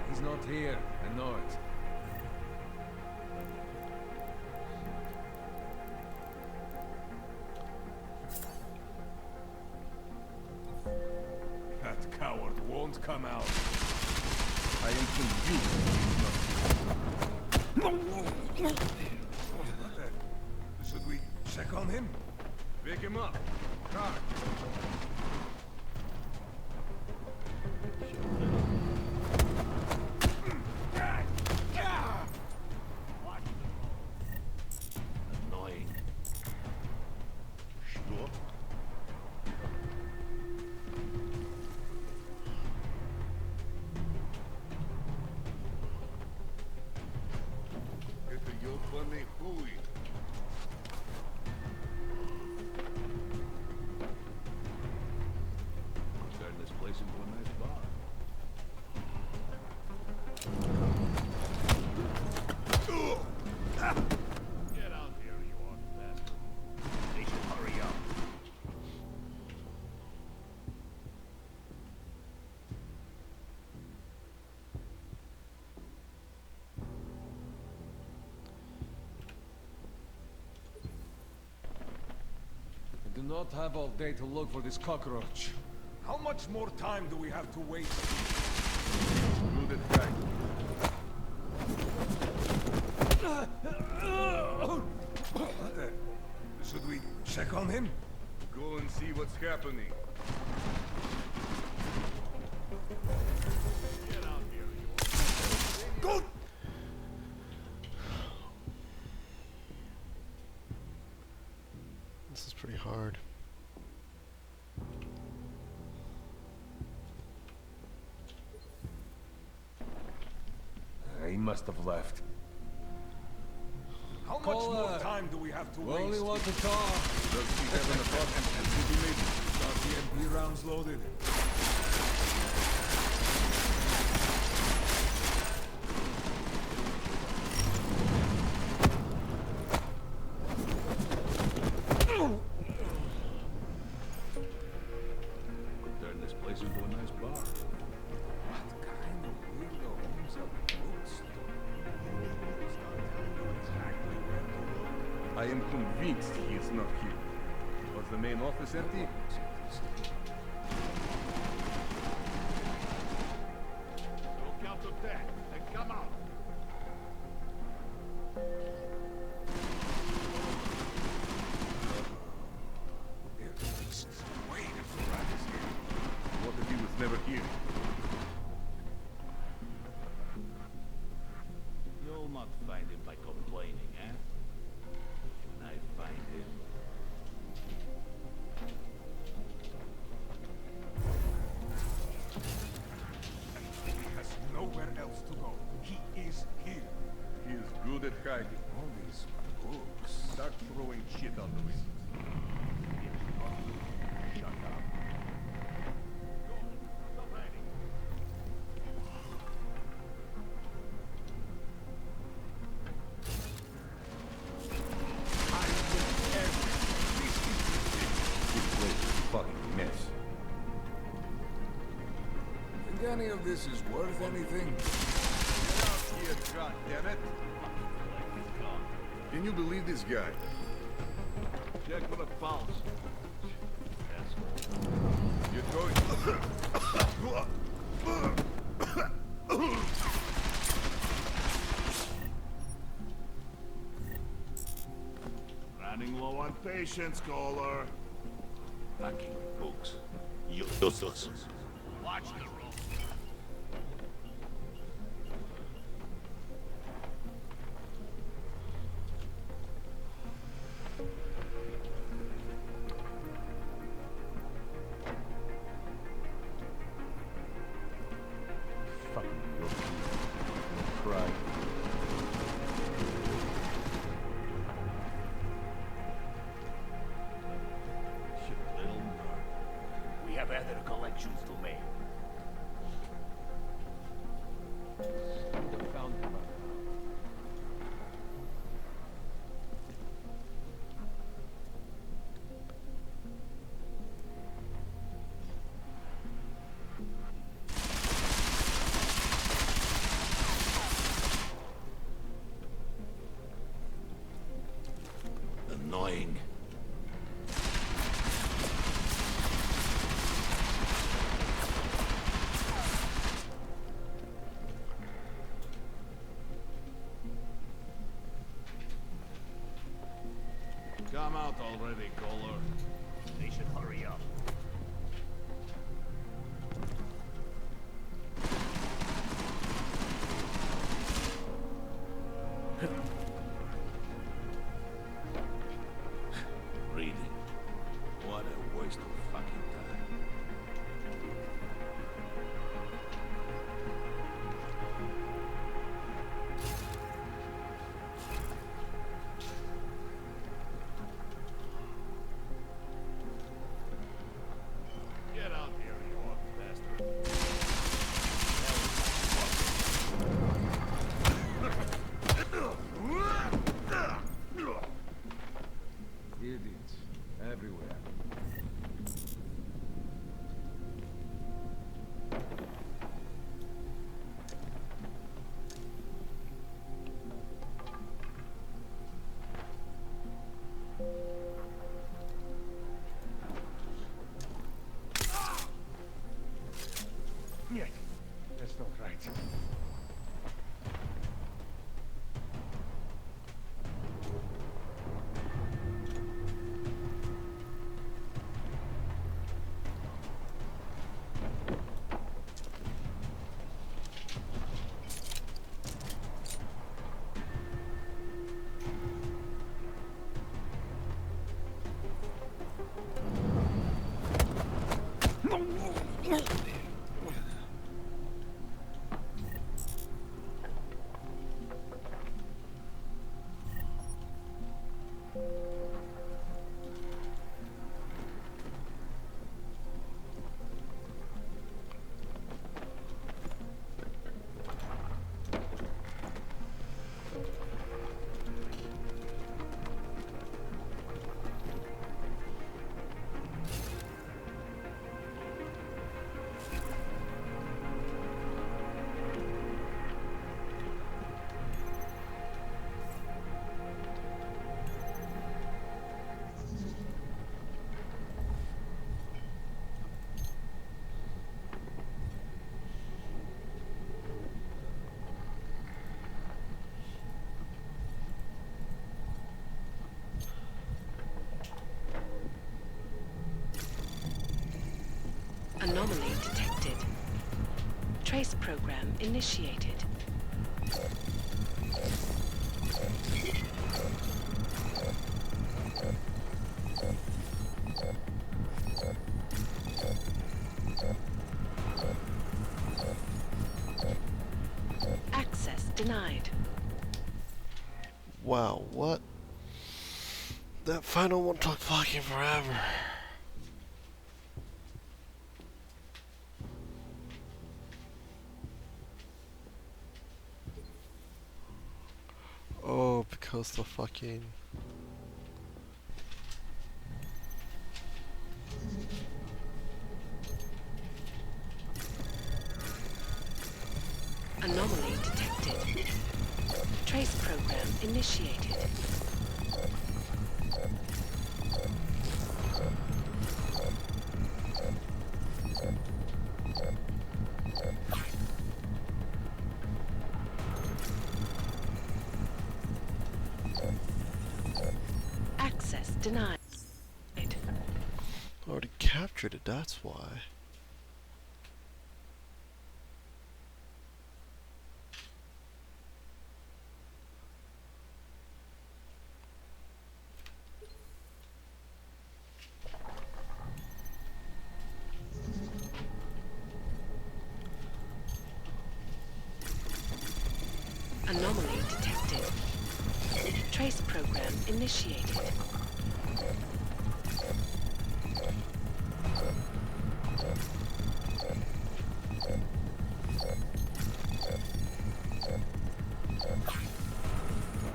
He's not here. I know it. That coward won't come out. I am convinced he's not here. Should we check on him? Pick him up. Car. Annoying. Что? Это ёбаный хуй. Turn this place into a nice bar. Get out here, you old bastard. They should hurry up. I do not have all day to look for this cockroach. How much more time do we have to wait? Good at hiding. Should we check on him? Go and see what's happening. Get out here, you Go! This is pretty hard. He must have left. How much Call, more time do we have to We waste? only want to talk. Does he have an apartment in the city, maybe? Got the MP rounds loaded. Could turn this place into a nice bar. What kind of weirdo owns a bookstore? Exactly where to look. I am convinced he is not here. Was the main office empty? Don't count to 10 and come out. There's way to is here. What if he was never here? You'll not find him by complaining, eh? When I find him. He has nowhere else to go. He is good at hiding. All these books. Start throwing shit out the window. Shut up. Stop hiding. This place is a fucking mess. Think any of this is worth anything? Get out here, goddammit! Can you believe this guy? Check for the pulse. You're going. Running low on patience, caller. Fucking books. Useless. Watch the road. Fucking books. Cry. You little nerd. We have other collections to make. Found him. Annoying. Come out already, caller. They should hurry up. Reading. What a waste of fucking time. Get out here, you old bastard. Idiots. Everywhere. Yeah, that's not right. Anomaly detected. Trace program initiated. Access denied. Wow, what? That final one took fucking forever. Oh, because the fucking... Anomaly detected. Trace program initiated. Access denied. Already captured it, that's why. Anomaly detected. Trace program initiated.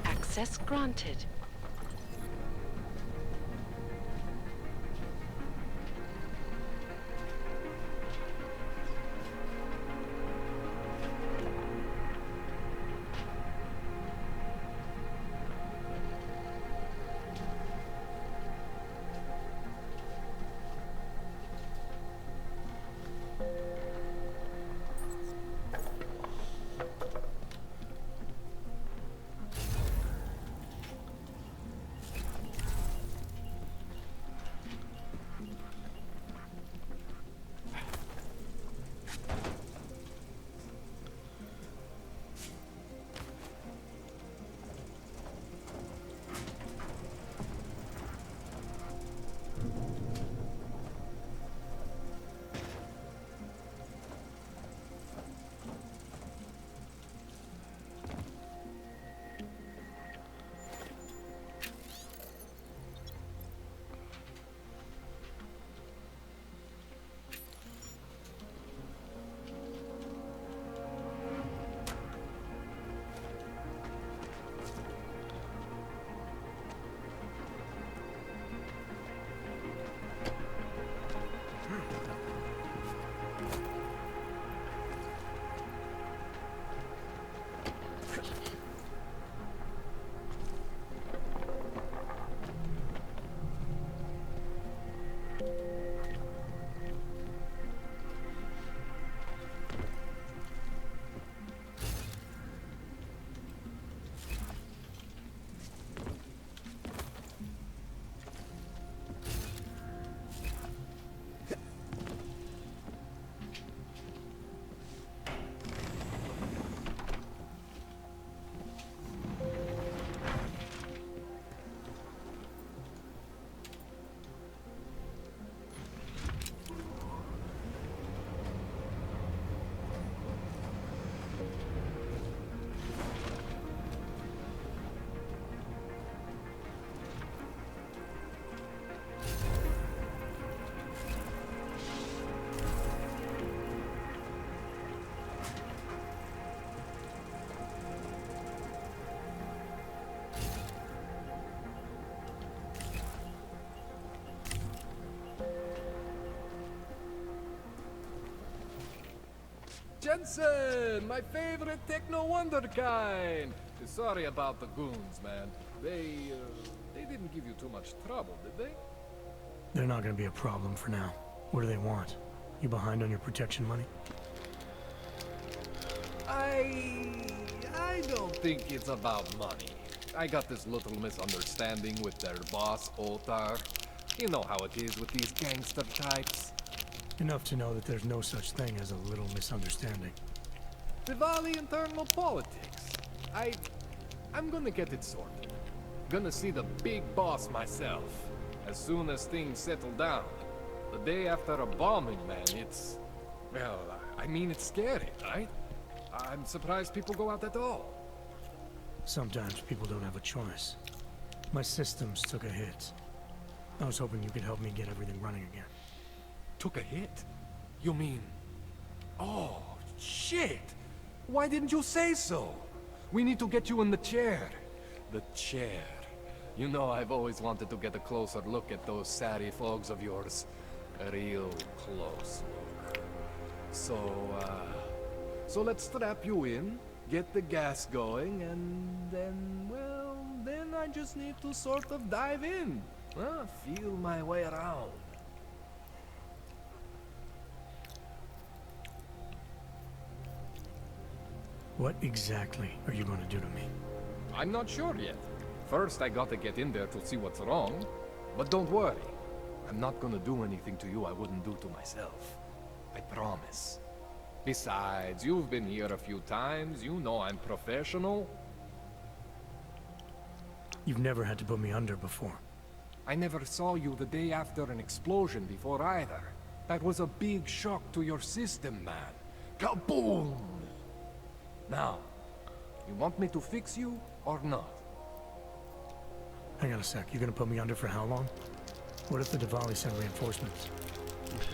Access granted. Jensen, my favorite techno wonderkind. Sorry about the goons, man. They didn't give you too much trouble, did they? They're not gonna be a problem for now. What do they want? You behind on your protection money? I don't think it's about money. I got this little misunderstanding with their boss, Otar. You know how it is with these gangster types. Enough to know that there's no such thing as a little misunderstanding. Diwali internal politics. I'm gonna get it sorted. Gonna see the big boss myself. As soon as things settle down. The day after a bombing, man, it's... Well, I mean, it's scary, right? I'm surprised people go out at all. Sometimes people don't have a choice. My systems took a hit. I was hoping you could help me get everything running again. Took a hit? You mean... Oh, shit! Why didn't you say so? We need to get you in the chair. The chair. You know, I've always wanted to get a closer look at those satty fogs of yours. A real close look. So let's strap you in, get the gas going, and then, well, then I just need to sort of dive in. Feel my way around. What exactly are you going to do to me? I'm not sure yet. First, I gotta get in there to see what's wrong. But don't worry. I'm not gonna do anything to you I wouldn't do to myself. I promise. Besides, you've been here a few times. You know I'm professional. You've never had to put me under before. I never saw you the day after an explosion before either. That was a big shock to your system, man. Kaboom! Now, you want me to fix you or not? Hang on a sec. You're gonna put me under for how long? What if the Diwali send reinforcements?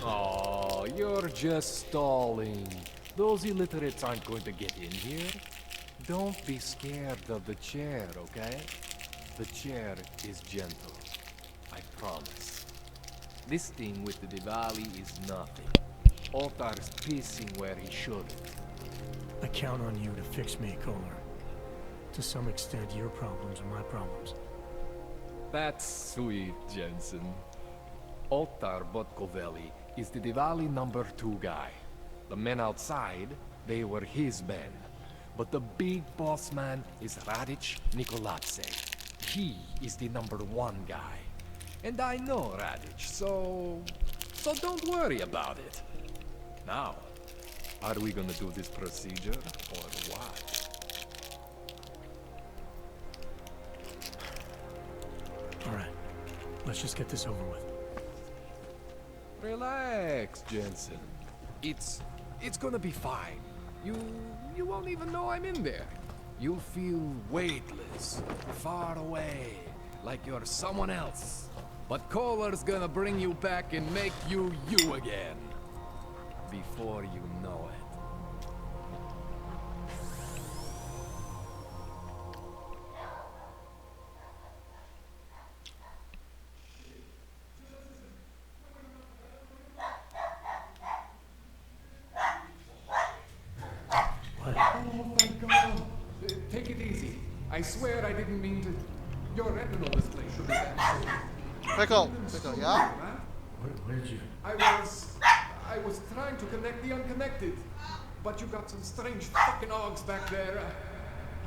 Oh, you're just stalling. Those illiterates aren't going to get in here. Don't be scared of the chair, okay? The chair is gentle. I promise. This thing with the Diwali is nothing. Ottar's pissing where he shouldn't. I count on you to fix me, Kohler. To some extent, your problems are my problems. That's sweet, Jensen. Ottar Botkovelli is the Diwali #2 guy. The men outside, they were his men. But the big boss man is Radic Nikoladze. He is the #1 guy. And I know Radic, so don't worry about it. Now, are we gonna do this procedure, or what? Alright, let's just get this over with. Relax, Jensen. It's gonna be fine. You won't even know I'm in there. You'll feel weightless, far away, like you're someone else. But Kohler's gonna bring you back and make you you again. Before you know it. Oh, thank God. Take it easy. I swear I didn't mean to. Your retinal display should be that. Pickle, yeah? Where did you? I was trying to connect the unconnected, but you got some strange fucking ogs back there.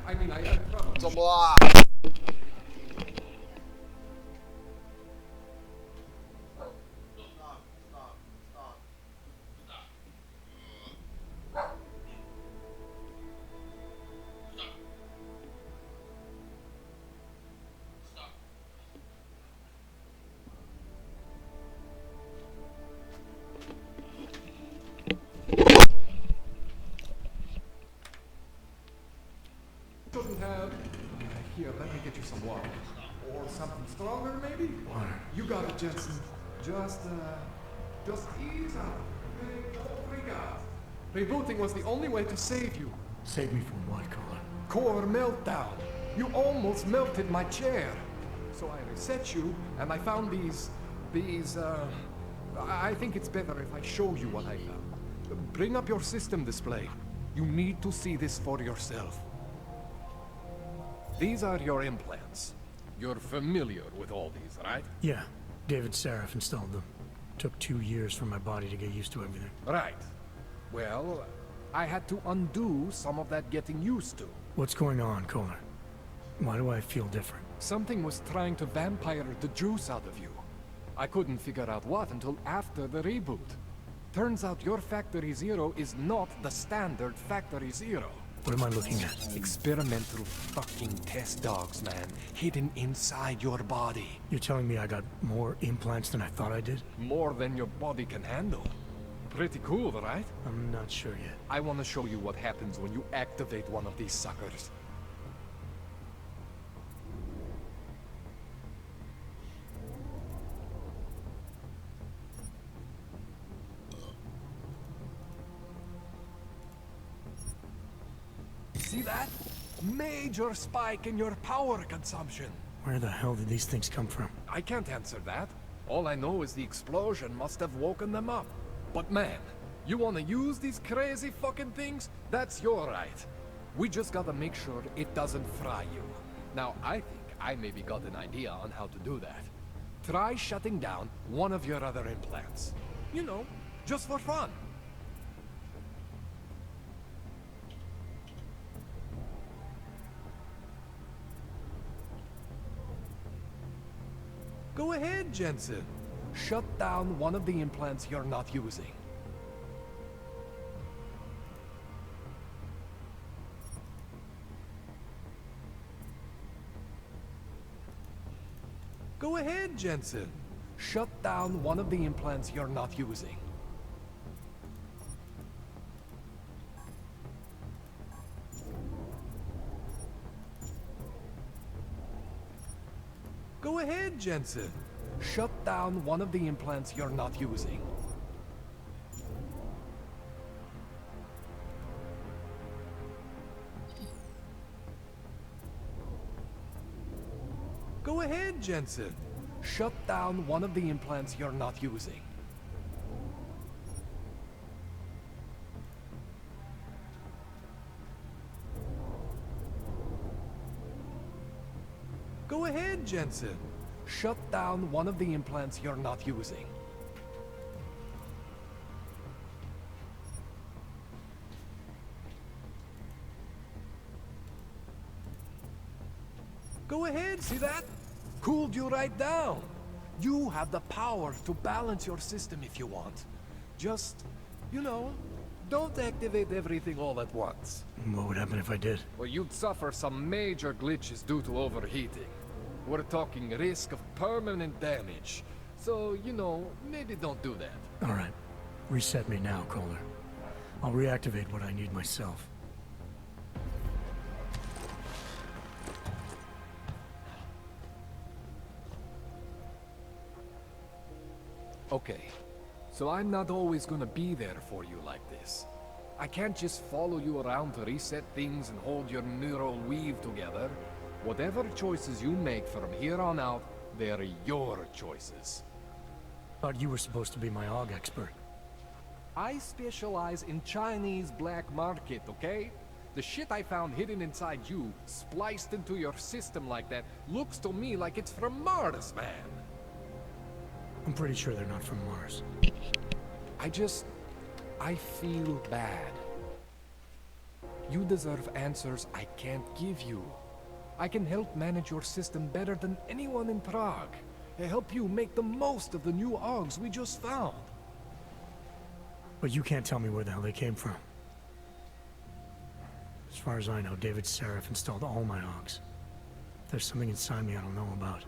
I mean, I had problems. Some blah. Shouldn't have. Here, let me get you some water. Or something stronger, maybe? Water. You got it, Jensen. Just ease up. Don't freak out. Rebooting was the only way to save you. Save me from what, Kohler? Core meltdown. You almost melted my chair. So I reset you, and I found these, I think it's better if I show you what I found. Bring up your system display. You need to see this for yourself. These are your implants. You're familiar with all these, right? Yeah, David Sarif installed them. Took 2 years for my body to get used to everything. Right. Well, I had to undo some of that getting used to. What's going on, Kohler? Why do I feel different? Something was trying to vampire the juice out of you. I couldn't figure out what until after the reboot. Turns out your Factory Zero is not the standard Factory Zero. What am I looking at? Experimental fucking test dogs, man. Hidden inside your body. You're telling me I got more implants than I thought I did? More than your body can handle. Pretty cool, right? I'm not sure yet. I want to show you what happens when you activate one of these suckers. See that? Major spike in your power consumption. Where the hell did these things come from? I can't answer that. All I know is the explosion must have woken them up. But man, you wanna use these crazy fucking things? That's your right. We just gotta make sure it doesn't fry you. Now, I think I maybe got an idea on how to do that. Try shutting down one of your other implants. You know, just for fun. Go ahead, Jensen. Shut down one of the implants you're not using. Go ahead, Jensen. Shut down one of the implants you're not using. Go ahead, Jensen. Shut down one of the implants you're not using. Go ahead, Jensen. Shut down one of the implants you're not using. Go ahead, Jensen. Shut down one of the implants you're not using. Go ahead, see that? Cooled you right down. You have the power to balance your system if you want. Just, you know, don't activate everything all at once. What would happen if I did? Well, you'd suffer some major glitches due to overheating. We're talking risk of permanent damage. So, you know, maybe don't do that. All right. Reset me now, Calder. I'll reactivate what I need myself. Okay, so I'm not always gonna be there for you like this. I can't just follow you around to reset things and hold your neural weave together. Whatever choices you make from here on out, they're your choices. Thought you were supposed to be my AUG expert. I specialize in Chinese black market, okay? The shit I found hidden inside you, spliced into your system like that, looks to me like it's from Mars, man. I'm pretty sure they're not from Mars. I feel bad. You deserve answers I can't give you. I can help manage your system better than anyone in Prague. I help you make the most of the new AUGs we just found. But you can't tell me where the hell they came from. As far as I know, David Seraph installed all my AUGs. If there's something inside me I don't know about,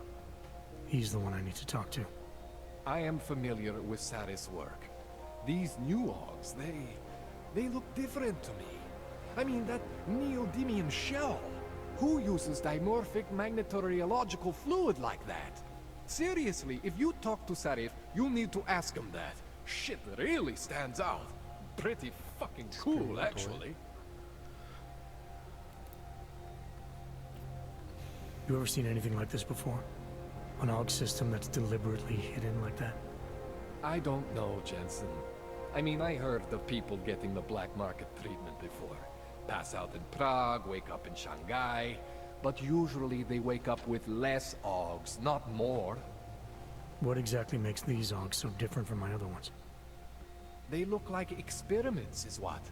he's the one I need to talk to. I am familiar with Sarah's work. These new AUGs, they look different to me. I mean, that neodymium shell. Who uses dimorphic magnetorheological fluid like that? Seriously, if you talk to Sarif, you need to ask him that. Shit really stands out. Pretty fucking cool, actually. You ever seen anything like this before? An AUG system that's deliberately hidden like that? I don't know, Jensen. I mean, I heard of people getting the black market treatment before. Pass out in Prague, wake up in Shanghai. But usually they wake up with less AUGs, not more. What exactly makes these AUGs so different from my other ones? They look like experiments, is what.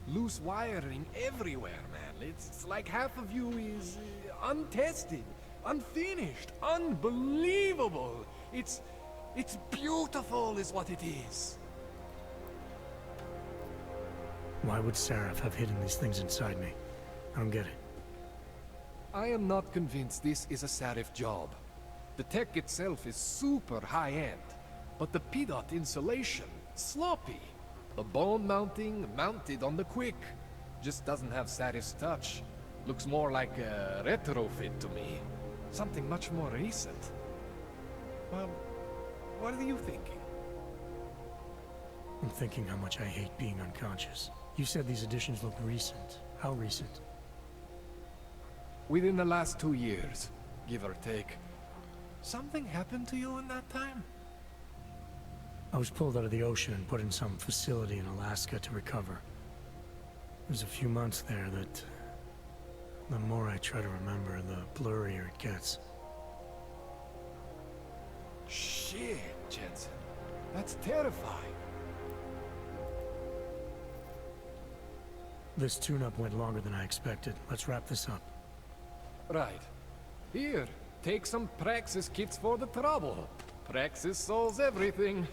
Loose wiring everywhere, man. It's like half of you is untested, unfinished, unbelievable. It's beautiful is what it is. Why would Seraph have hidden these things inside me? I don't get it. I am not convinced this is a Sarif job. The tech itself is super high-end, but the PDOT insulation, sloppy. The bone mounting, mounted on the quick. Just doesn't have Sarif's touch. Looks more like a retrofit to me. Something much more recent. Well, what are you thinking? I'm thinking how much I hate being unconscious. You said these additions look recent. How recent? Within the last 2 years, give or take. Something happened to you in that time? I was pulled out of the ocean and put in some facility in Alaska to recover. There's a few months there that... the more I try to remember, the blurrier it gets. Shit, Jensen. That's terrifying. This tune-up went longer than I expected. Let's wrap this up. Right. Here, take some Praxis kits for the trouble. Praxis solves everything.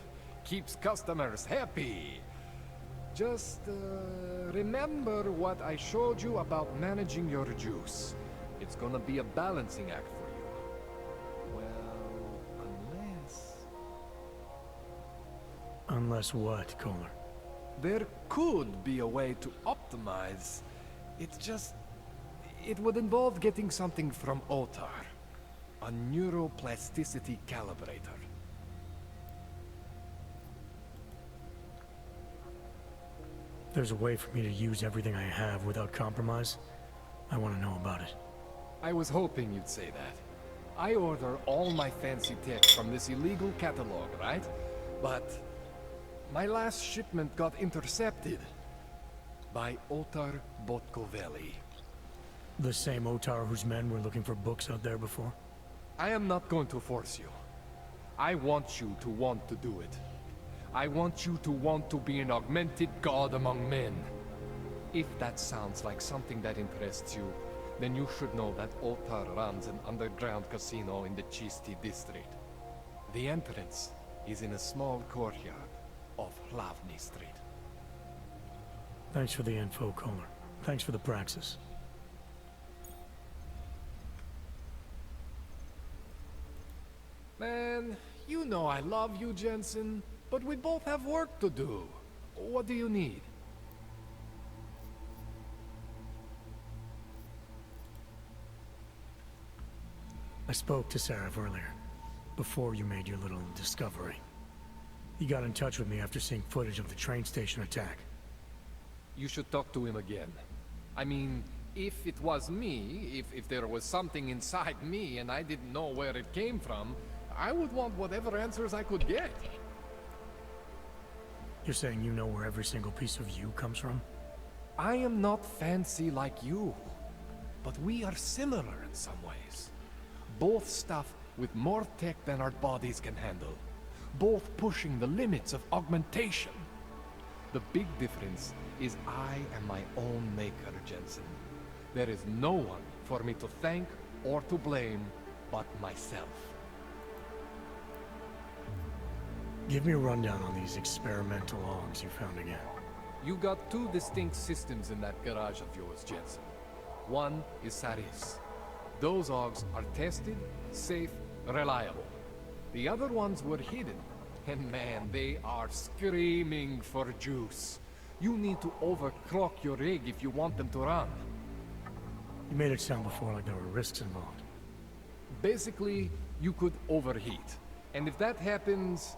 Keeps customers happy. Just, remember what I showed you about managing your juice. It's gonna be a balancing act for you. Well, unless... Unless what, Kohler? There could be a way to optimize. It's just... it would involve getting something from Otar. A neuroplasticity calibrator. There's a way for me to use everything I have without compromise. I want to know about it. I was hoping you'd say that. I order all my fancy tech from this illegal catalog, right? But my last shipment got intercepted by Otar Botkoveli. The same Otar whose men were looking for books out there before? I am not going to force you. I want you to want to do it. I want you to want to be an augmented god among men. If that sounds like something that interests you, then you should know that Otar runs an underground casino in the Chisti district. The entrance is in a small courtyard off Hlavny Street. Thanks for the info, Kohler. Thanks for the praxis. Man, you know I love you, Jensen, but we both have work to do. What do you need? I spoke to Sarif earlier, before you made your little discovery. He got in touch with me after seeing footage of the train station attack. You should talk to him again. I mean, if it was me, if there was something inside me and I didn't know where it came from, I would want whatever answers I could get. You're saying you know where every single piece of you comes from? I am not fancy like you, but we are similar in some ways. Both stuff with more tech than our bodies can handle. Both pushing the limits of augmentation. The big difference is I am my own maker, Jensen. There is no one for me to thank or to blame but myself. Give me a rundown on these experimental logs you found again. You got two distinct systems in that garage of yours, Jensen. One is Sarif's. Those logs are tested, safe, reliable. The other ones were hidden. And man, they are screaming for juice. You need to overclock your rig if you want them to run. You made it sound before like there were risks involved. Basically, you could overheat. And if that happens,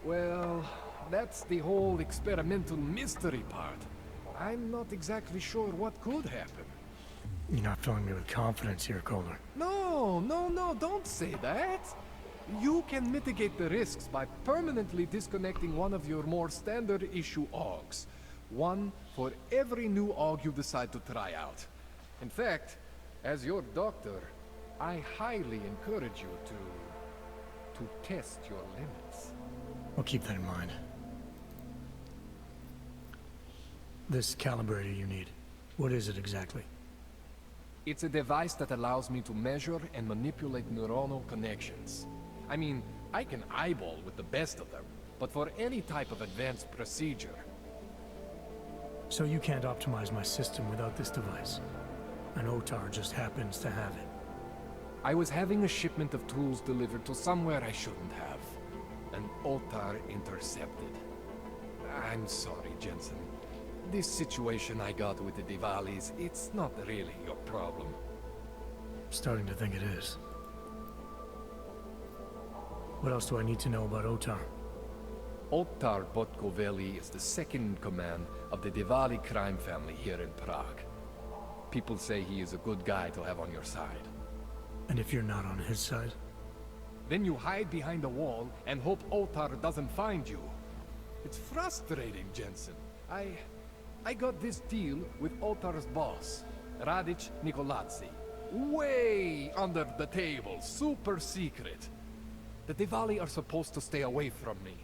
well, that's the whole experimental mystery part. I'm not exactly sure what could happen. You're not filling me with confidence here, Kohler. No, don't say that. You can mitigate the risks by permanently disconnecting one of your more standard issue augs. One for every new aug you decide to try out. In fact, as your doctor, I highly encourage you to test your limits. I'll keep that in mind. This calibrator you need, what is it exactly? It's a device that allows me to measure and manipulate neuronal connections. I mean, I can eyeball with the best of them, but for any type of advanced procedure... So you can't optimize my system without this device? An Otar just happens to have it. I was having a shipment of tools delivered to somewhere I shouldn't have. An Otar intercepted. I'm sorry, Jensen. This situation I got with the Diwalis, it's not really your problem. Starting to think it is. What else do I need to know about Otar? Otar Botkoveli is the second in command of the Diwali crime family here in Prague. People say he is a good guy to have on your side. And if you're not on his side? Then you hide behind a wall and hope Otar doesn't find you. It's frustrating, Jensen. I got this deal with Otar's boss, Radic Nikoladze. Way under the table, super secret. The Diwali are supposed to stay away from me.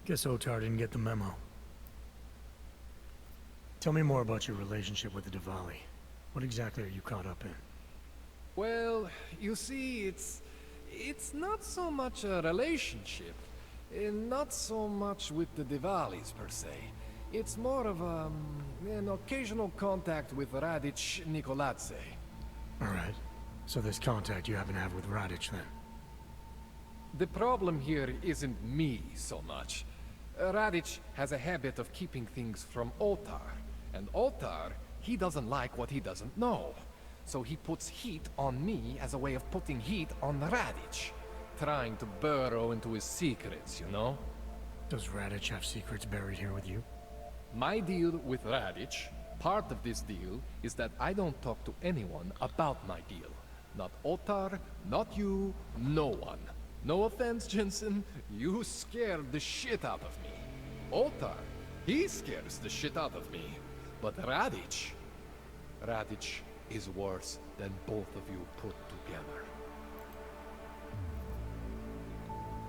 Guess Otar didn't get the memo. Tell me more about your relationship with the Diwali. What exactly are you caught up in? Well, you see, it's not so much a relationship. Not so much with the Diwalis, per se. It's more of an occasional contact with Radic Nikoladze. Alright. So this contact you happen to have with Radic, then? The problem here isn't me so much. Radic has a habit of keeping things from Otar. And Otar, he doesn't like what he doesn't know. So he puts heat on me as a way of putting heat on Radic. Trying to burrow into his secrets, you know? Does Radic have secrets buried here with you? My deal with Radic, part of this deal, is that I don't talk to anyone about my deal. Not Otar, not you, no one. No offense, Jensen, you scared the shit out of me. Otar, he scares the shit out of me. But Radic is worse than both of you put together.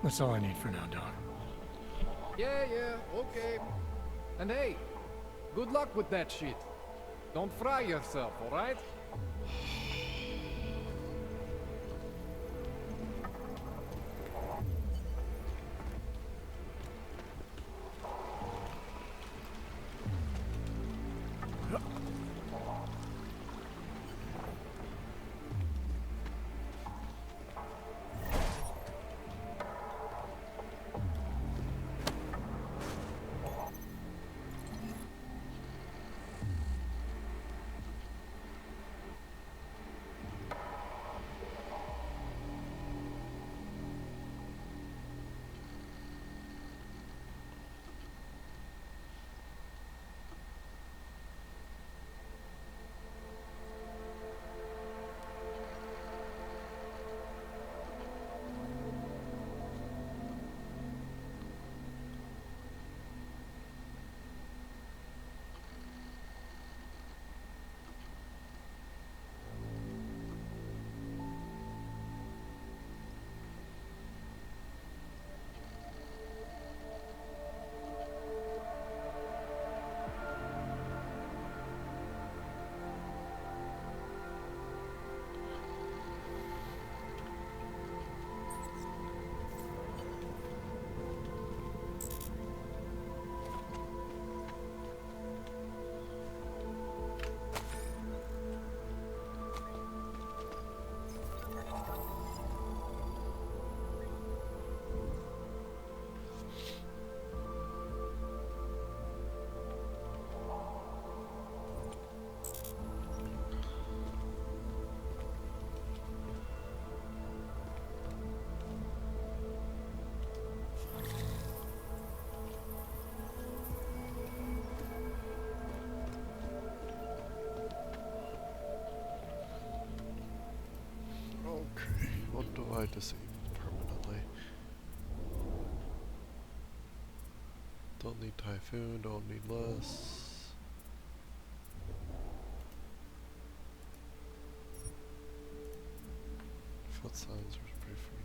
That's all I need for now, Doc. Yeah, okay. And hey, good luck with that shit. Don't fry yourself, alright? Okay, what do I disable permanently? Don't need Typhoon, don't need less. Foot signs are pretty free.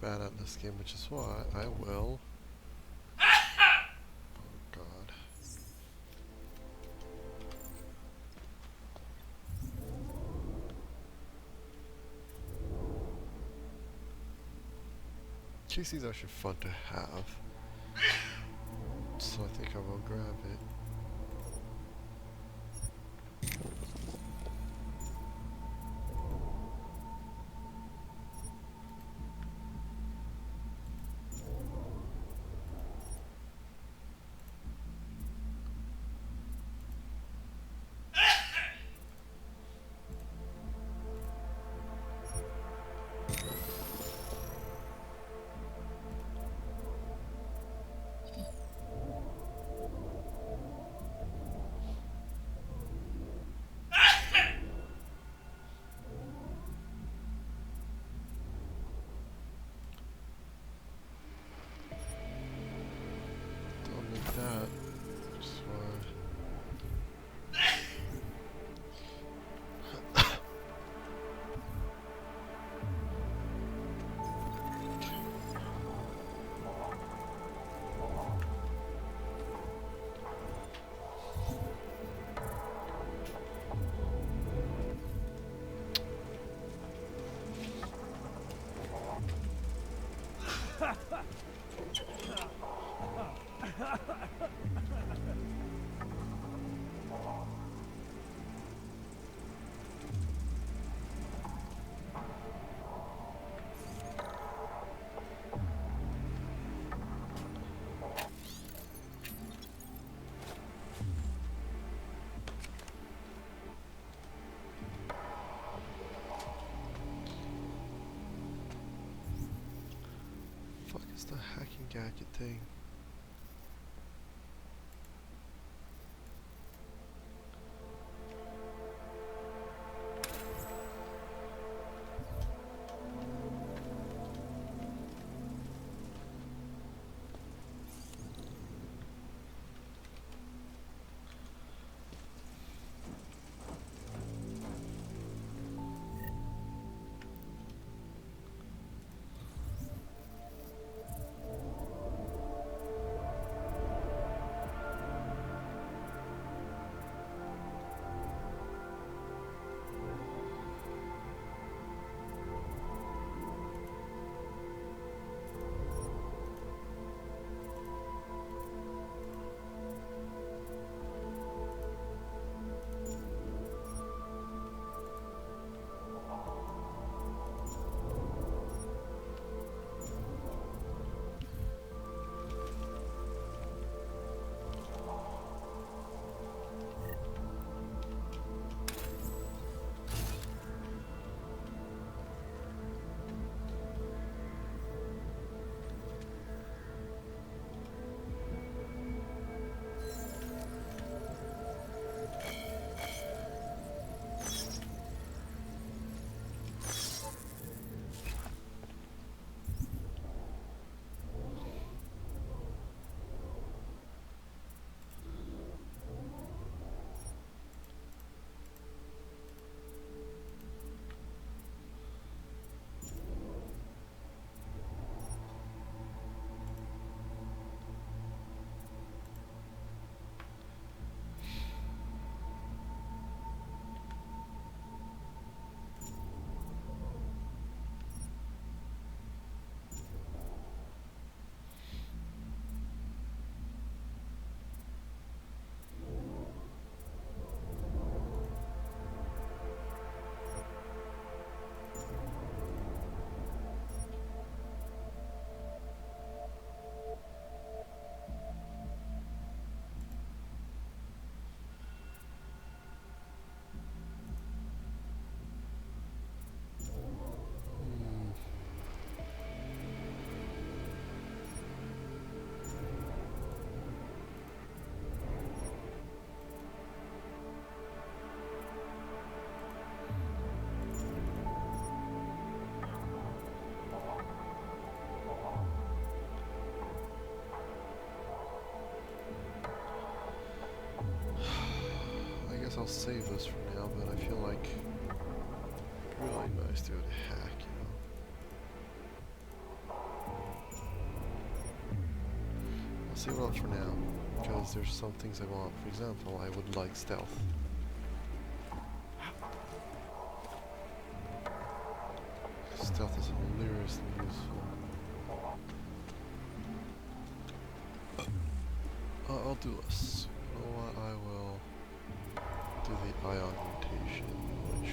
bad at this game, which is why I will. Oh God. Casey's actually fun to have, so I think I will grab it. Don't need that. Just want. Fuck is the hacking gadget thing? I'll save this for now, but I feel like really nice to hack, you know. see what else for now, because there's some things I want. For example, I would like stealth. Stealth is hilariously useful. I'll do this. You know what? I will do the ion mutation, which...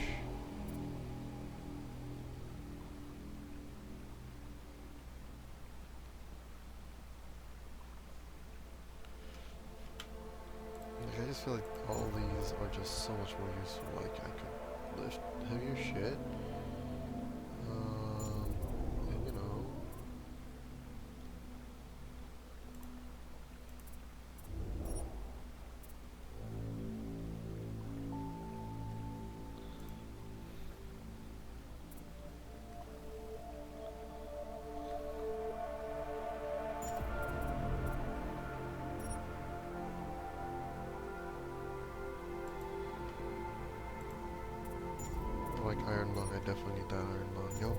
Like, I just feel like all these are just so much more useful. Like, I could lift heavier shit. And you know... like iron lung, I definitely need that iron lung. Yo.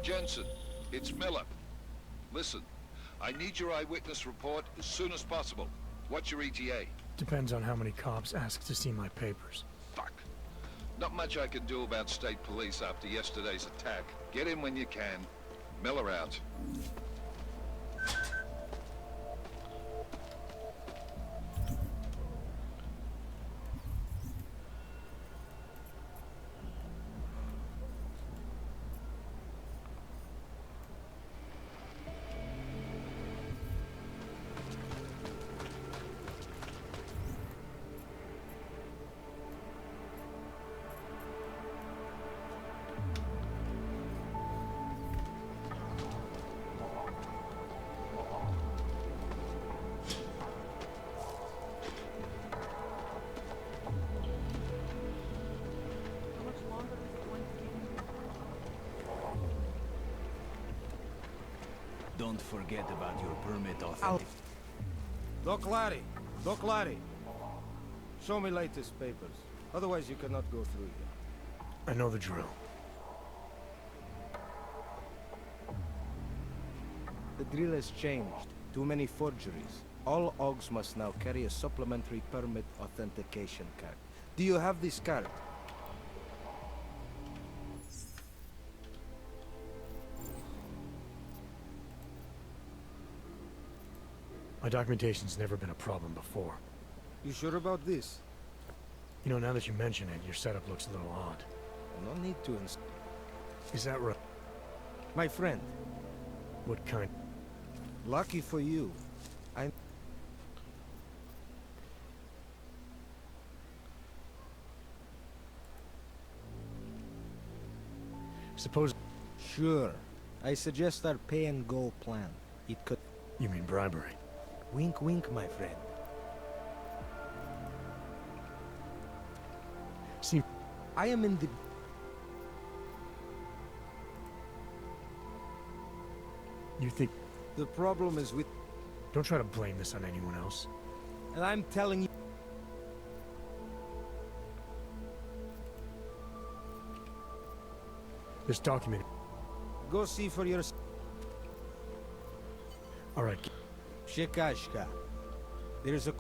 Jensen, it's Miller. Listen, I need your eyewitness report as soon as possible. What's your ETA? Depends on how many cops ask to see my papers. Fuck. Not much I can do about state police after yesterday's attack. Get in when you can. Miller out. Don't forget about your permit authentic. Doc Larry. Show me latest papers. Otherwise you cannot go through here. I know the drill. The drill has changed. Too many forgeries. All OGs must now carry a supplementary permit authentication card. Do you have this card? My documentation's never been a problem before. You sure about this? You know, now that you mention it, your setup looks a little odd. No need to Is that right? My friend. What kind? Lucky for you. Suppose... Sure. I suggest our pay-and-go plan. It could... You mean bribery? Wink, wink, my friend. See... I am in the... You think... The problem is with... Don't try to blame this on anyone else. And I'm telling you... This document... Go see for yourself. Alright. Shikashka. There's a...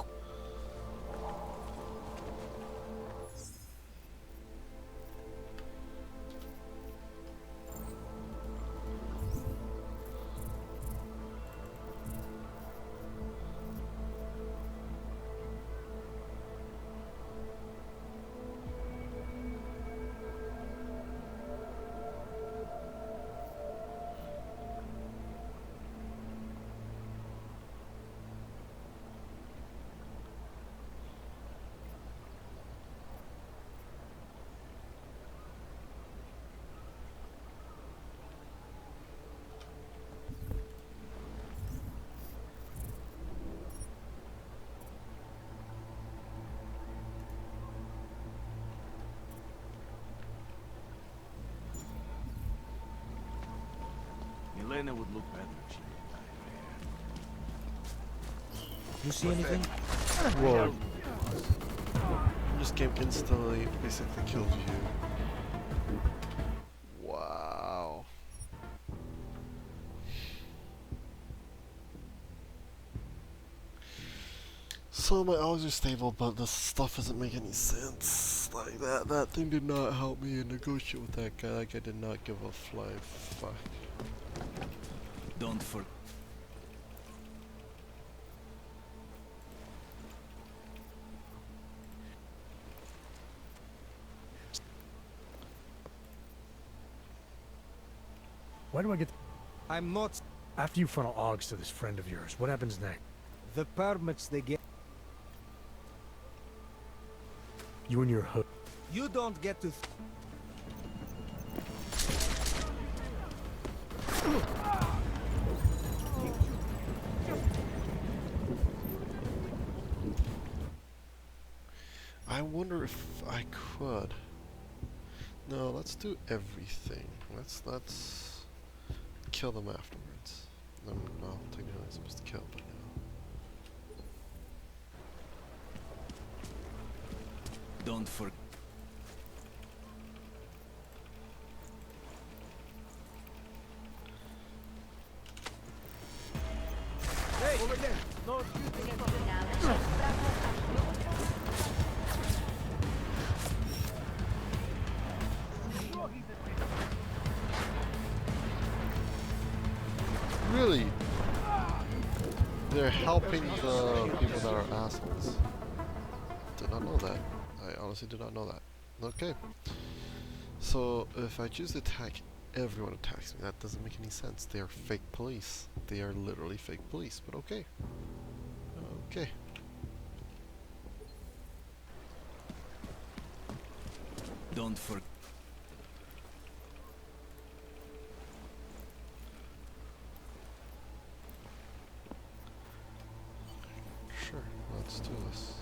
Elena would look better if she didn't die fair. You see anything? Whoa. This game instantly basically kills you. Wow. So my odds are stable, but this stuff doesn't make any sense. Like that thing did not help me negotiate with that guy. That guy did not give a flying fuck. Don't forget. Why do I get... I'm not... After you funnel Augs to this friend of yours, what happens next? The permits they get... You and your hood. You don't get to... I wonder if I could. No, let's do everything. Let's kill them afterwards. No, technically I'm supposed to kill, but no. Don't forget. Hey, over there! No, Really? They're helping the people that are assholes. Did not know that. I honestly did not know that. Okay. So if I choose to attack, everyone attacks me. That doesn't make any sense. They are fake police. They are literally fake police, but okay. Okay. Don't forget. Sure, let's do this.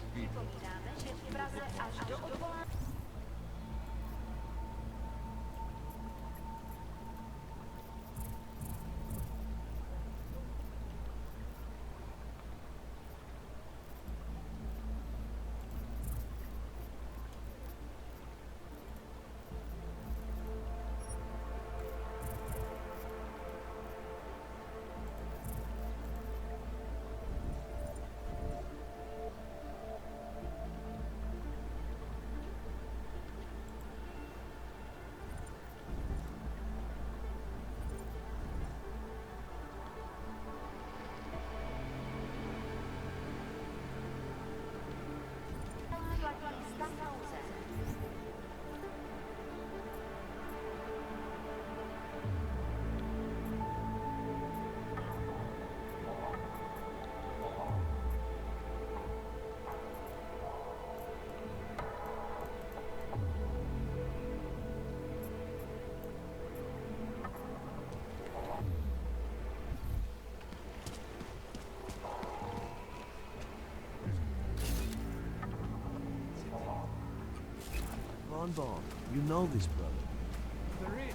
Bon, you know this, brother. The rich.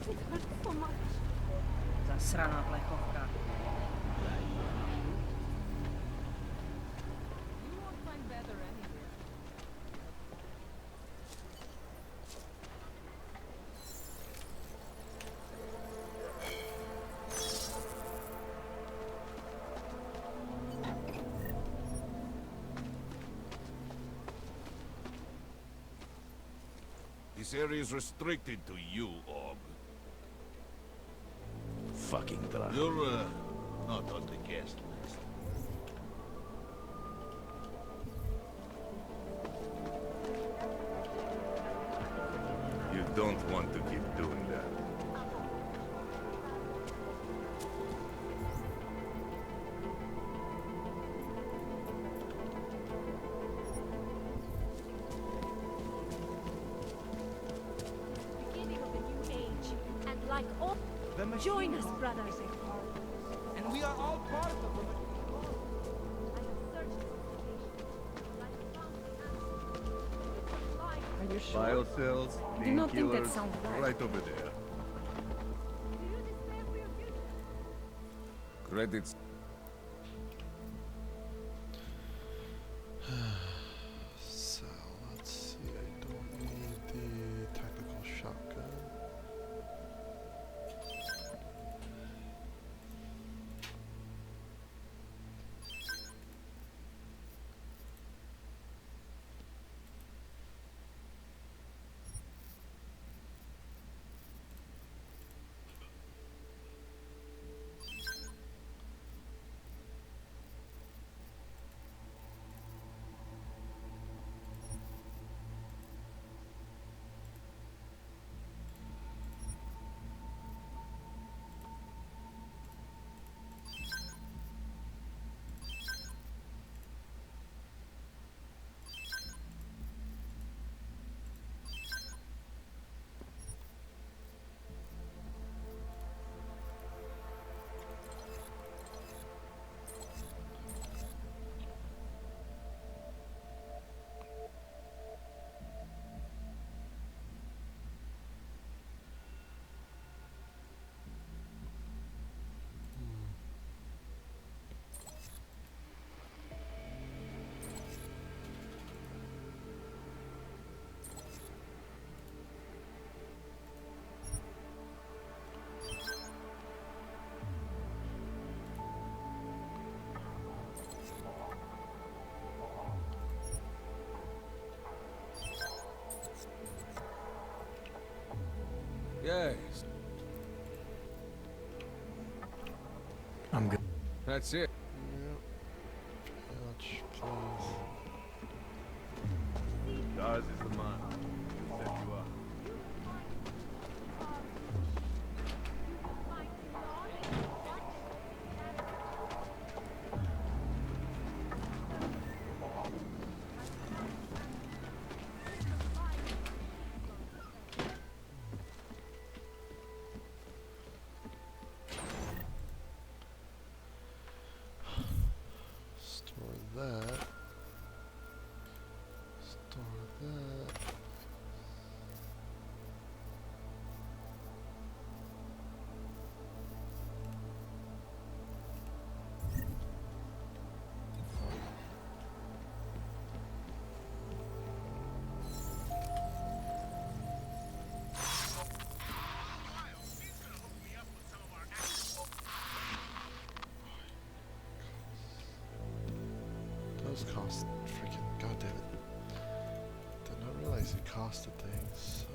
It hurts so much. Zasraná plechovka. You won't find better anywhere. This area is restricted to you, Orb. Fucking drunk. You're, not on the guest list. You don't want to keep doing that. Beginning of a new age, and like all, join us, brothers. And we are all part of the... I have searched sure. Biocells, I do not think that painkillers, sounds right. right over there. Credits. So let's see. I don't need the tactical shotgun. Yes. I'm good. That's it. Much, please. Ours is the man. He'll set you up. Store that. Store that. Those cost freaking goddamn it. Did not realize it costed things.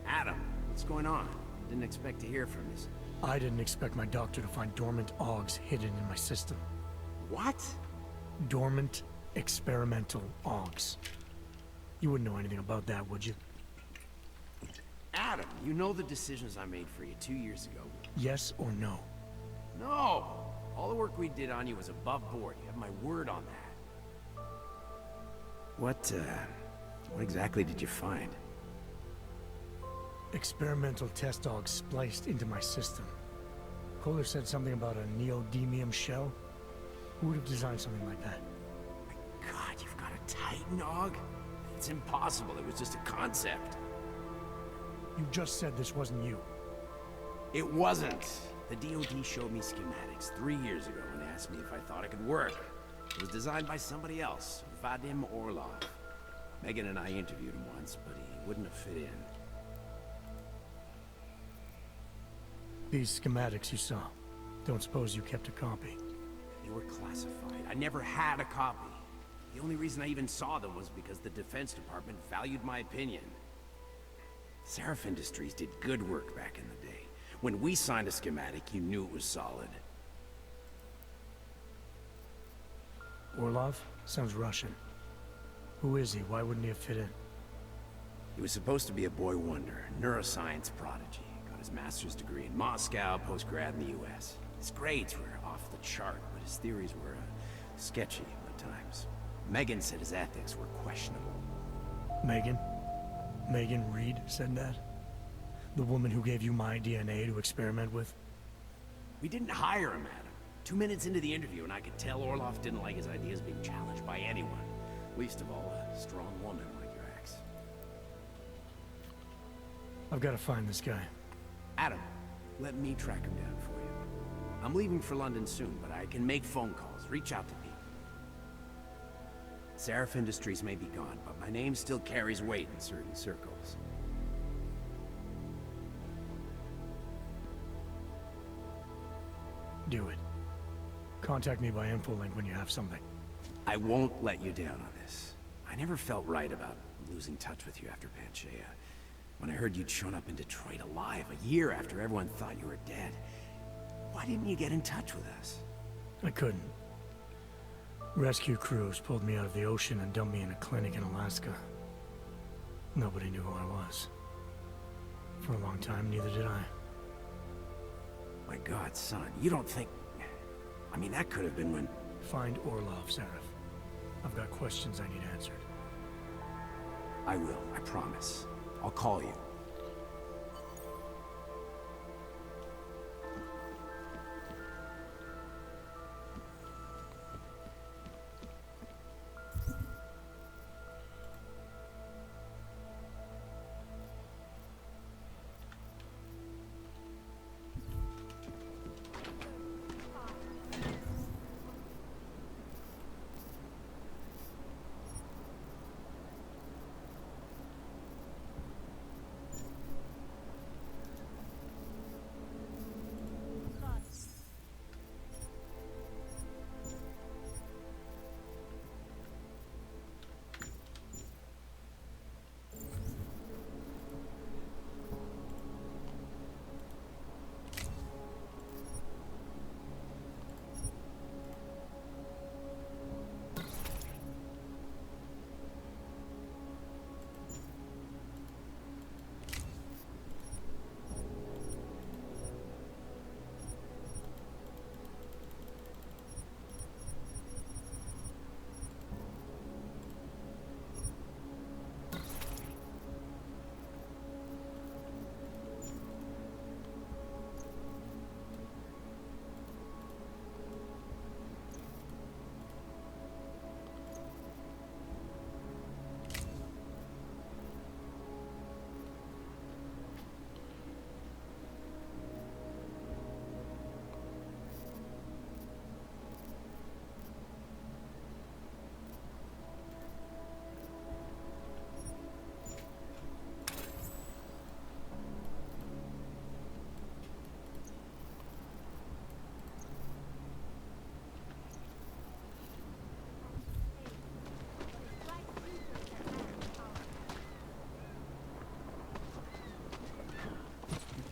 Adam, what's going on? Didn't expect to hear from you. I didn't expect my doctor to find dormant augs hidden in my system. What? Dormant experimental augs. You wouldn't know anything about that, would you? Adam, you know the decisions I made for you 2 years ago. Yes or no? No! All the work we did on you was above board. You have my word on that. What exactly did you find? Experimental test augs spliced into my system. Kohler said something about a neodymium shell. Who would have designed something like that? God, you've got a Titan aug? It's impossible. It was just a concept. You just said this wasn't you. It wasn't. The DoD showed me schematics 3 years ago and asked me if I thought it could work. It was designed by somebody else, Vadim Orlov. Megan and I interviewed him once, but he wouldn't have fit in. These schematics you saw. Don't suppose you kept a copy? They were classified. I never had a copy. The only reason I even saw them was because the Defense Department valued my opinion. Seraph Industries did good work back in the day. When we signed a schematic, you knew it was solid. Orlov? Sounds Russian. Who is he? Why wouldn't he have fit in? He was supposed to be a boy wonder, neuroscience prodigy. Got his master's degree in Moscow, post-grad in the US. His grades were off the chart, but his theories were sketchy at times. Megan said his ethics were questionable. Megan? Megan Reed said that? The woman who gave you my DNA to experiment with? We didn't hire him, Adam. 2 minutes into the interview, and I could tell Orloff didn't like his ideas being challenged by anyone. Least of all, a strong woman like your ex. I've got to find this guy. Adam, let me track him down for you. I'm leaving for London soon, but I can make phone calls, reach out to people. Seraph Industries may be gone, but my name still carries weight in certain circles. Do it. Contact me by infolink when you have something. I won't let you down on this. I never felt right about losing touch with you after Panchaea. When I heard you'd shown up in Detroit alive a year after everyone thought you were dead. Why didn't you get in touch with us? I couldn't. Rescue crews pulled me out of the ocean and dumped me in a clinic in Alaska. Nobody knew who I was. For a long time, neither did I. My God, son, you don't think... I mean, that could have been when... Find Orlov, Seraph. I've got questions I need answered. I will, I promise. I'll call you.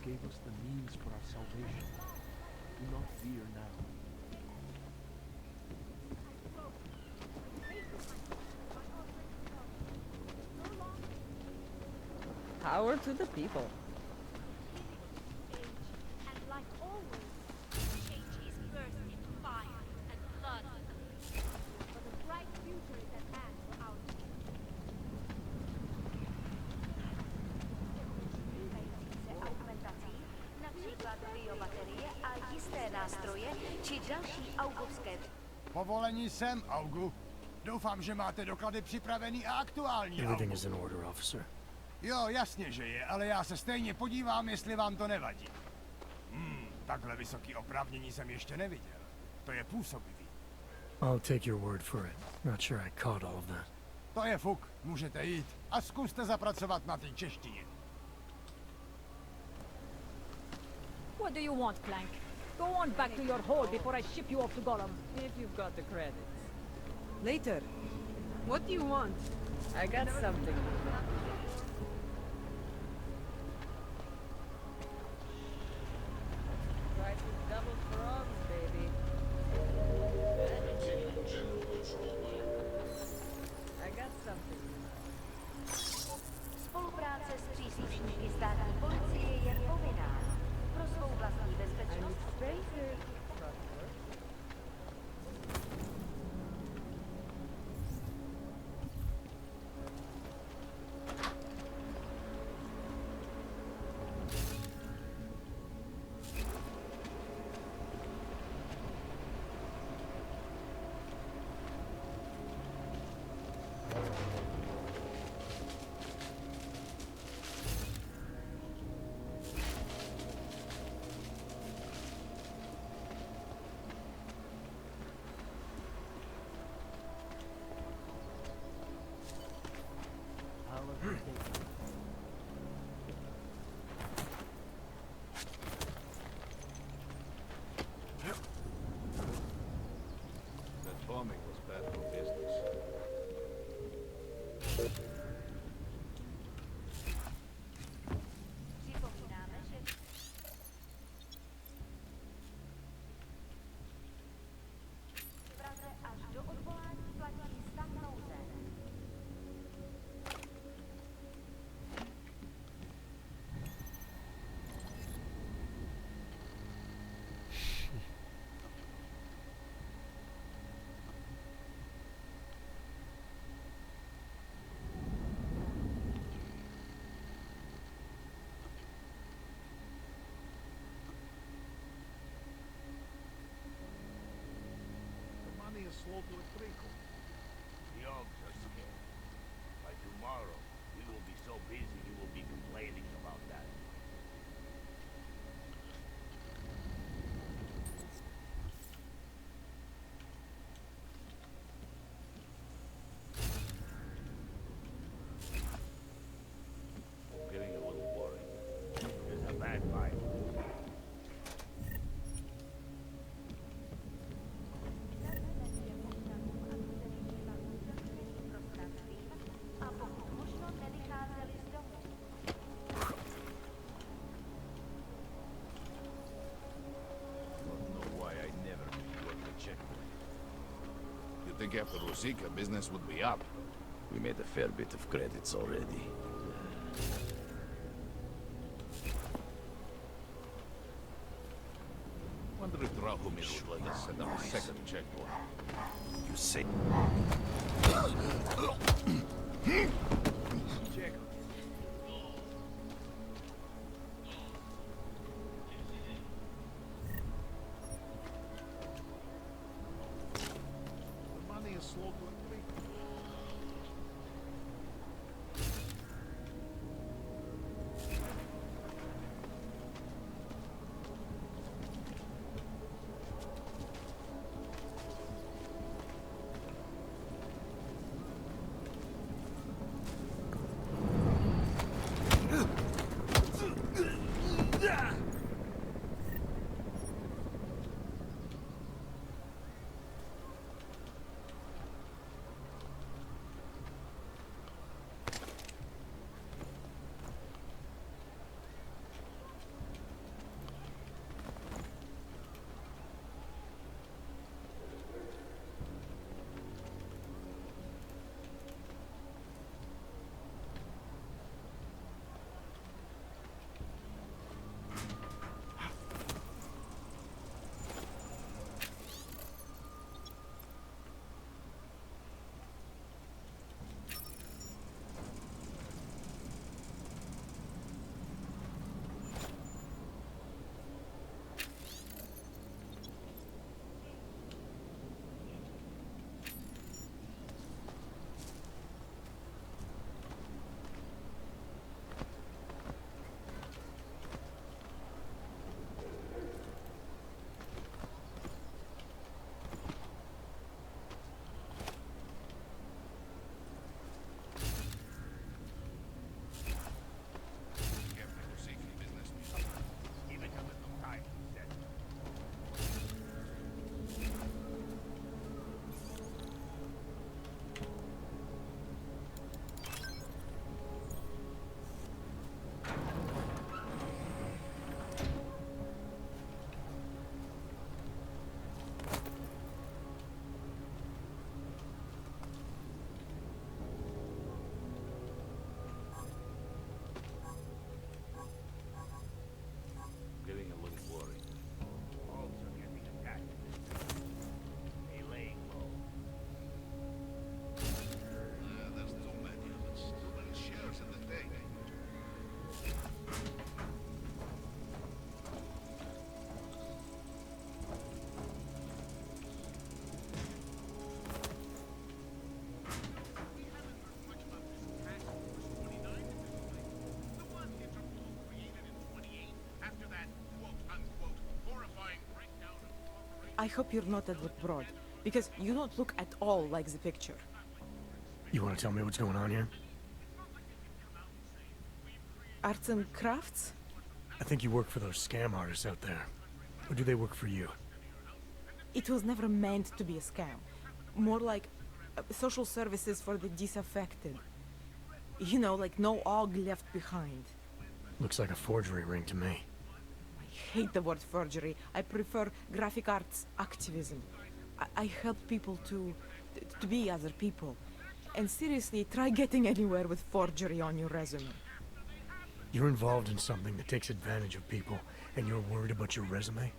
Gave us the means for our salvation. Do not fear now. Power to the people. And like always, change is first in fire and blood. But a bright future is at hand for our například biobaterie a jisté nástroje či další augovské. Povolení sem, Augu. Doufám, že máte doklady připravený a aktuální. Everything is in order, officer. Jo, jasně, že je, ale já se stejně podívám, jestli vám to nevadí. Takhle vysoký oprávnění jsem ještě neviděl. To je působivý. I'll take your word for it. Not sure I caught all of that. To je fuk, můžete jít a zkuste zapracovat na té češtině. What do you want, Clank? Go on back to your hole before I ship you off to Gollum. If you've got the credits. Later. What do you want? I got something. Price is double frogs, baby. I got something. Spolupráce s příslušníky státní policie je povinná. Pro svou vlastní bezpečnost. bombing was bad for business. Připomínáme, že v Praze až do odvolání platí stav nouze. The money is slow to trickle. The Ogs are scared. By tomorrow, we will be so busy you will be complaining about that. Getting a little worried. There's a bad vibe. A pokud možno nevycházeli z domu. Don't know why I never worked the checkpoint. You think after Rosika, business would be up? We made a fair bit of credits already. Wonder if Drahomir would let us set up a second checkpoint. You say... Check. The money is slow to trickle. I hope you're not Edward Broad, because you don't look at all like the picture. You want to tell me what's going on here? Arts and crafts? I think you work for those scam artists out there. Or do they work for you? It was never meant to be a scam. more like social services for the disaffected. You know, like no og left behind. Looks like a forgery ring to me. I hate the word forgery. I prefer graphic arts activism. I help people to be other people. And seriously, try getting anywhere with forgery on your resume. You're involved in something that takes advantage of people, and you're worried about your resume?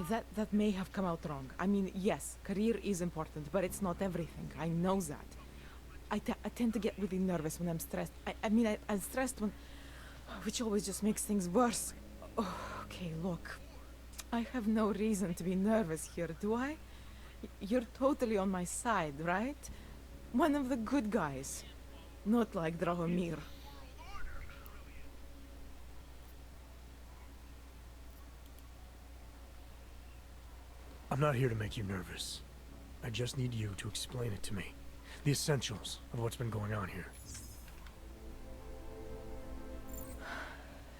That may have come out wrong. I mean, yes, career is important, but it's not everything. I know that. I tend to get really nervous when I'm stressed. I'm stressed when... which always just makes things worse. Oh, okay, look. I have no reason to be nervous here, do I? You're totally on my side, right? One of the good guys. Not like Drahomir. I'm not here to make you nervous. I just need you to explain it to me. The essentials of what's been going on here.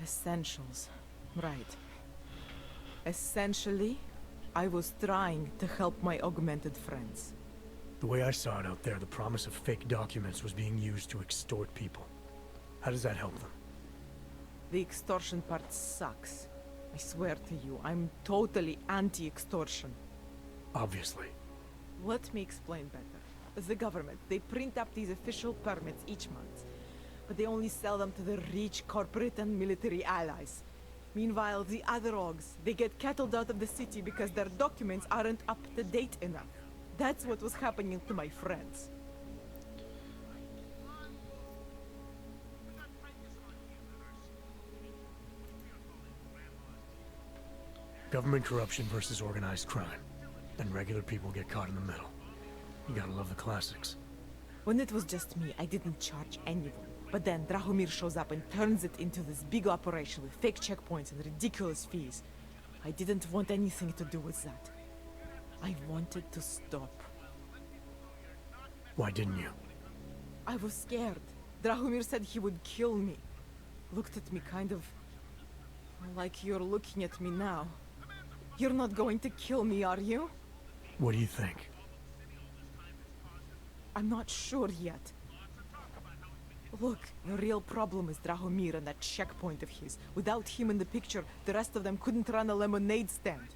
Essentials. Right. Essentially, I was trying to help my augmented friends. The way I saw it out there, the promise of fake documents was being used to extort people. How does that help them? The extortion part sucks. I swear to you, I'm totally anti-extortion. Obviously. Let me explain better. The government, they print up these official permits each month, but they only sell them to the rich corporate and military allies. Meanwhile, the other Ogs, they get cattled out of the city because their documents aren't up to date enough. That's what was happening to my friends. Government corruption versus organized crime. And regular people get caught in the middle. You gotta love the classics. When it was just me, I didn't charge anyone. But then Drahomir shows up and turns it into this big operation with fake checkpoints and ridiculous fees. I didn't want anything to do with that. I wanted to stop. Why didn't you? I was scared. Drahomir said he would kill me. Looked at me kind of... like you're looking at me now. You're not going to kill me, are you? What do you think? I'm not sure yet. Look, the real problem is Drahomir and that checkpoint of his. Without him in the picture, the rest of them couldn't run a lemonade stand.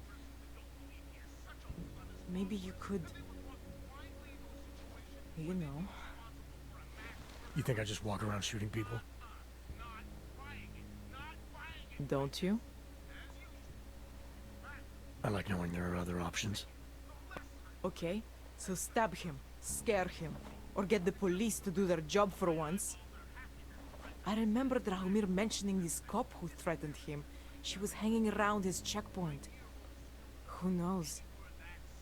Maybe you could... you know... You think I just walk around shooting people? Don't you? I like knowing there are other options. Okay, so stab him, scare him, or get the police to do their job for once. I remember Drahomir mentioning this cop who threatened him. She was hanging around his checkpoint. Who knows?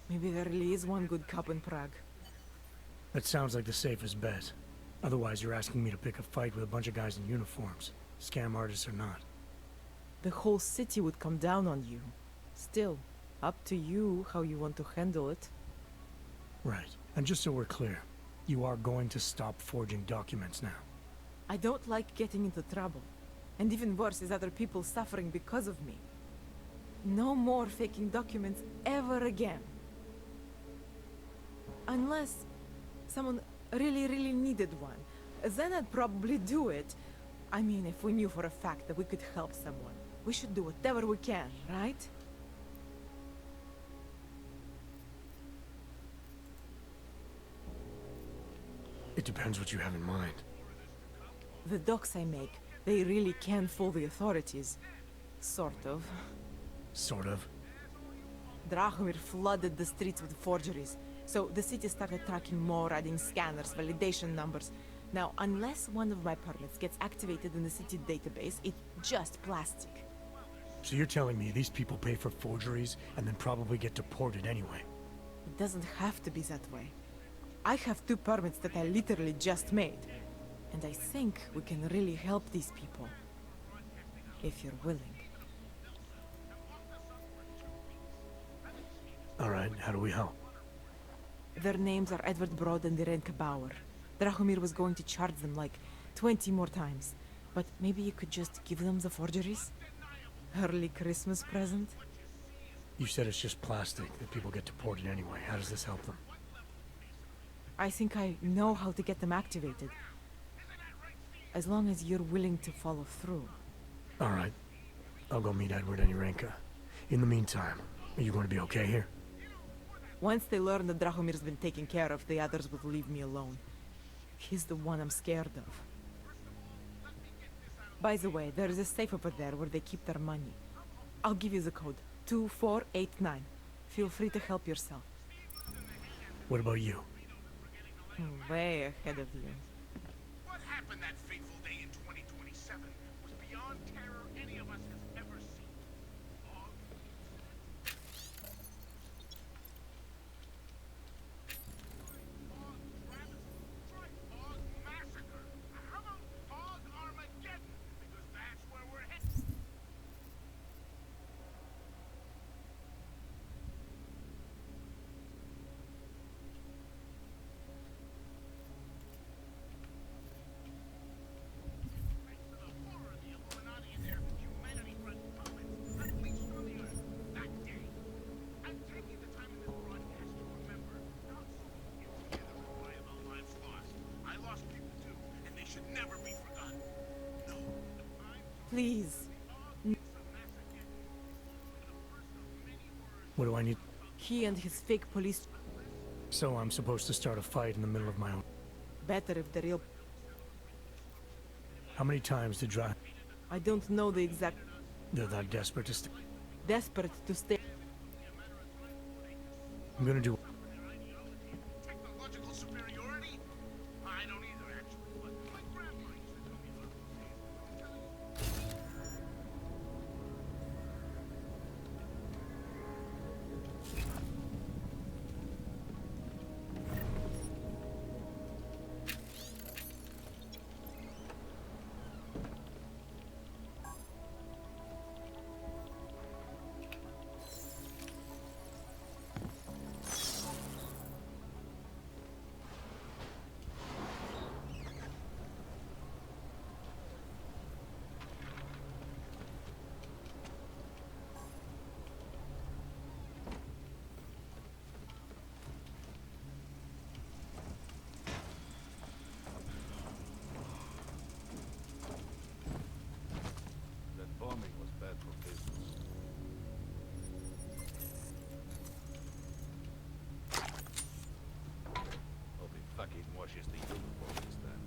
Maybe there really is one good cop in Prague. That sounds like the safest bet. Otherwise, you're asking me to pick a fight with a bunch of guys in uniforms. Scam artists or not. The whole city would come down on you. Still, up to you how you want to handle it. Right. And just so we're clear, you are going to stop forging documents now. I don't like getting into trouble. And even worse is other people suffering because of me. No more faking documents ever again. Unless someone really needed one. Then I'd probably do it. I mean, if we knew for a fact that we could help someone. We should do whatever we can, right? It depends what you have in mind. The docs I make, they really can fool the authorities. Sort of. Sort of? Drahomir flooded the streets with forgeries, so the city started tracking more, adding scanners, validation numbers. Now, unless one of my permits gets activated in the city database, it's just plastic. So you're telling me these people pay for forgeries and then probably get deported anyway? It doesn't have to be that way. I have 2 permits that I literally just made. And I think we can really help these people. If you're willing. Alright, how do we help? Their names are Edward Broad and Irenka Bauer. Drahomir was going to charge them like 20 more times. But maybe you could just give them the forgeries? Early Christmas present? You said it's just plastic, that people get deported anyway. How does this help them? I think I know how to get them activated. As long as you're willing to follow through. All right. I'll go meet Edward and Yurenka. In the meantime, are you going to be okay here? Once they learn that Drahomir's been taken care of, the others will leave me alone. He's the one I'm scared of. By the way, there is a safe over there where they keep their money. I'll give you the code. 2489. Feel free to help yourself. What about you? Way ahead of you. What happened that fateful day in 2027 was beyond terror any of us has ever seen. Fog Massacre. How about Fog Armageddon? Because that's where we're headed. Please. What do I need? He and his fake police... So I'm supposed to start a fight in the middle of my own... Better if the real... How many times did Dra... I don't know the exact... They're that desperate to stay... Desperate to stay... I'm gonna do... Technological superiority? I don't either, actually, but my grandma used to tell me about those days. That bombing was bad for business. Hope he fucking washes the uniform this time.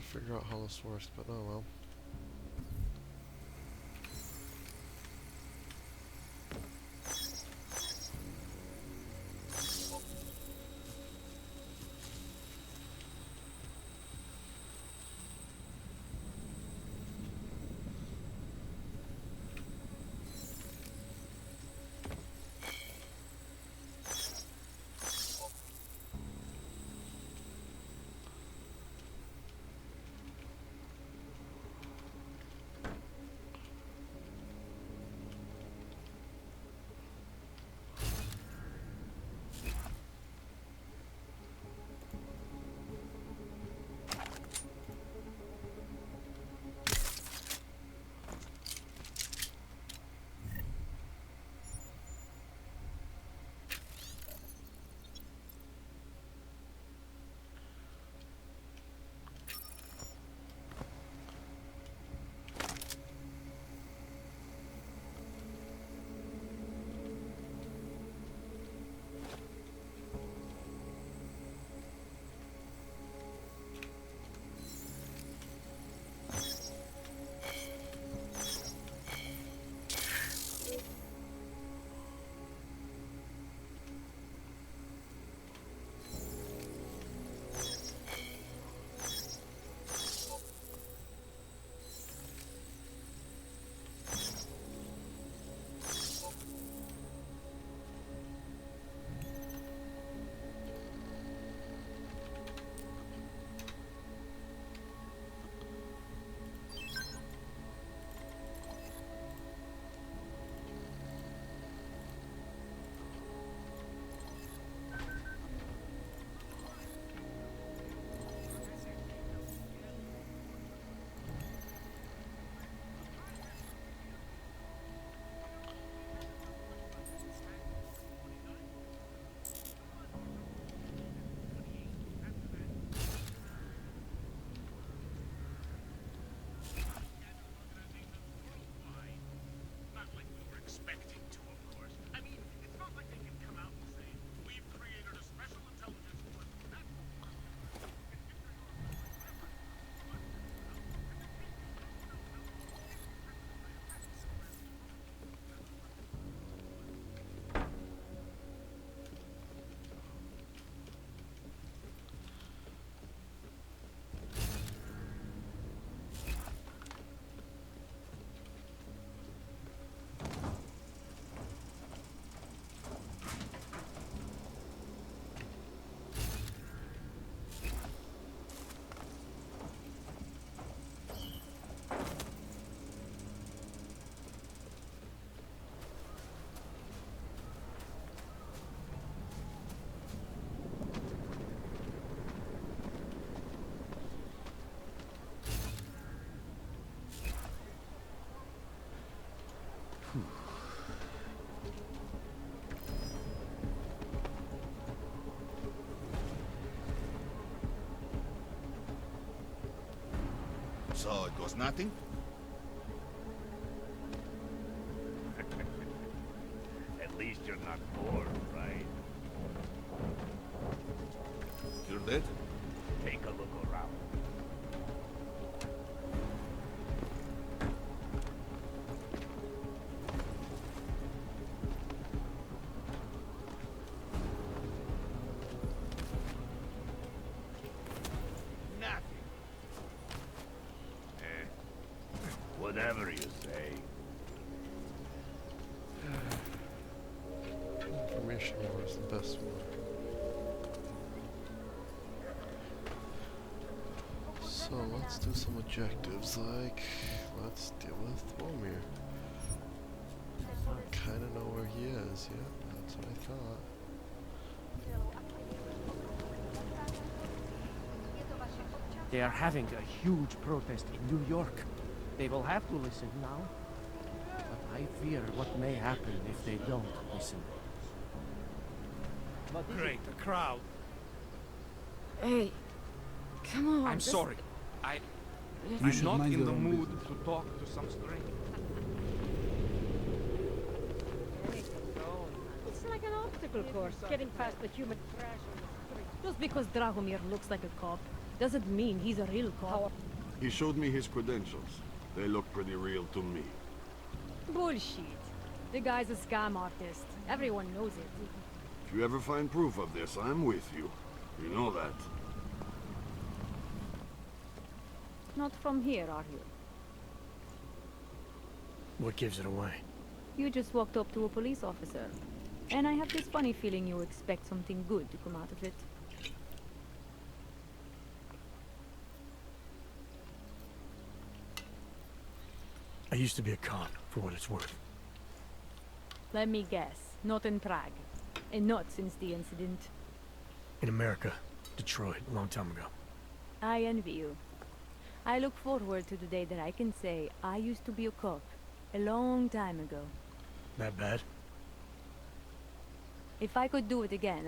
figure out how this works, but oh well. So it was nothing? At least you're not bored, right? You're dead? Take a look around. Nothing. Whatever you say. Information war is the best one. So let's do some objectives, like let's deal with Thormir. I kinda know where he is, yeah, that's what I thought. They are having a huge protest in New York. They will have to listen now. But I fear what may happen if they don't listen. Great, a crowd. Hey, come on. I'm sorry. I'm not in the mood to talk to some stranger. It's like an obstacle course, getting past the human trash on the street. Just because Dragomir looks like a cop doesn't mean he's a real cop. He showed me his credentials. They look pretty real to me. Bullshit. The guy's a scam artist. Everyone knows it. If you ever find proof of this, I'm with you. You know that. Not from here, are you? What gives it away? You just walked up to a police officer. And I have this funny feeling you expect something good to come out of it. I used to be a cop, for what it's worth. Let me guess. Not in Prague. And not since the incident. In America. Detroit, a long time ago. I envy you. I look forward to the day that I can say I used to be a cop. A long time ago. That bad? If I could do it again,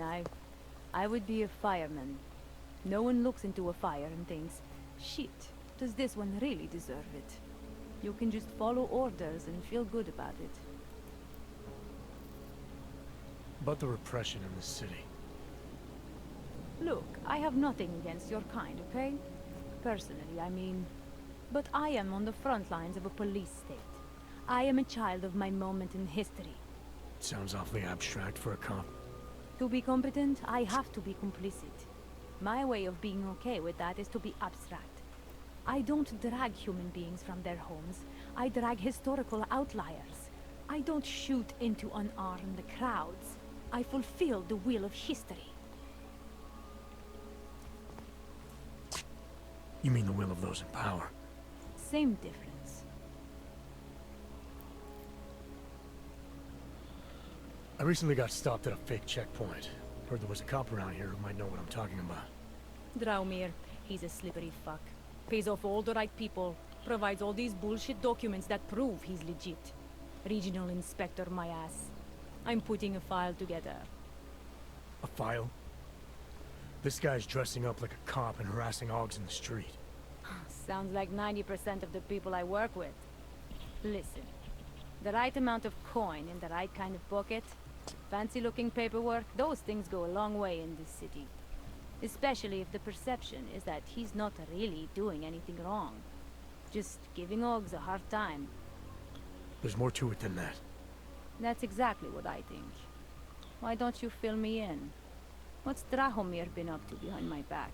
I would be a fireman. No one looks into a fire and thinks, shit, does this one really deserve it? You can just follow orders and feel good about it. About the repression in the city. Look, I have nothing against your kind, okay? Personally, I mean. But I am on the front lines of a police state. I am a child of my moment in history. Sounds awfully abstract for a cop. To be competent, I have to be complicit. My way of being okay with that is to be abstract. I don't drag human beings from their homes. I drag historical outliers. I don't shoot into unarmed crowds. I fulfill the will of history. You mean the will of those in power? Same difference. I recently got stopped at a fake checkpoint. Heard there was a cop around here who might know what I'm talking about. Draumir, he's a slippery fuck. Pays off all the right people. Provides all these bullshit documents that prove he's legit. Regional inspector, my ass. I'm putting a file together. A file? This guy's dressing up like a cop and harassing hogs in the street. Sounds like 90% of the people I work with. Listen, the right amount of coin in the right kind of pocket, fancy-looking paperwork, those things go a long way in this city. Especially if the perception is that he's not really doing anything wrong. Just giving hogs a hard time. There's more to it than that. That's exactly what I think. Why don't you fill me in? What's Drahomir been up to behind my back?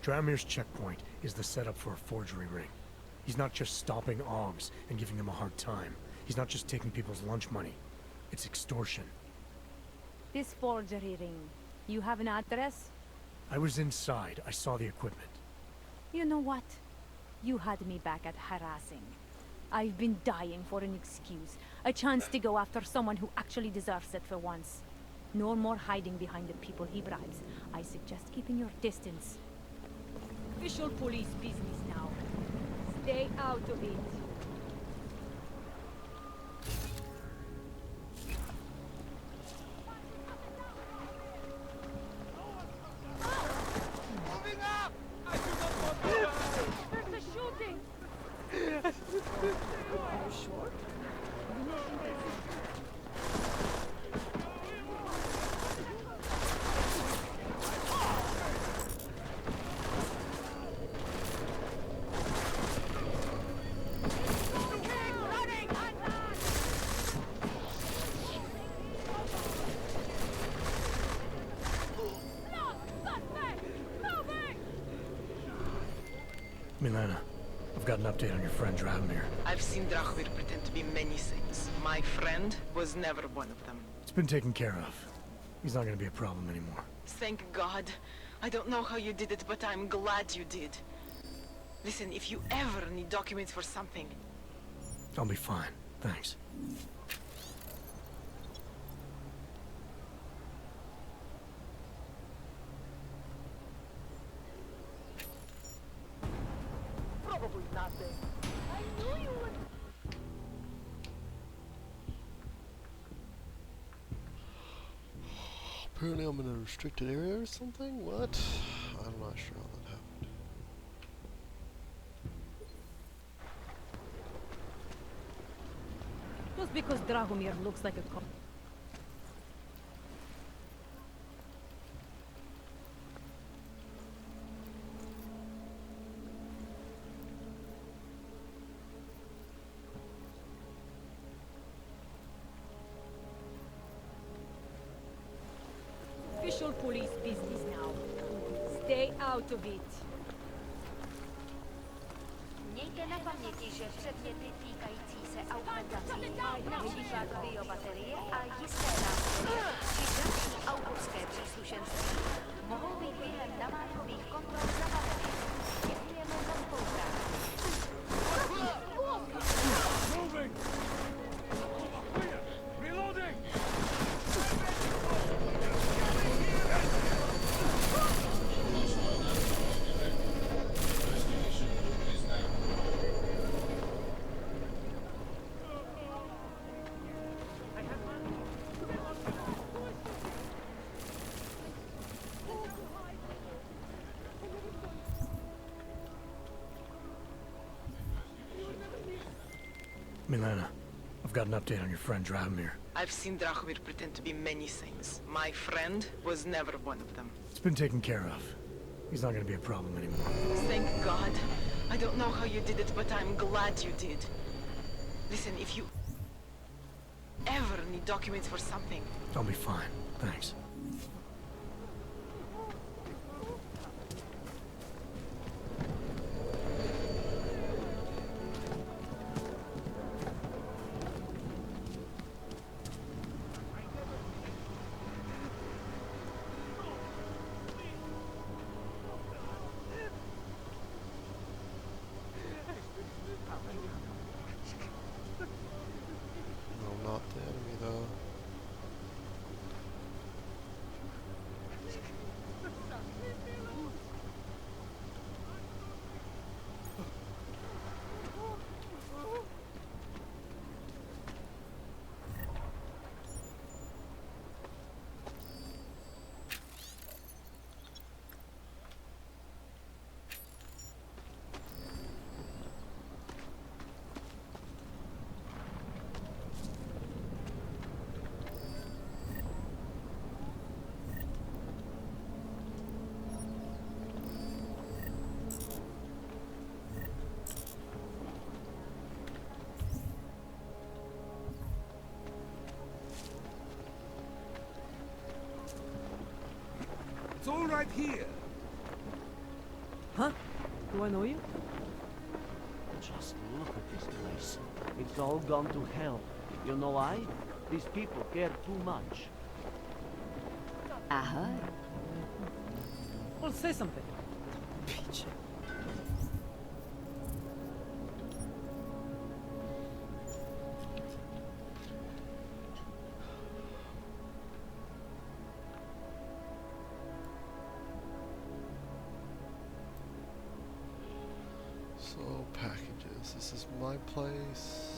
Dramir's checkpoint is the setup for a forgery ring. He's not just stopping Augs and giving them a hard time. He's not just taking people's lunch money. It's extortion. This forgery ring, you have an address? I was inside. I saw the equipment. You know what? You had me back at harassing. I've been dying for an excuse. A chance to go after someone who actually deserves it for once. No more hiding behind the people he bribes. I suggest keeping your distance. Official police business now. Stay out of it. Moving up! I do not want to. There's a shooting! Are you sure? Milena, I've got an update on your friend Drahomir. I've seen Drahomir pretend to be many things. My friend was never one of them. It's been taken care of. He's not gonna be a problem anymore. Thank God. I don't know how you did it, but I'm glad you did. Listen, if you ever need documents for something... I'll be fine. Thanks. Probably nothing. I knew you would... Apparently I'm in a restricted area or something? What? I'm not sure how that happened. Just because Dragomir looks like a cop. Official police business now. Stay out of it. Mějte na paměti, že předměty týkající se augmentací, například biobaterie a jisté nástroje, či další autorské příslušenství, mohou být během namátkových kontrol zabaveny. Děkujeme za spolupráci. Reloading! Milena, I've got an update on your friend Dragomir. I've seen Dragomir pretend to be many things. My friend was never one of them. It's been taken care of. He's not gonna be a problem anymore. Thank God. I don't know how you did it, but I'm glad you did. Listen, if you ever need documents for something... I'll be fine. Thanks. No, not the enemy though. It's all right here. Huh? Do I know you? Just look at this place. It's all gone to hell. You know why? These people care too much. Aha. Well, say something. Peach. So, packages. This is my place.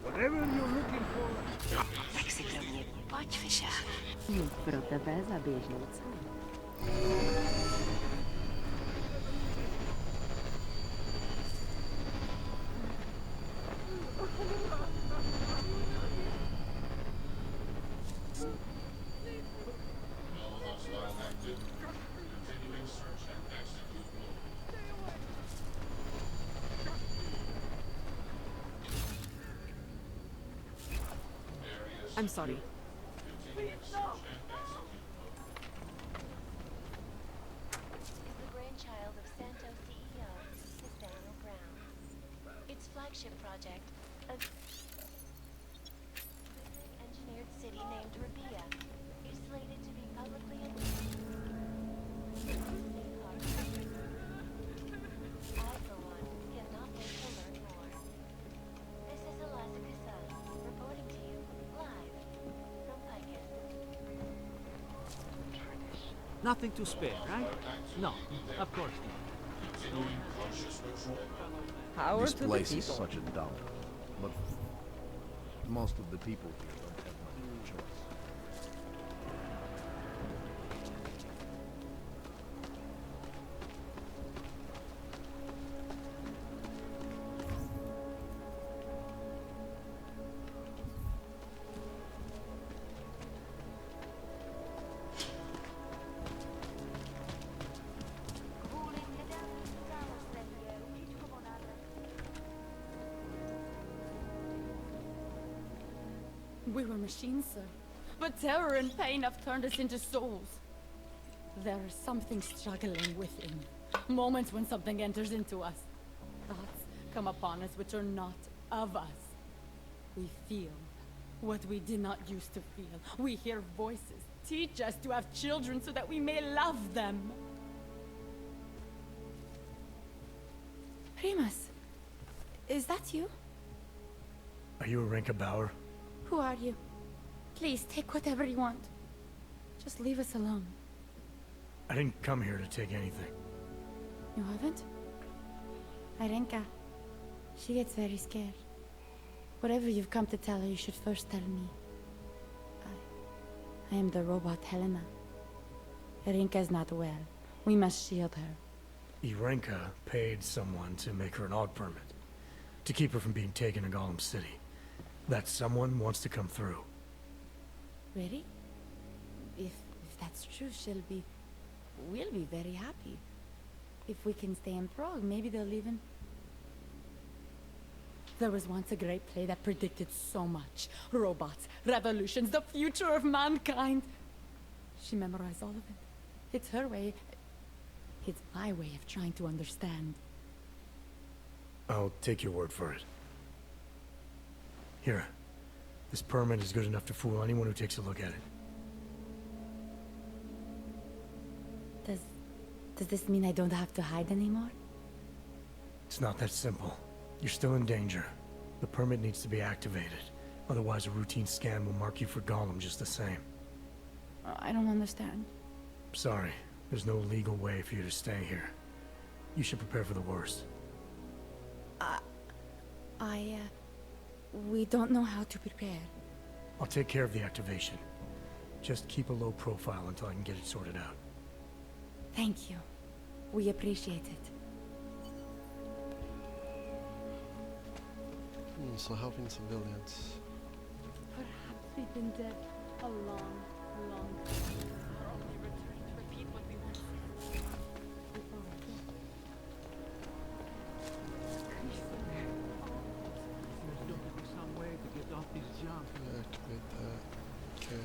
Whatever you're looking for. Tak si pro mě pojď, Fisher. Pro tebe za běžnou cenu. I'm sorry. flagship project. A engineered city named Rabia is slated to be publicly I, for one, cannot wait to learn more. This is Eliza Cassell, reporting to you live from Piken. Nothing to spare, right? No, of course not. Power This to the place is people. such a dump, but most of the people here don't have much of a choice. We were machines, sir. But terror and pain have turned us into souls. There is something struggling within. Moments when something enters into us. Thoughts come upon us which are not of us. We feel what we did not used to feel. We hear voices. Teach us to have children so that we may love them. Primus, is that you? Are you Arinka Bauer? Who are you? Please, take whatever you want. Just leave us alone. I didn't come here to take anything. You haven't? Arenka. She gets very scared. Whatever you've come to tell her, you should first tell me. I am the robot Helena. Arenka is not well. We must shield her. Irenka paid someone to make her an AUG permit. To keep her from being taken to Gollum City. That someone wants to come through. Really? If that's true, we'll be very happy. If we can stay in Prague, maybe they'll even... There was once a great play that predicted so much. Robots, revolutions, the future of mankind. She memorized all of it. It's her way. It's my way of trying to understand. I'll take your word for it. Here. This permit is good enough to fool anyone who takes a look at it. Does this mean I don't have to hide anymore? It's not that simple. You're still in danger. The permit needs to be activated. Otherwise, a routine scan will mark you for Gollum just the same. I don't understand. Sorry. There's no legal way for you to stay here. You should prepare for the worst. We don't know how to prepare. I'll take care of the activation. Just keep a low profile until I can get it sorted out. Thank you. We appreciate it. So helping civilians. Perhaps we've been dead a long, long time. We're only returning to repeat what we once said. Before we go. There's got to be some way to get off this junk. Activate that. Okay.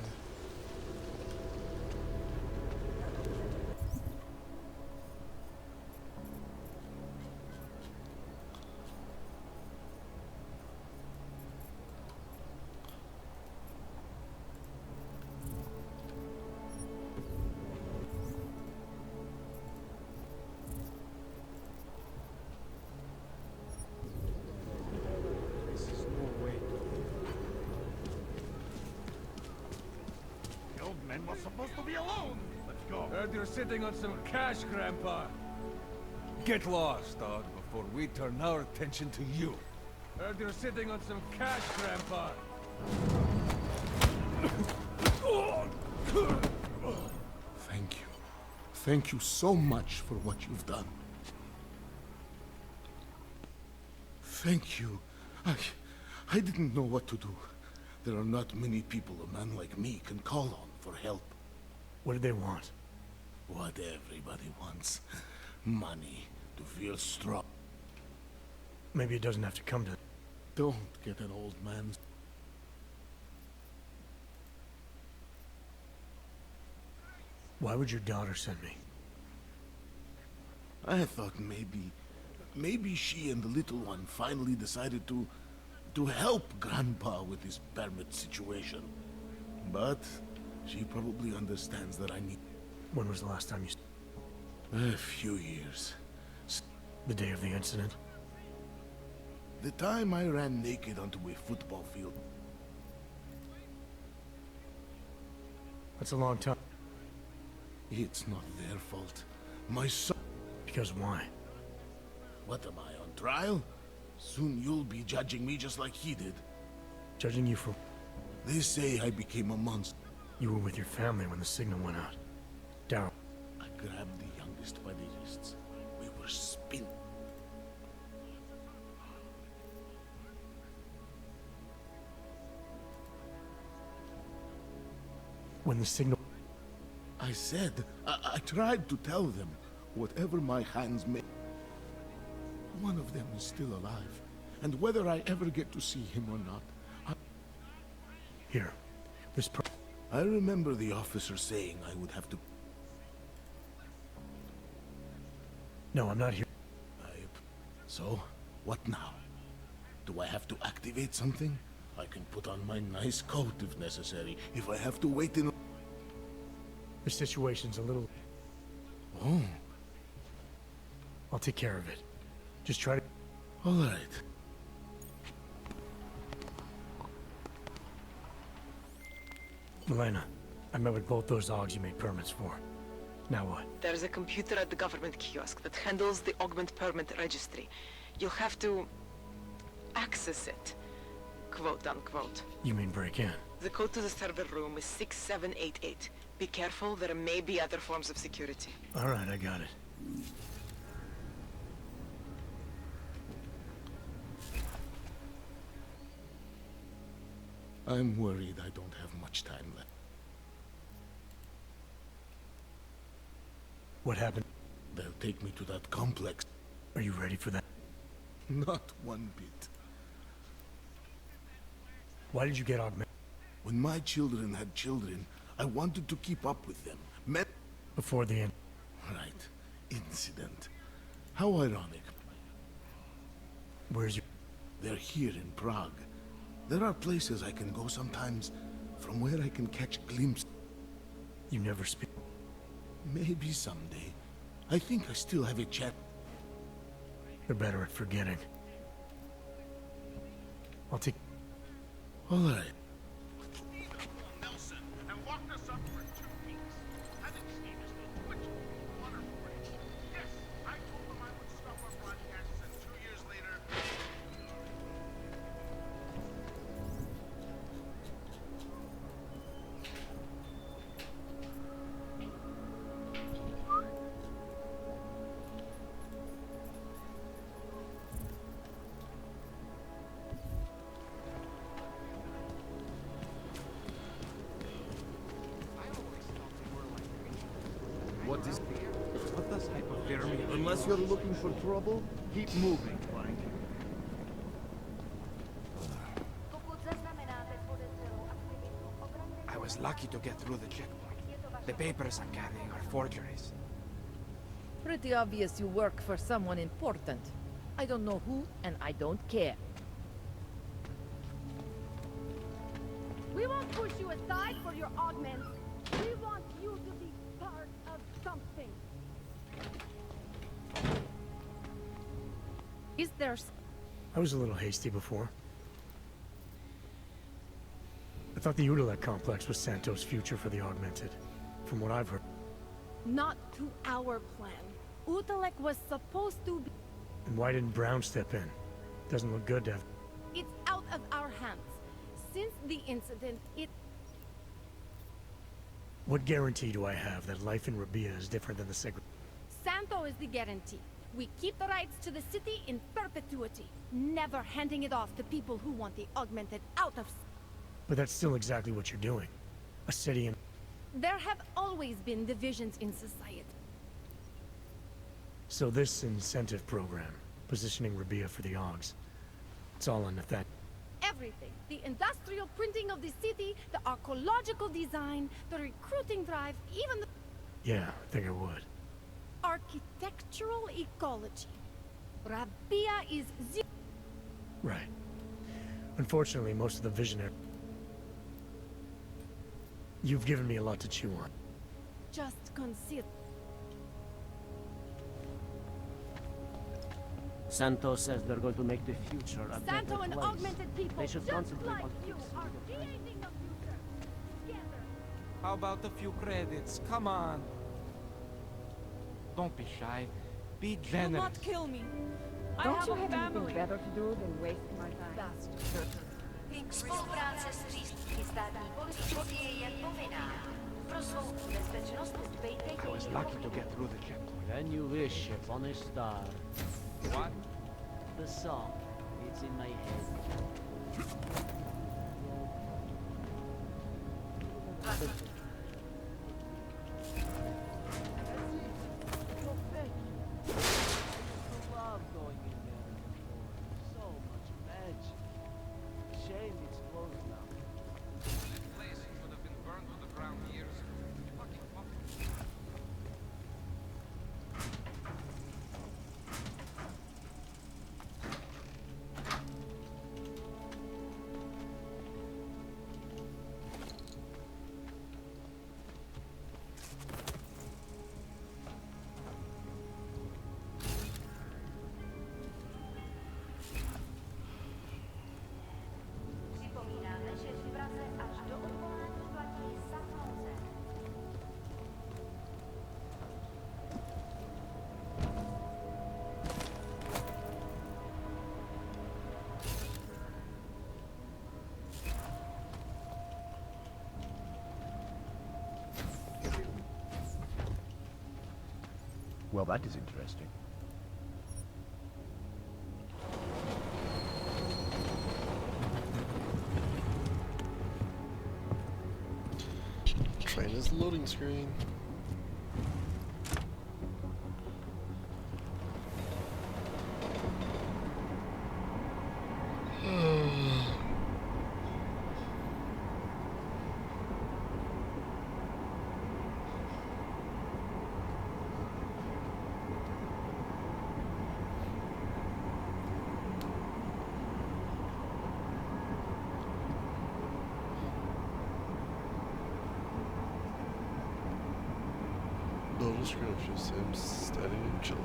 Was supposed to be alone. Let's go. Heard you're sitting on some cash, Grandpa. Get lost, dog, before we turn our attention to you. Heard you're sitting on some cash, Grandpa. Thank you. Thank you so much for what you've done. Thank you. I didn't know what to do. There are not many people a man like me can call on for help. What did they want? What everybody wants. Money to feel strong. Maybe it doesn't have to come to... Don't get an old man's... Why would your daughter send me? I thought maybe maybe she and the little one finally decided to help Grandpa with his permit situation. But she probably understands that I need... When was the last time you... A few years. The day of the incident? The time I ran naked onto a football field. That's a long time. It's not their fault. My son... Because why? What am I, on trial? Soon you'll be judging me just like he did. Judging you for... They say I became a monster. You were with your family when the signal went out. Daryl. I grabbed the youngest by the wrists. We were spinning. When the signal... I said, I tried to tell them, whatever my hands made. One of them is still alive, and whether I ever get to see him or not, Here, this I remember the officer saying I would have to... No, I'm not here. So, what now? Do I have to activate something? I can put on my nice coat if necessary, if I have to wait in... The situation's a little... Oh. I'll take care of it. Just try to... All right. Milena, I met with both those Augs you made permits for. Now what? There's a computer at the government kiosk that handles the augment permit registry. You'll have to... access it. Quote unquote. You mean break in? The code to the server room is 6788. Be careful, there may be other forms of security. Alright, I got it. I'm worried I don't have much time left. What happened? They'll take me to that complex. Are you ready for that? Not one bit. Why did you get augmented? When my children had children, I wanted to keep up with them. Before the end. Right. Incident. How ironic. Where's your... They're here in Prague. There are places I can go sometimes, from where I can catch glimpses. You never speak... Maybe someday. I think I still have a chat. You're better at forgetting. I'll take... All right. Nelson, and locked us up for 2 weeks. Hasn't Steve is no which water bridge. Yes, I told him I would stop our broadcasts, and 2 years later... What is... What does hypothermia... Unless you're looking for trouble, keep moving, Frank. I was lucky to get through the checkpoint. The papers I'm carrying are forgeries. Pretty obvious you work for someone important. I don't know who, and I don't care. We won't push you aside for your augments. We want you to be part of something. Is there... I was a little hasty before. I thought the Udalek complex was Santos' future for the Augmented. From what I've heard. Not to our plan. Utalek was supposed to be... And why didn't Brown step in? Doesn't look good to have... It's out of our hands. Since the incident, What guarantee do I have that life in Rabia is different than the Segre... Santo is the guarantee. We keep the rights to the city in perpetuity, never handing it off to people who want the augmented out of... But that's still exactly what you're doing. A city in... There have always been divisions in society. So this incentive program, positioning Rabia for the Augs, it's all on Nathan. Everything. The industrial printing of the city, the archaeological design, the recruiting drive, even the... Yeah, I think I would. Architectural ecology. Rabia is Right. Unfortunately, most of the visionary... You've given me a lot to chew on. just consider. Santo says they're going to make the future a better Santo and place. augmented people They should just concentrate like on you fixing are the creating the future. Together. How about a few credits? Come on. Don't be shy. Be Do generous. not kill me. Don't you have anything better to do than waste my time? Spolupráce s příslušníky státní policie je jen povinná. Pro svou bezpečnost dbejte I was jejich lucky to get through the checkpoint. Then you wish upon a star. What? The song. It's in my head. Love going in there before. So much magic. Shame it's closed now. That place should have been burned to the ground years ago. Fucking awful. Připomínáme, že v Praze až do odvolání platí sankce. Well, that is interesting. Train is loading screen. Loading screen just seems steady and chill.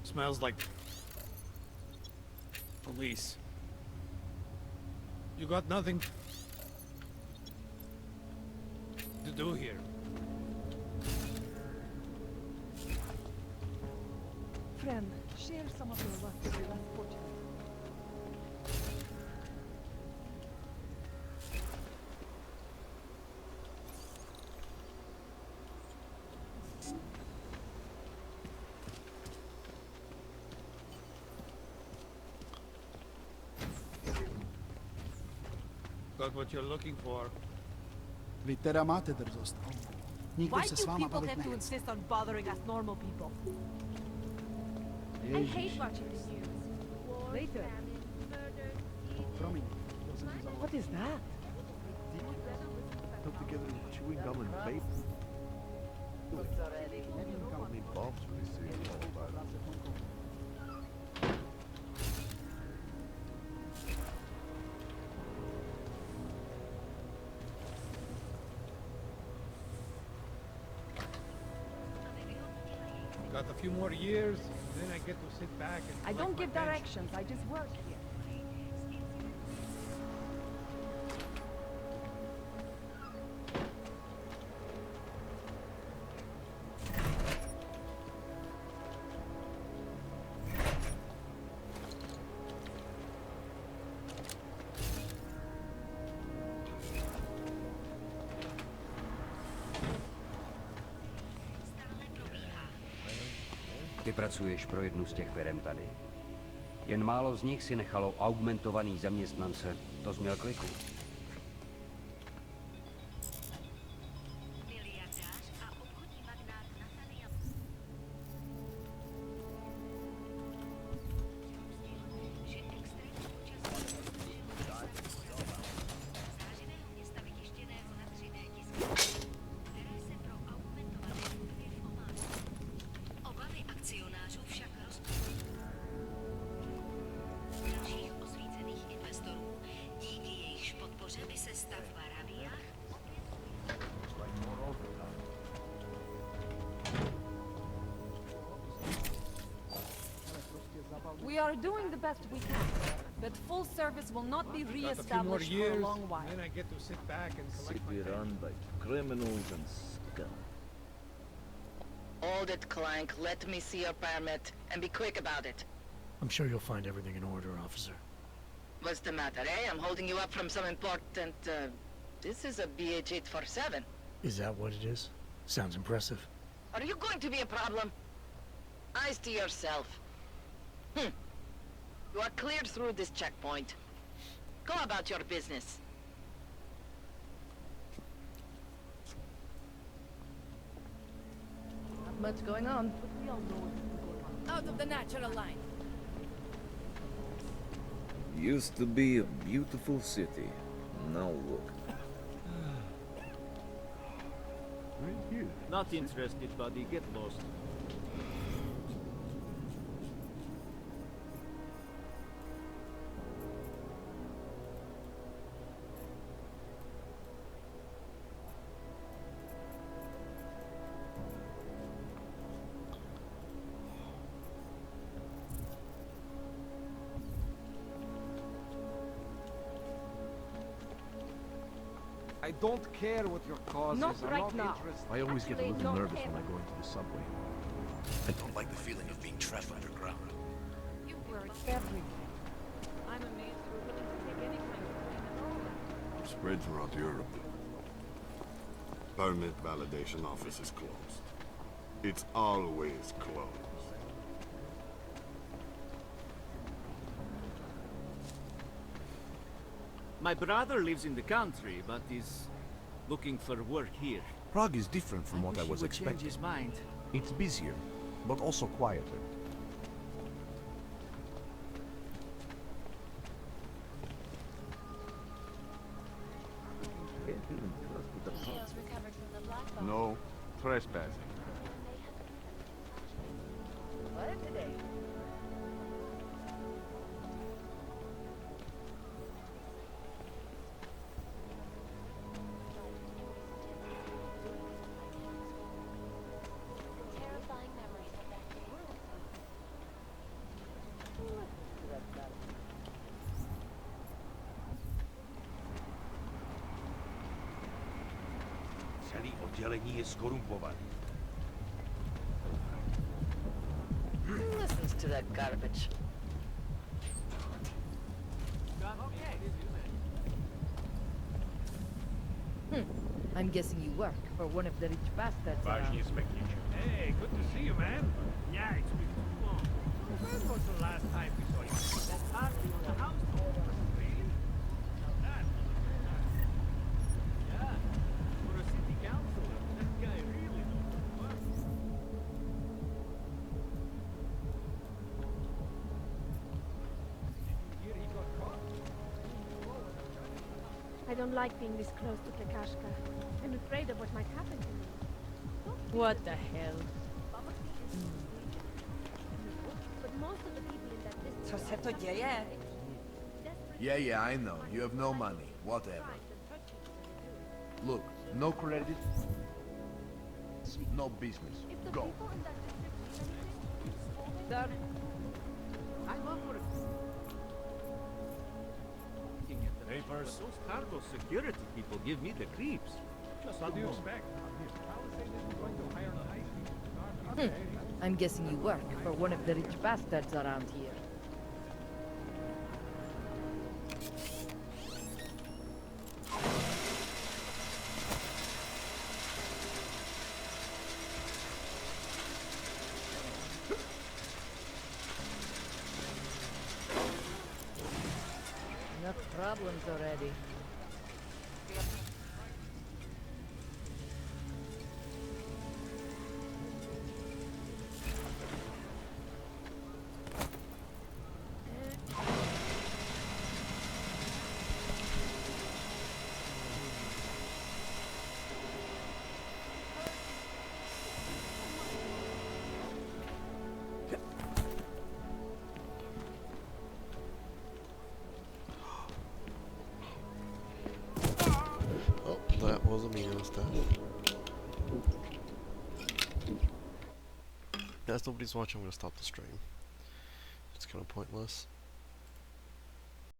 Smells like police. You got nothing to do here. Friend, share some of your luck with the less fortunate. Got what you're looking for. Vy teda máte drzost. Nikdo Why se do s váma people bavit have to nechce. insist on bothering us normal people? I hate watching the news. Later. Promiň. What is that? Stuck together with chewing gum and vape. Got me bumps when they say it's all about it. Got a few more years, then I get to sit back and I don't collect my give pension. directions, I just work here. Ty pracuješ pro jednu z těch firem tady. Jen málo z nich si nechalo augmentovaný zaměstnance. To jsi měl kliku. We are doing the best we can, but full service will not be re-established for a long while. Then I get to sit back and collect my City run by criminals and scum. Hold it, Clank. Let me see your permit, and be quick about it. I'm sure you'll find everything in order, officer. What's the matter, eh? I'm holding you up from some important, This is a BH-847. Is that what it is? Sounds impressive. Are you going to be a problem? Eyes to yourself. You are cleared through this checkpoint. Go about your business. Not much going on. Out of the natural line. Used to be a beautiful city. Now look. Right here. Not interested, buddy. Get lost. I don't care what your cause Not is. I'm right not now. interested. I always get a Actually, little not nervous ever. when I go into the subway. I don't like the feeling of being trapped underground. You were everywhere. I'm amazed you were willing to take any kind of blame at all. Spread throughout Europe. Permit validation office is closed. It's always closed. My brother lives in the country, but is looking for work here. Prague is different from what I was Change expecting. his mind. It's busier, but also quieter. No trespassing. What today? Terrifying memories of that day. Celý oddělení je skorumpovaný. Who listens to that garbage? I'm guessing you work for one of the rich bastards. Vážně spectator. Hey, good to see you, man. Yeah, it's been too long. When was the last time we saw you? That party on the house tour. Really? Now that was a good time. Yeah, for a city councilor, that guy really knows his work. Did you hear he got caught? I don't like being this close to Tekashka. I'm afraid of what might happen to me. What the hell? But most of the people in that district Co se to děje? Yeah, I know. You have no money. Whatever. Look, no credit, no business. Go. Sir, I love work. Looking at the papers. Those cargo security people give me the creeps. Just What do you a moment. expect? Palisade isn't going to hire nice people. I'm guessing you work for one of the rich bastards around here. Enough problems already. Oh, that wasn't me instead. As nobody's watching, I'm gonna stop the stream. It's kind of pointless.